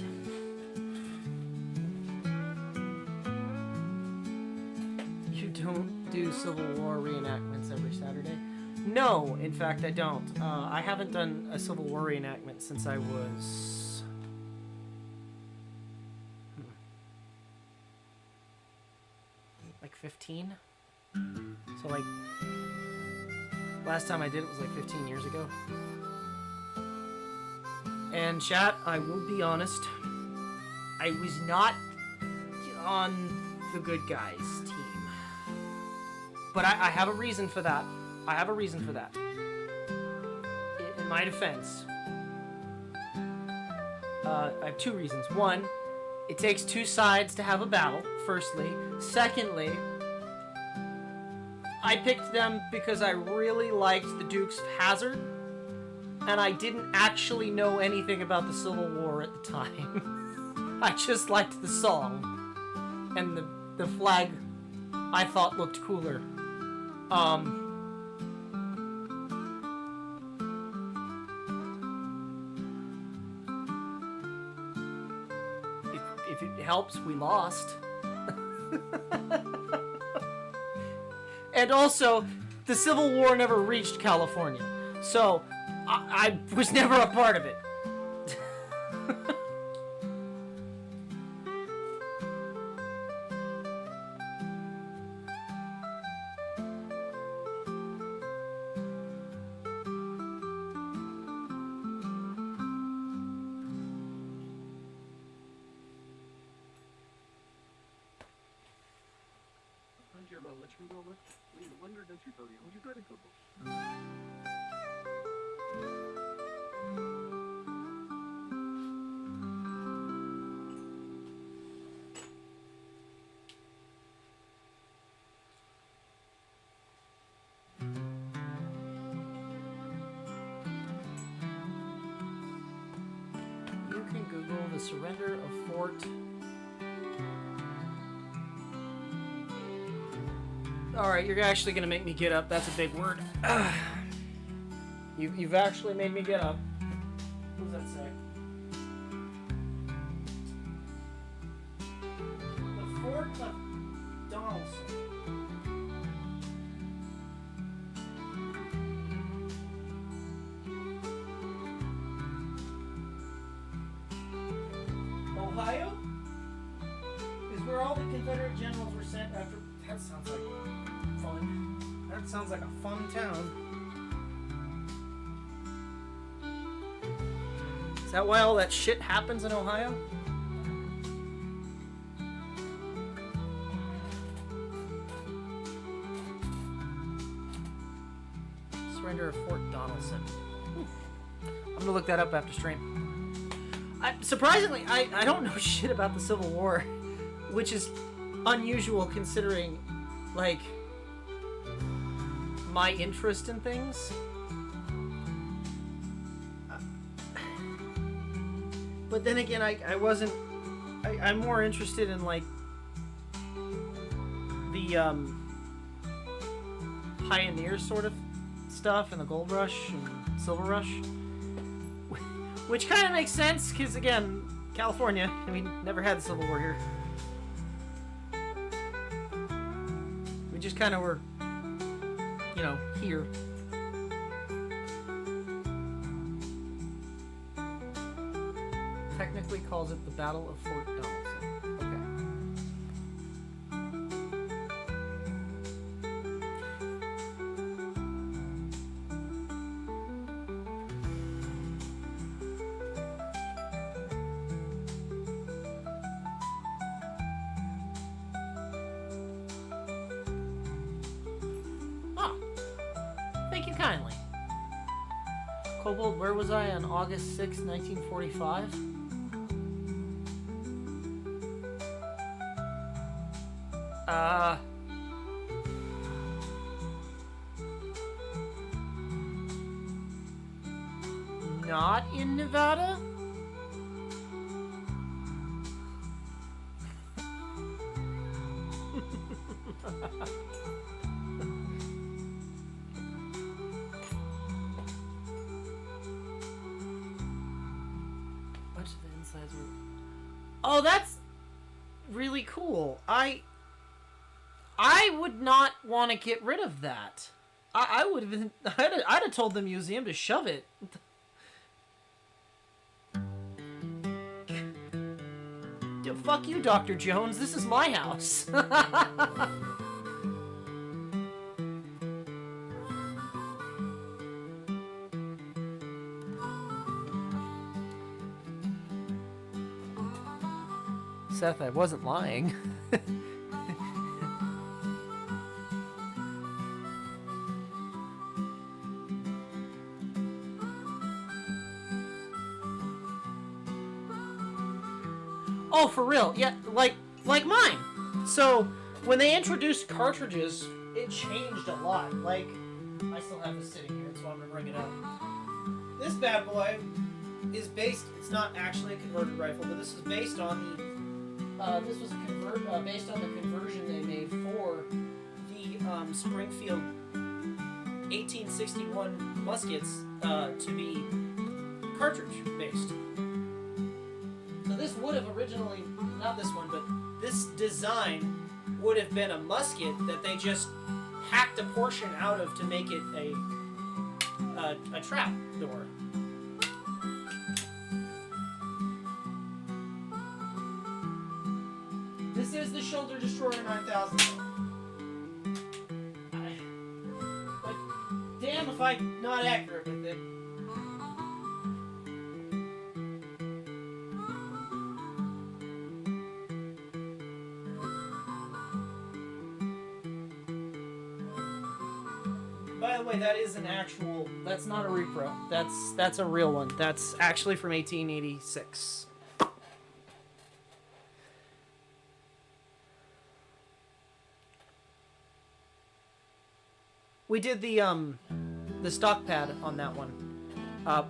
You don't do Civil War reenactments every Saturday? No, in fact, I don't. I haven't done a Civil War reenactment since I was... like 15? So, like, last time I did it was like 15 years ago. And chat, I will be honest, I was not on the good guys team. But I have a reason for that. I have a reason for that. In my defense, I have two reasons. One, it takes two sides to have a battle, firstly. Secondly, I picked them because I really liked the Dukes of Hazzard, and I didn't actually know anything about the Civil War at the time. I just liked the song, and the flag I thought looked cooler. If it helps, we lost. And also, the Civil War never reached California, so I was never a part of it. You can Google the surrender of Fort... Alright, you're actually gonna make me get up. That's a big word. You've actually made me get up. What does that say? The Fort of Donaldson. Ohio? Is where all the Confederate generals were sent after... That sounds like fun. That sounds like a fun town. Is that why all that shit happens in Ohio? Surrender of Fort Donaldson. I'm gonna look that up after stream. Surprisingly, I don't know shit about the Civil War, which is unusual considering, like, my interest in things. But then again, I wasn't... I'm more interested in, like, the, pioneer sort of stuff and the Gold Rush and Silver Rush. Which kind of makes sense, because, again, California, I mean, never had the Civil War here. We just kind of were, you know, here. Technically calls it the Battle of Fort Donaldson. Okay. Kobold, where was I on August 6, 1945? Not in Nevada? Bunch of the insides were... Oh, that's really cool. I would not want to get rid of that. I would have been... I'd have told the museum to shove it. Fuck you, Dr. Jones. This is my house. Seth, I wasn't lying. Oh, for real? Yeah, like mine. So, when they introduced cartridges, it changed a lot. Like, I still have this sitting here, so I'm gonna bring it up. This bad boy is based, it's not actually a converted rifle, but this is based on the, this was based on the conversion they made for the Springfield 1861 muskets to be cartridge-based. So this would have originally, not this one, but this design would have been a musket that they just hacked a portion out of to make it a trap door. This is the Shoulder Destroyer 9000. But damn if I'm not accurate with it. By the way, that is an actual, that's not a repro. That's a real one. That's actually from 1886. We did the stock pad on that one.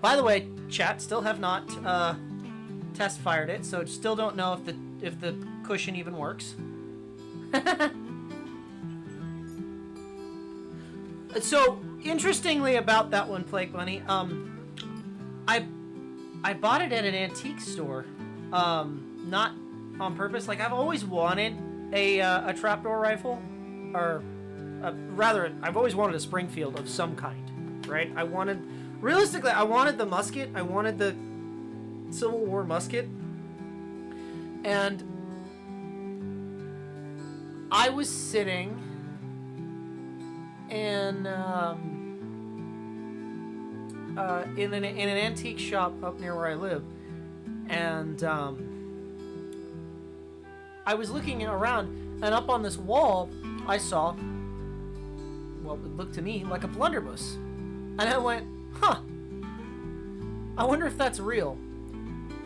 By the way, chat, still have not test fired it, so still don't know if the cushion even works. So interestingly about that one, Plague Bunny, I bought it at an antique store, not on purpose. Like, I've always wanted a trapdoor rifle, or rather, I've always wanted a Springfield of some kind, right? Realistically, I wanted the musket. I wanted the Civil War musket, and I was sitting in an antique shop up near where I live, and I was looking around, and up on this wall I saw what would look to me like a blunderbuss, and I went, huh, I wonder if that's real.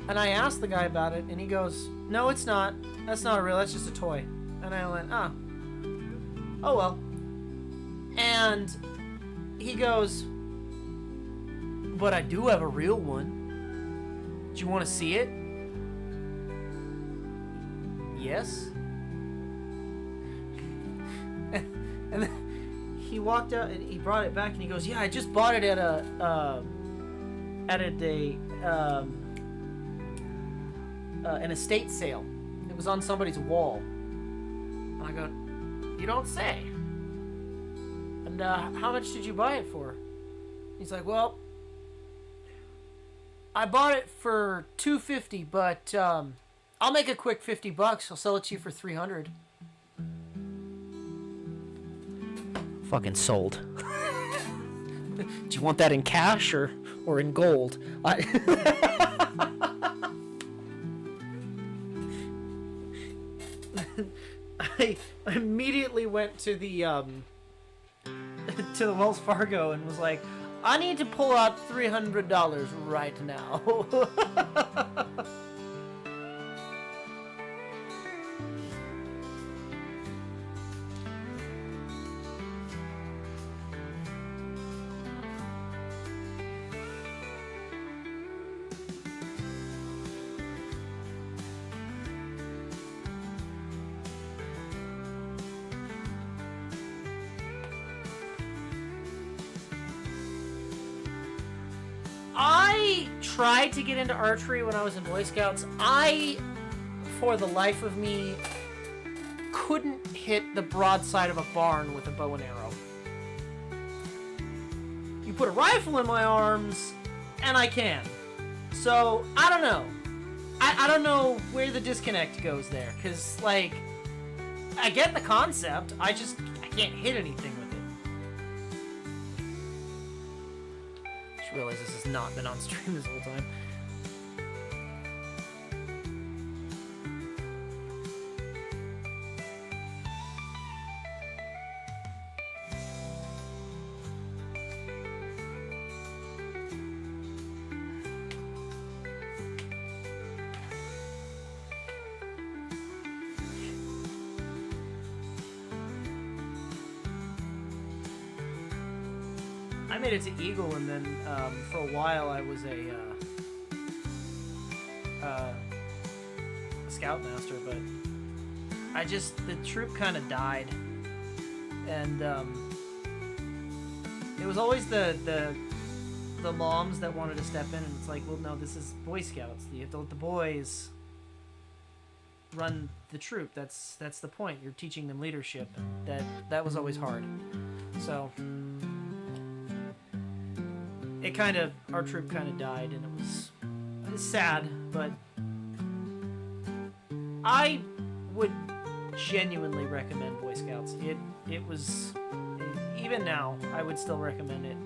And I asked the guy about it, and he goes, no, it's not, that's not real, that's just a toy. And I went, oh well. And he goes, but I do have a real one. Do you want to see it? Yes. And then he walked out and he brought it back and he goes, yeah, I just bought it at an estate sale. It was on somebody's wall. And I go, you don't say. And how much did you buy it for? He's like, well, I bought it for $250, but I'll make a quick $50. I'll sell it to you for $300. Fucking sold. Do you want that in cash or in gold? I immediately went to the Wells Fargo and was like, I need to pull out $300 right now. I tried to get into archery when I was in Boy Scouts. I, for the life of me, couldn't hit the broadside of a barn with a bow and arrow. You put a rifle in my arms, and I can. So, I don't know. I don't know where the disconnect goes there, because, like, I get the concept, I can't hit anything with it. Just realized this has not been on stream this whole time. I made it to Eagle, and then for a while I was a scoutmaster, but the troop kind of died, and it was always the moms that wanted to step in, and it's like, well, no, this is Boy Scouts. You have to let the boys run the troop. That's the point. You're teaching them leadership. That was always hard. So our troop kind of died, and it was sad, but I would genuinely recommend Boy Scouts. It was, even now, I would still recommend it,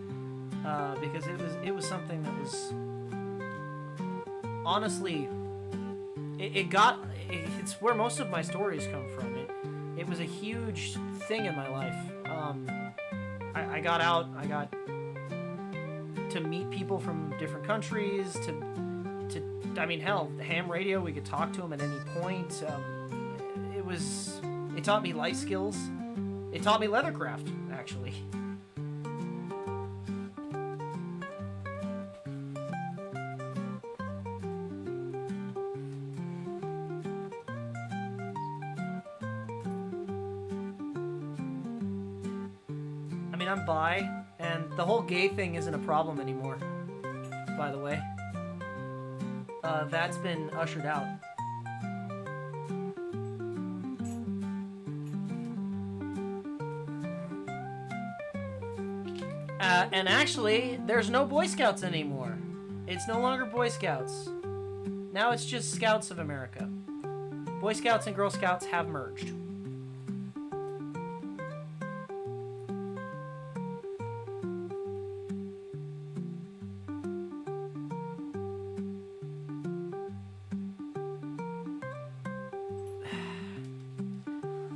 because it was something that was, honestly, it's where most of my stories come from. It was a huge thing in my life. I got out, I got to meet people from different countries, I mean, hell, ham radio, we could talk to them at any point. It taught me life skills. It taught me leathercraft, actually. I mean, I'm bi, and the whole gay thing isn't a problem anymore, by the way. That's been ushered out. And actually, there's no Boy Scouts anymore. It's no longer Boy Scouts. Now it's just Scouts of America. Boy Scouts and Girl Scouts have merged.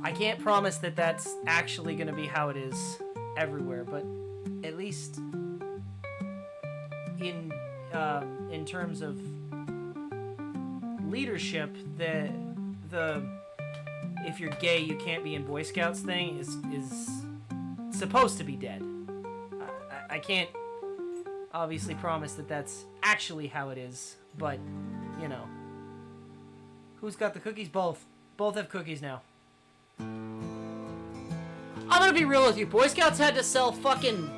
I can't promise that that's actually going to be how it is everywhere, but at least in terms of leadership, the if you're gay you can't be in Boy Scouts thing is supposed to be dead. I can't obviously promise that that's actually how it is, but you know, who's got the cookies? Both have cookies now. I'm gonna be real with you. Boy Scouts had to sell fucking...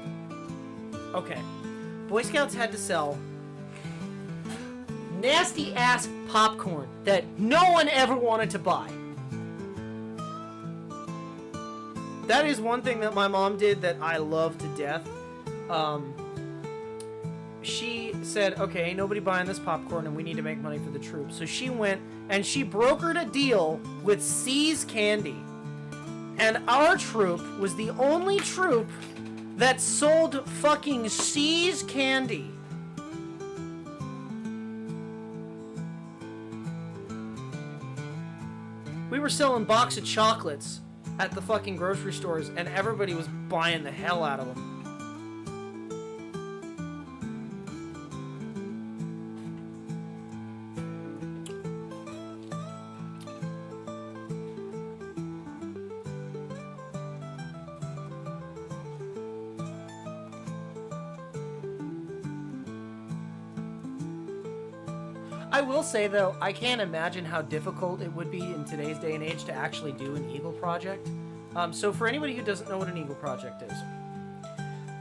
Okay. Boy Scouts had to sell nasty-ass popcorn that no one ever wanted to buy. That is one thing that my mom did that I love to death. She said, okay, ain't nobody buying this popcorn and we need to make money for the troops. So she went and she brokered a deal with C's Candy. And our troop was the only troop that sold fucking C's Candy. We were selling box of chocolates at the fucking grocery stores, and everybody was buying the hell out of them. I will say, though, I can't imagine how difficult it would be in today's day and age to actually do an Eagle project. So for anybody who doesn't know what an Eagle project is,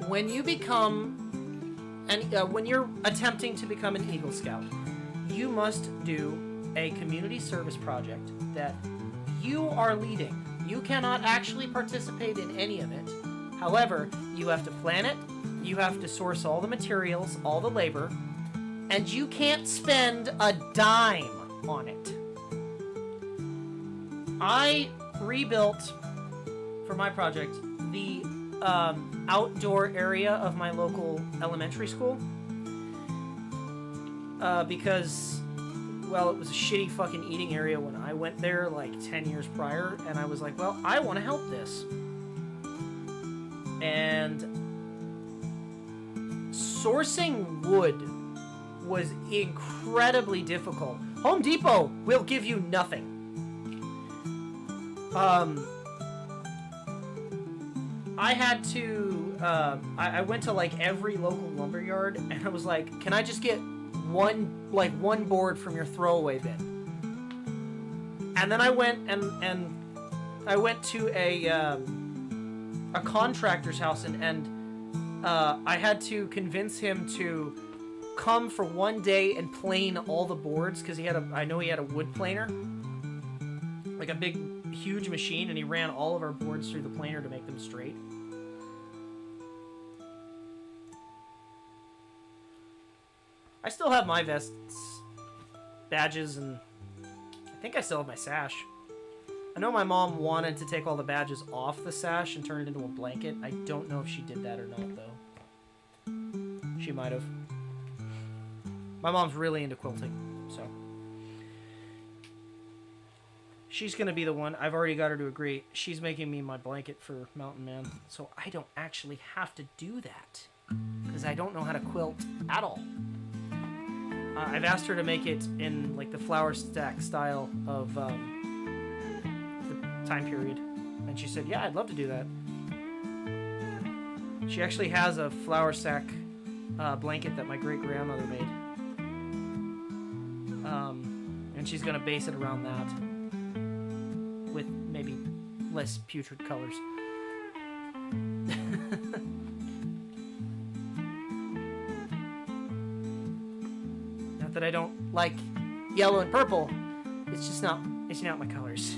when you become, when you're attempting to become an Eagle Scout, you must do a community service project that you are leading. You cannot actually participate in any of it. However, you have to plan it, you have to source all the materials, all the labor, and you can't spend a dime on it. I rebuilt, for my project, the outdoor area of my local elementary school. Because, well, it was a shitty fucking eating area when I went there like 10 years prior, and I was like, well, I want to help this. And sourcing wood was incredibly difficult. Home Depot will give you nothing. I had to, I went to like every local lumberyard, and I was like, can I just get one board from your throwaway bin? And then I went and I went to a contractor's house, and I had to convince him to come for one day and plane all the boards, because I know he had a wood planer, like a big huge machine, and he ran all of our boards through the planer to make them straight. I still have my vests, badges, and I think I still have my sash. I know my mom wanted to take all the badges off the sash and turn it into a blanket. I don't know if she did that or not, though. She might have. My mom's really into quilting, so. She's going to be the one. I've already got her to agree. She's making me my blanket for Mountain Man, so I don't actually have to do that, because I don't know how to quilt at all. I've asked her to make it in like the flower stack style of the time period, and she said, yeah, I'd love to do that. She actually has a flower stack blanket that my great-grandmother made, and she's going to base it around that with maybe less putrid colors. That I don't like yellow and purple. It's just not my colors.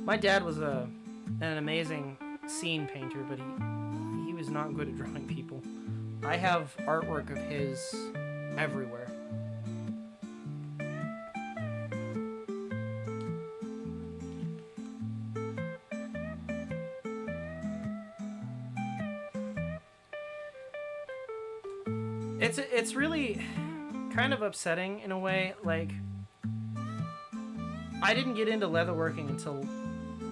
My dad was an amazing scene painter, but he was not good at drawing people. I have artwork of his everywhere. It's really kind of upsetting in a way. Like, I didn't get into leatherworking until,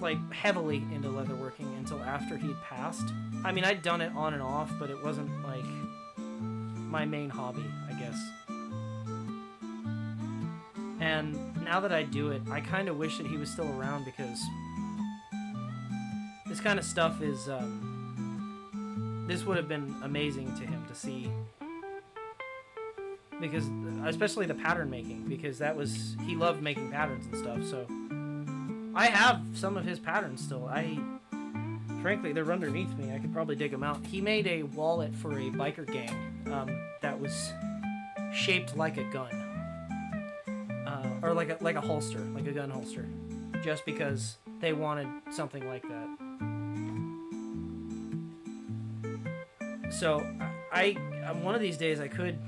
like, heavily into leatherworking until after he'd passed. I mean, I'd done it on and off, but it wasn't, like, my main hobby, I guess. And now that I do it, I kind of wish that he was still around, because this kind of stuff is, this would have been amazing to him to see. Because, especially the pattern making, because he loved making patterns and stuff, so I have some of his patterns still. Frankly, they're underneath me. I could probably dig them out. He made a wallet for a biker gang that was shaped like a gun, or like a holster, like a gun holster, just because they wanted something like that. So one of these days I could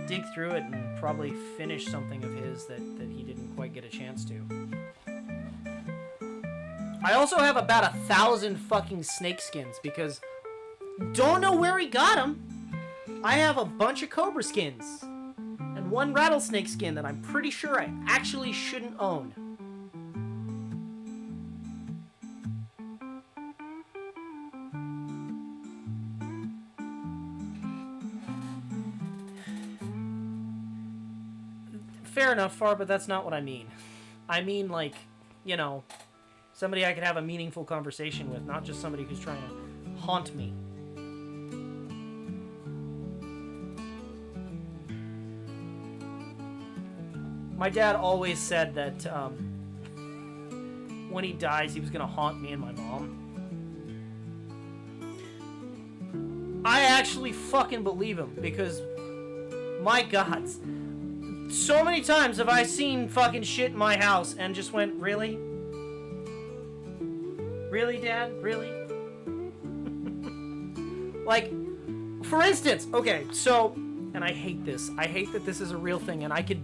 dig through it and probably finish something of his that he didn't quite get a chance to. I also have about 1,000 fucking snake skins, because don't know where he got them. I have a bunch of cobra skins and one rattlesnake skin that I'm pretty sure I actually shouldn't own. fair enough, Far, but that's not what I mean. I mean, like, you know, somebody I could have a meaningful conversation with, not just somebody who's trying to haunt me. My dad always said that when he dies, he was going to haunt me and my mom. I actually fucking believe him, because, my God, so many times have I seen fucking shit in my house and just went, really? Really, Dad? Really? Like, for instance, okay, so, and I hate this. I hate that this is a real thing, and I could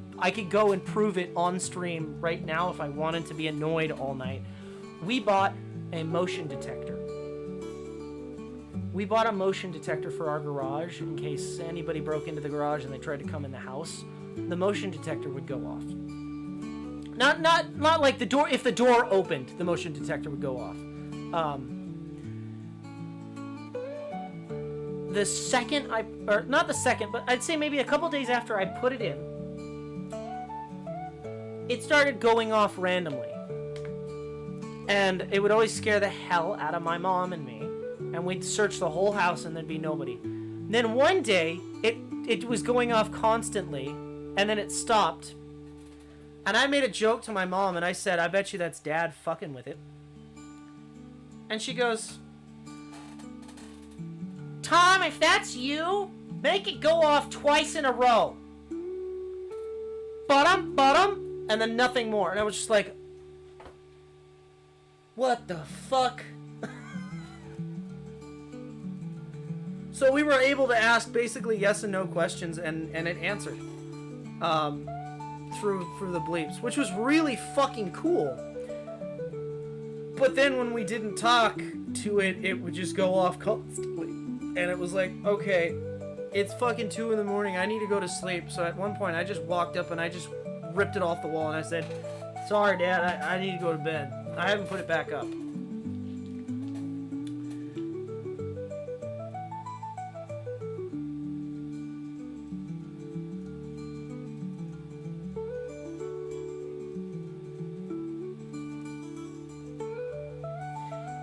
go and prove it on stream right now if I wanted to be annoyed all night. We bought a motion detector. We bought a motion detector for our garage in case anybody broke into the garage and they tried to come in the house. The motion detector would go off. Not like the door. If the door opened, the motion detector would go off. The second or not the second, but I'd say maybe a couple days after I put it in, it started going off randomly. And it would always scare the hell out of my mom and me. And we'd search the whole house and there'd be nobody. Then one day, it was going off constantly, and then it stopped. And I made a joke to my mom, and I said, I bet you that's Dad fucking with it. And she goes, Tom, if that's you, make it go off twice in a row. Bottom, and then nothing more. And I was just like, what the fuck? So we were able to ask basically yes and no questions, and it answered through the bleeps, which was really fucking cool. But then when we didn't talk to it, it would just go off constantly. And it was like, okay, it's fucking 2 in the morning, I need to go to sleep. So at one point I just walked up and I just ripped it off the wall and I said, sorry, Dad, I need to go to bed. I haven't put it back up.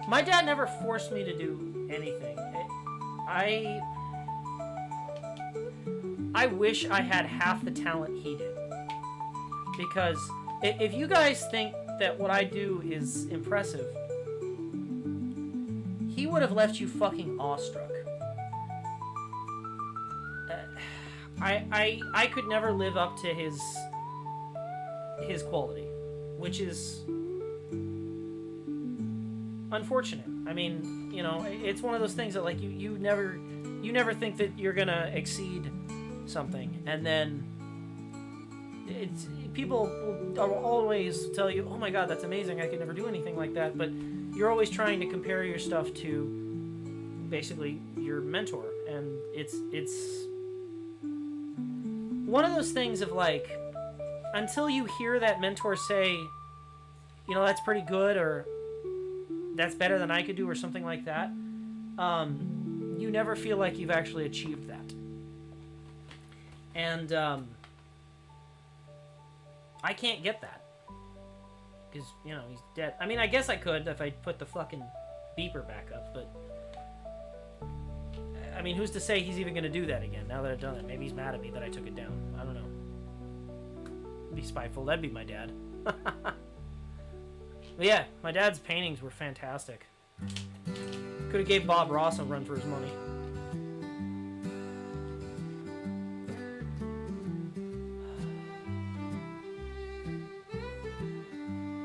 My dad never forced me to do anything. I wish I had half the talent he did. Because if you guys think that what I do is impressive, he would have left you fucking awestruck. I could never live up to his quality, which is unfortunate. I mean, you know, it's one of those things that, like, you never think that you're gonna exceed something, and then people will always tell you, oh my God, that's amazing, I could never do anything like that, but you're always trying to compare your stuff to basically your mentor, and it's one of those things of, like, until you hear that mentor say, you know, that's pretty good, or that's better than I could do, or something like that, you never feel like you've actually achieved that. And I can't get that, because, you know, he's dead. I mean, I guess I could if I put the fucking beeper back up, but I mean, who's to say he's even going to do that again now that I've done it? Maybe he's mad at me that I took it down. I don't know. Be spiteful. That'd be my dad. But yeah, my dad's paintings were fantastic. Could have gave Bob Ross a run for his money.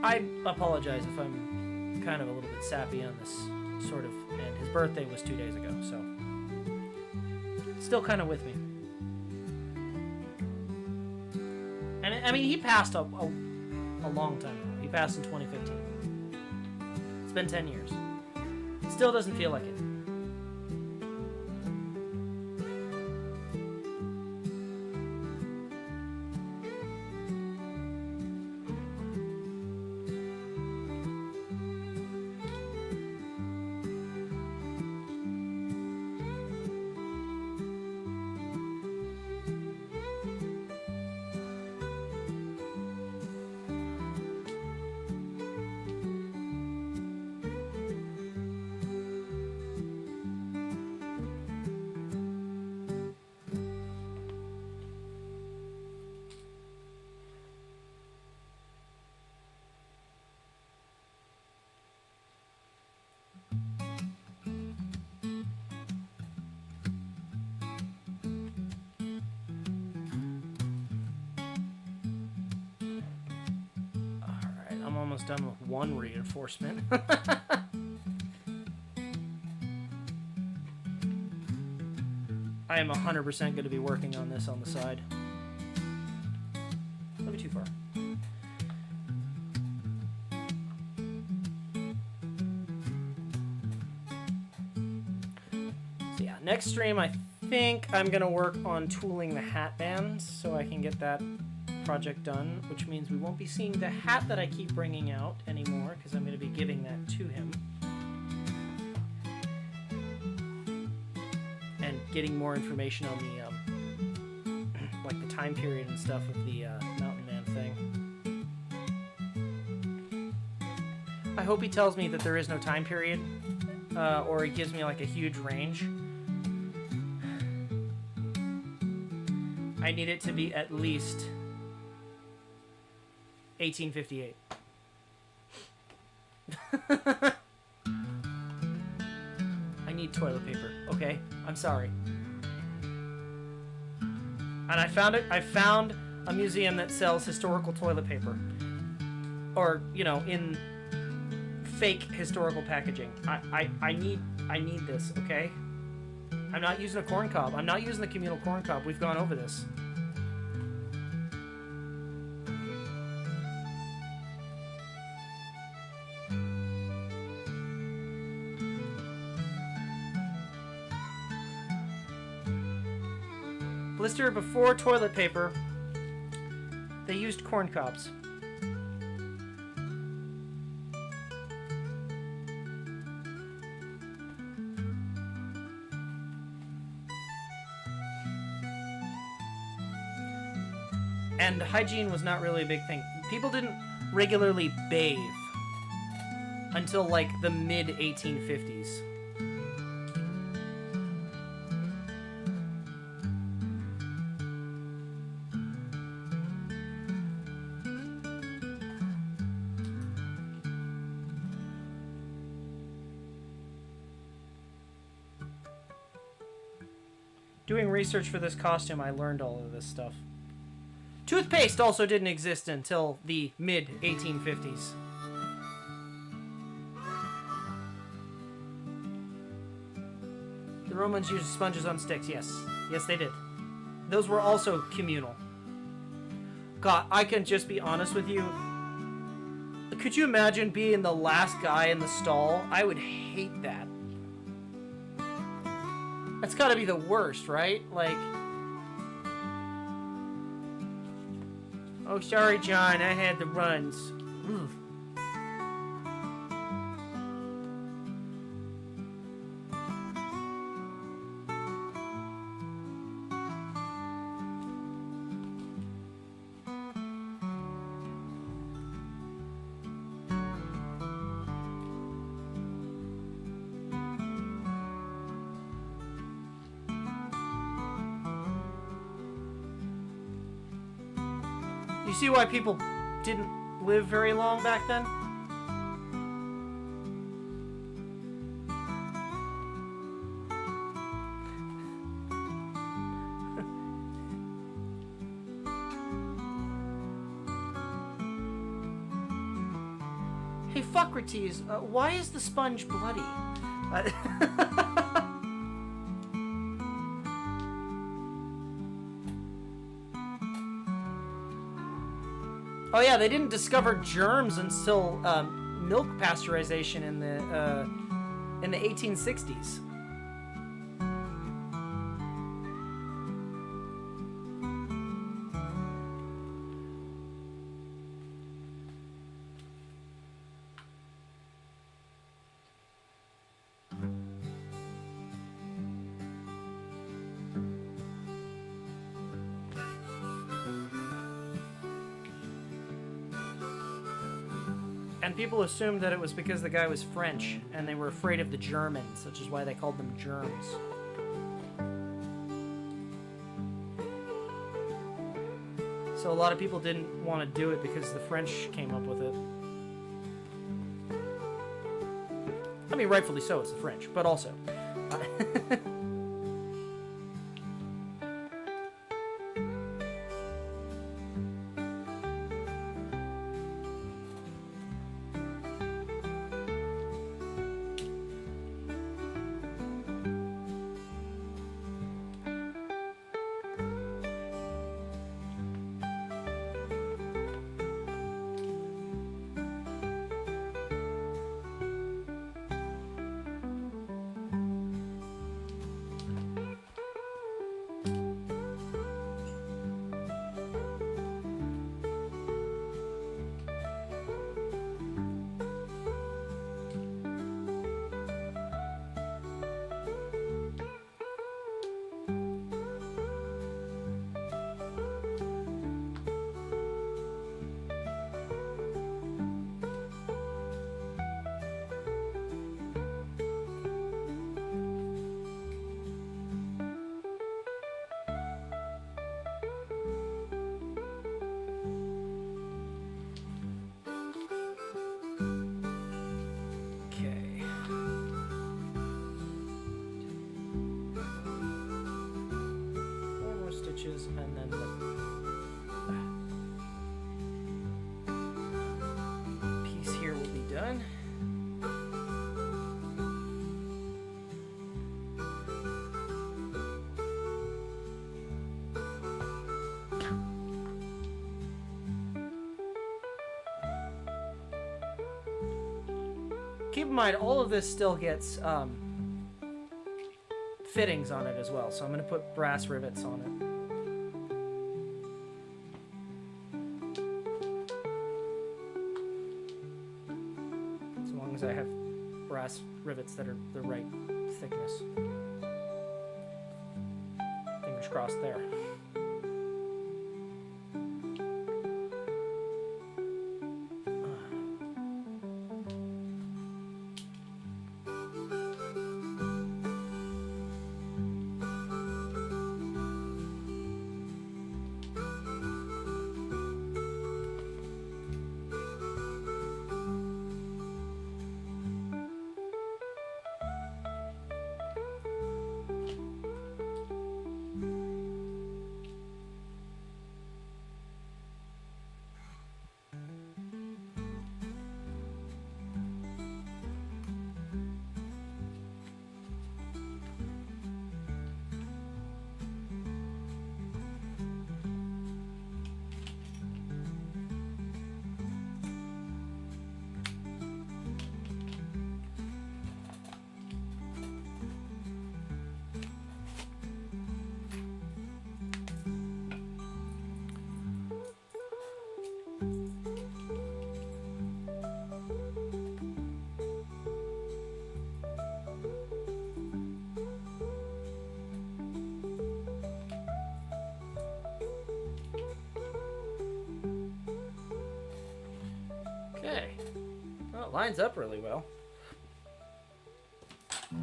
I apologize if I'm kind of a little bit sappy on this sort of end. His birthday was 2 days ago, so still kind of with me. And I mean, he passed a long time ago. He passed in 2015. It's been 10 years. Still doesn't feel like it. almost done with one reinforcement. I am 100% going to be working on this on the side. Not be too far. So yeah, next stream I think I'm going to work on tooling the hat bands so I can get that project done, which means we won't be seeing the hat that I keep bringing out anymore because I'm going to be giving that to him. And getting more information on the like the time period and stuff with the Mountain Man thing. I hope he tells me that there is no time period, or he gives me like a huge range. I need it to be at least 1858. I need toilet paper. Okay, I'm sorry. And I found it. I found a museum that sells historical toilet paper, or you know, in fake historical packaging. I need this. Okay. I'm not using a corn cob. I'm not using the communal corn cob. We've gone over this. Blister, before toilet paper, they used corn cobs. And hygiene was not really a big thing. People didn't regularly bathe until like the mid-1850s. Doing research for this costume, I learned all of this stuff. Toothpaste also didn't exist until the mid-1850s. The Romans used sponges on sticks, yes. Yes, they did. Those were also communal. God, I can just be honest with you. Could you imagine being the last guy in the stall? I would hate that. That's gotta be the worst, right? Like... Oh, sorry, John. I had the runs. Ugh. You see why people didn't live very long back then? Hey, Fucrates, why is the sponge bloody? Oh yeah, they didn't discover germs until milk pasteurization in the 1860s. And people assumed that it was because the guy was French, and they were afraid of the Germans, which is why they called them germs. So a lot of people didn't want to do it because the French came up with it. I mean, rightfully so, it's the French, but also... stitches, and then the piece here will be done. Keep in mind, all of this still gets fittings on it as well, so I'm going to put brass rivets on it. As long as I have brass rivets that are the right thickness. Fingers crossed there. Okay. Well, it lines up really well. I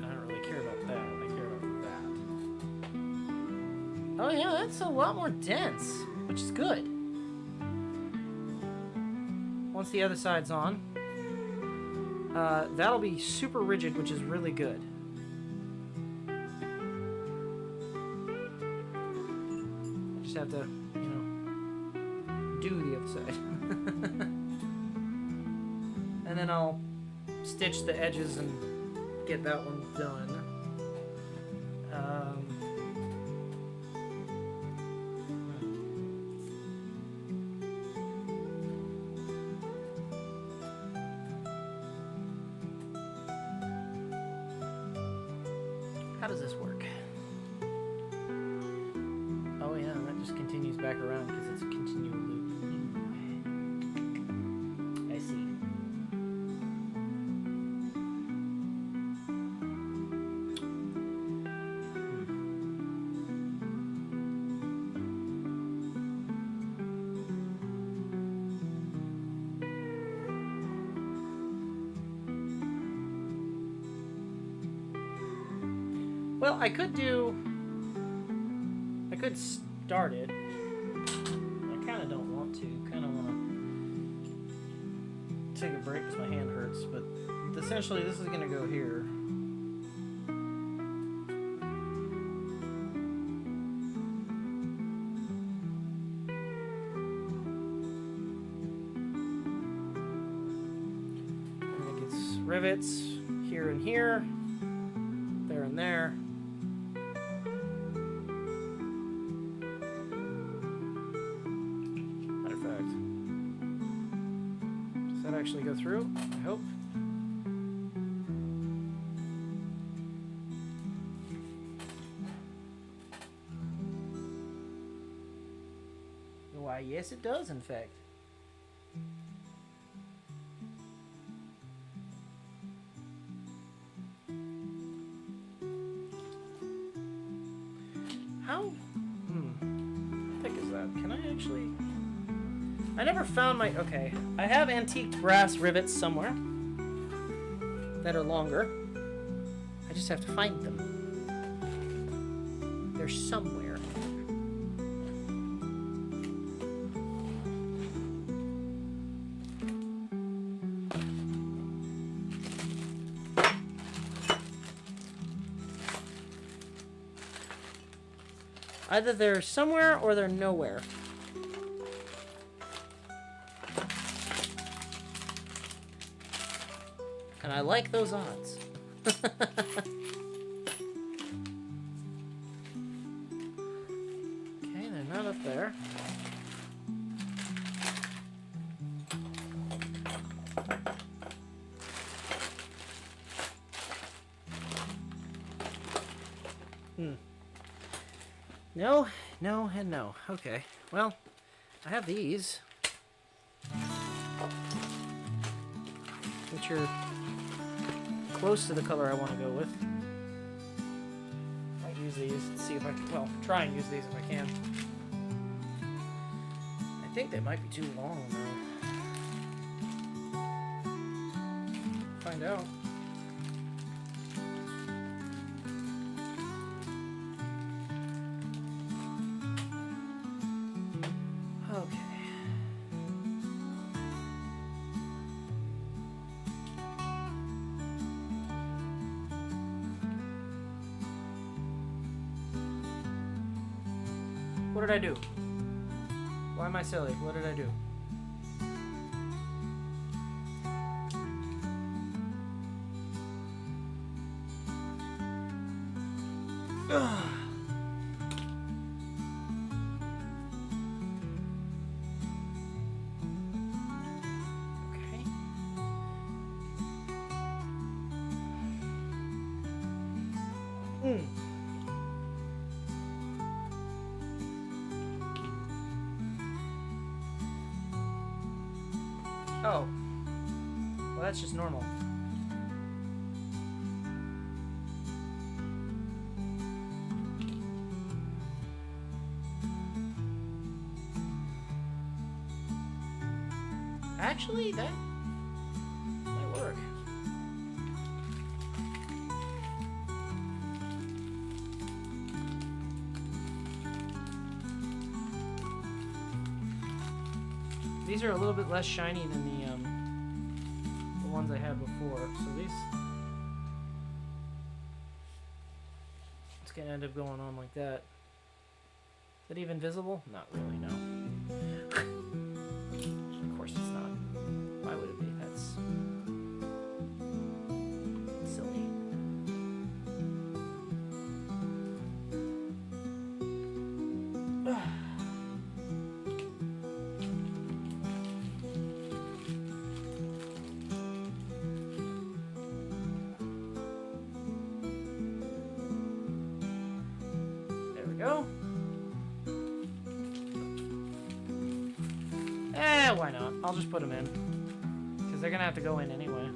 don't really care about that. I care about that. Oh yeah, that's a lot more dense, which is good. Once the other side's on, that'll be super rigid, which is really good. I just have to, do the other side. And then I'll stitch the edges and get that one done. How does this work? Oh yeah, that just continues back around because it's a continual loop. I see. Well, I could start it. I kind of don't want to. Kind of want to take a break because my hand hurts. But essentially, this is going to go here. And it gets rivets here and here, there and there. Actually go through, I hope. Why, yes it does, in fact. How thick is that? Can I actually... I never found my... Okay, I have antiqued brass rivets somewhere that are longer. I just have to find them. They're somewhere. Either they're somewhere or they're nowhere. And I like those odds. Okay, they're not up there. No, no, and no. Okay, well, I have these. Which are close to the color I want to go with. Might use these to see if I can, well, try and use these if I can. I think they might be too long, though. Find out. Okay. What did I do? Why am I silly? What did I do? Okay. Oh. Well, that's just normal. Actually, that might work. These are a little bit less shiny than the ones I had before, so these, it's gonna end up going on like that. Is that even visible? Not really, no. Of course it's not. Why would it be? That's silly. Go. Why not? I'll just put them in. Because they're going to have to go in anyway.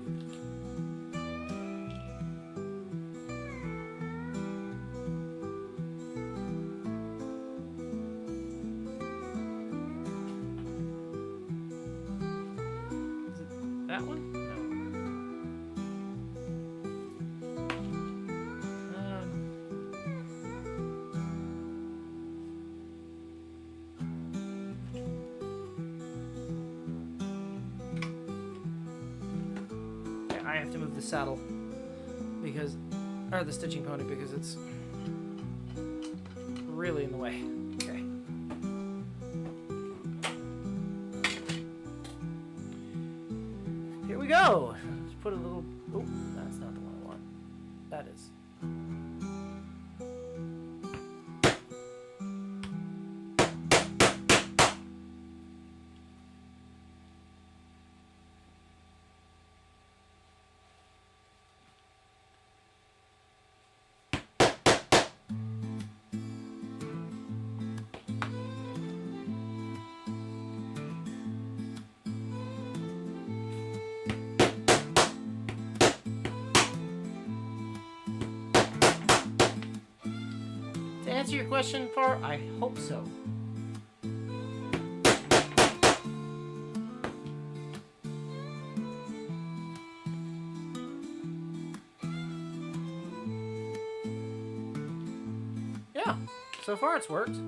Is it that one? I have to move the saddle because, or the stitching pony, because it's really in the way. Okay. Here we go. Let's put a little, oh, that's not the one I want. That is. To answer your question, Far, I hope so. Yeah, so far it's worked.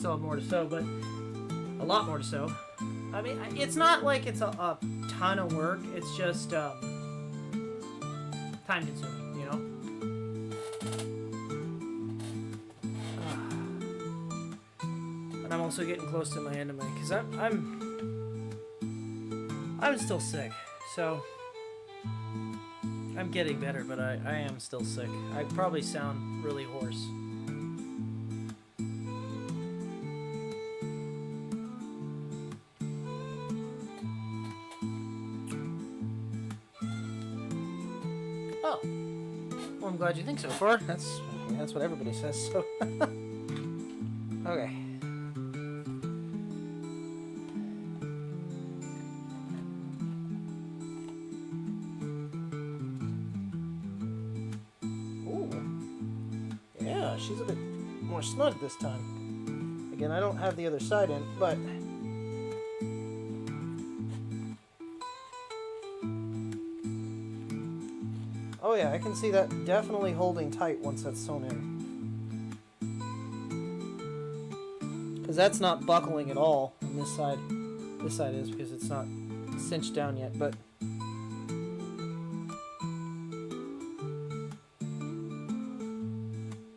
still have more to sew, but a lot more to sew. I mean, it's not like it's a ton of work. It's just time-consuming, you know. And I'm also getting close to my end of my, because I'm still sick, so I'm getting better, but I am still sick. I probably sound really hoarse. Oh, well, I'm glad you think so far. That's what everybody says. So, okay. She's a bit more snug this time. Again, I don't have the other side in, but oh yeah, I can see that definitely holding tight once that's sewn in. Because that's not buckling at all on this side. This side is because it's not cinched down yet, but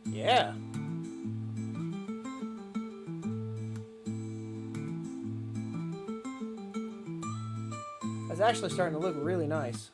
yeah. It's actually starting to look really nice.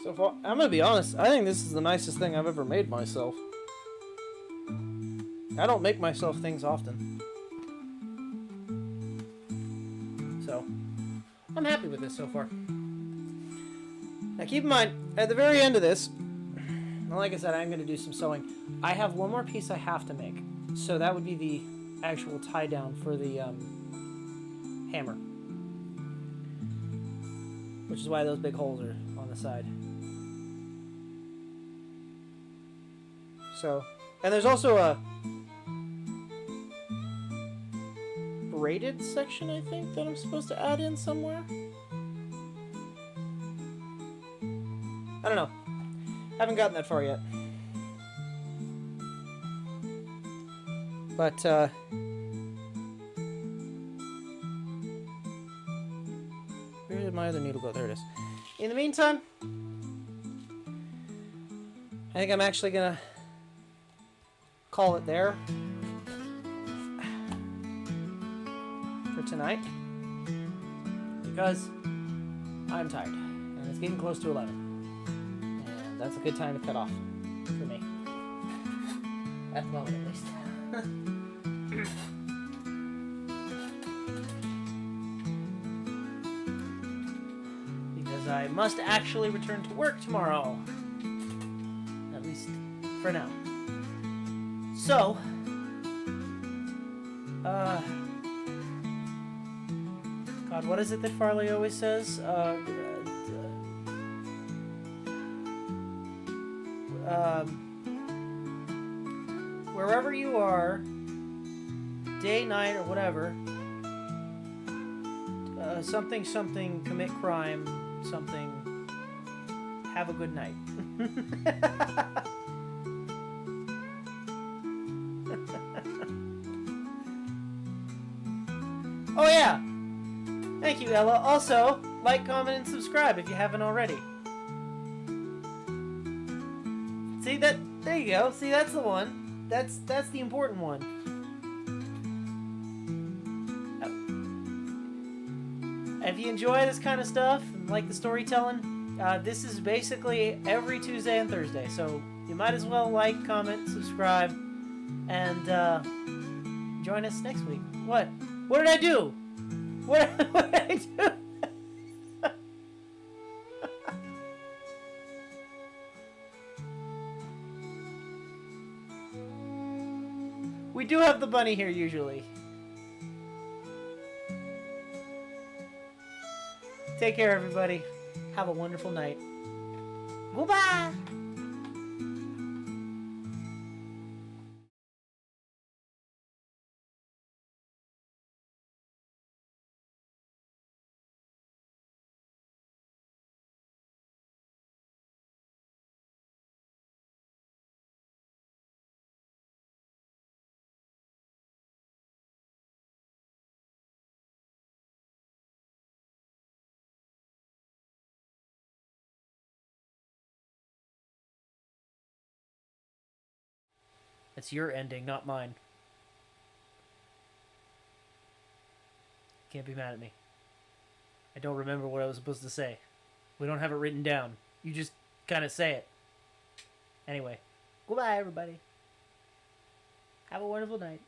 So far, I'm gonna be honest, I think this is the nicest thing I've ever made myself. I don't make myself things often. So, I'm happy with this so far. Now keep in mind, at the very end of this, like I said, I'm gonna do some sewing. I have one more piece I have to make. So that would be the actual tie down for the hammer. Which is why those big holes are on the side. So, and there's also a braided section, I think, that I'm supposed to add in somewhere. I don't know. Haven't gotten that far yet. But, where did my other needle go? There it is. In the meantime, I think I'm actually gonna call it there for tonight because I'm tired and it's getting close to 11 and that's a good time to cut off for me at the moment, at least. Because I must actually return to work tomorrow, at least for now. So, God, what is it that Farley always says? Wherever you are, day, night, or whatever, something, something, commit crime, something, have a good night. Oh yeah! Thank you, Ella. Also, like, comment, and subscribe if you haven't already. See that? There you go. See, that's the one. That's the important one. If you enjoy this kind of stuff and like the storytelling, this is basically every Tuesday and Thursday. So you might as well like, comment, subscribe, and join us next week. What? What did I do? What did I do? We do have the bunny here usually. Take care, everybody. Have a wonderful night. Goodbye. That's your ending, not mine. Can't be mad at me. I don't remember what I was supposed to say. We don't have it written down. You just kind of say it. Anyway, goodbye, everybody. Have a wonderful night.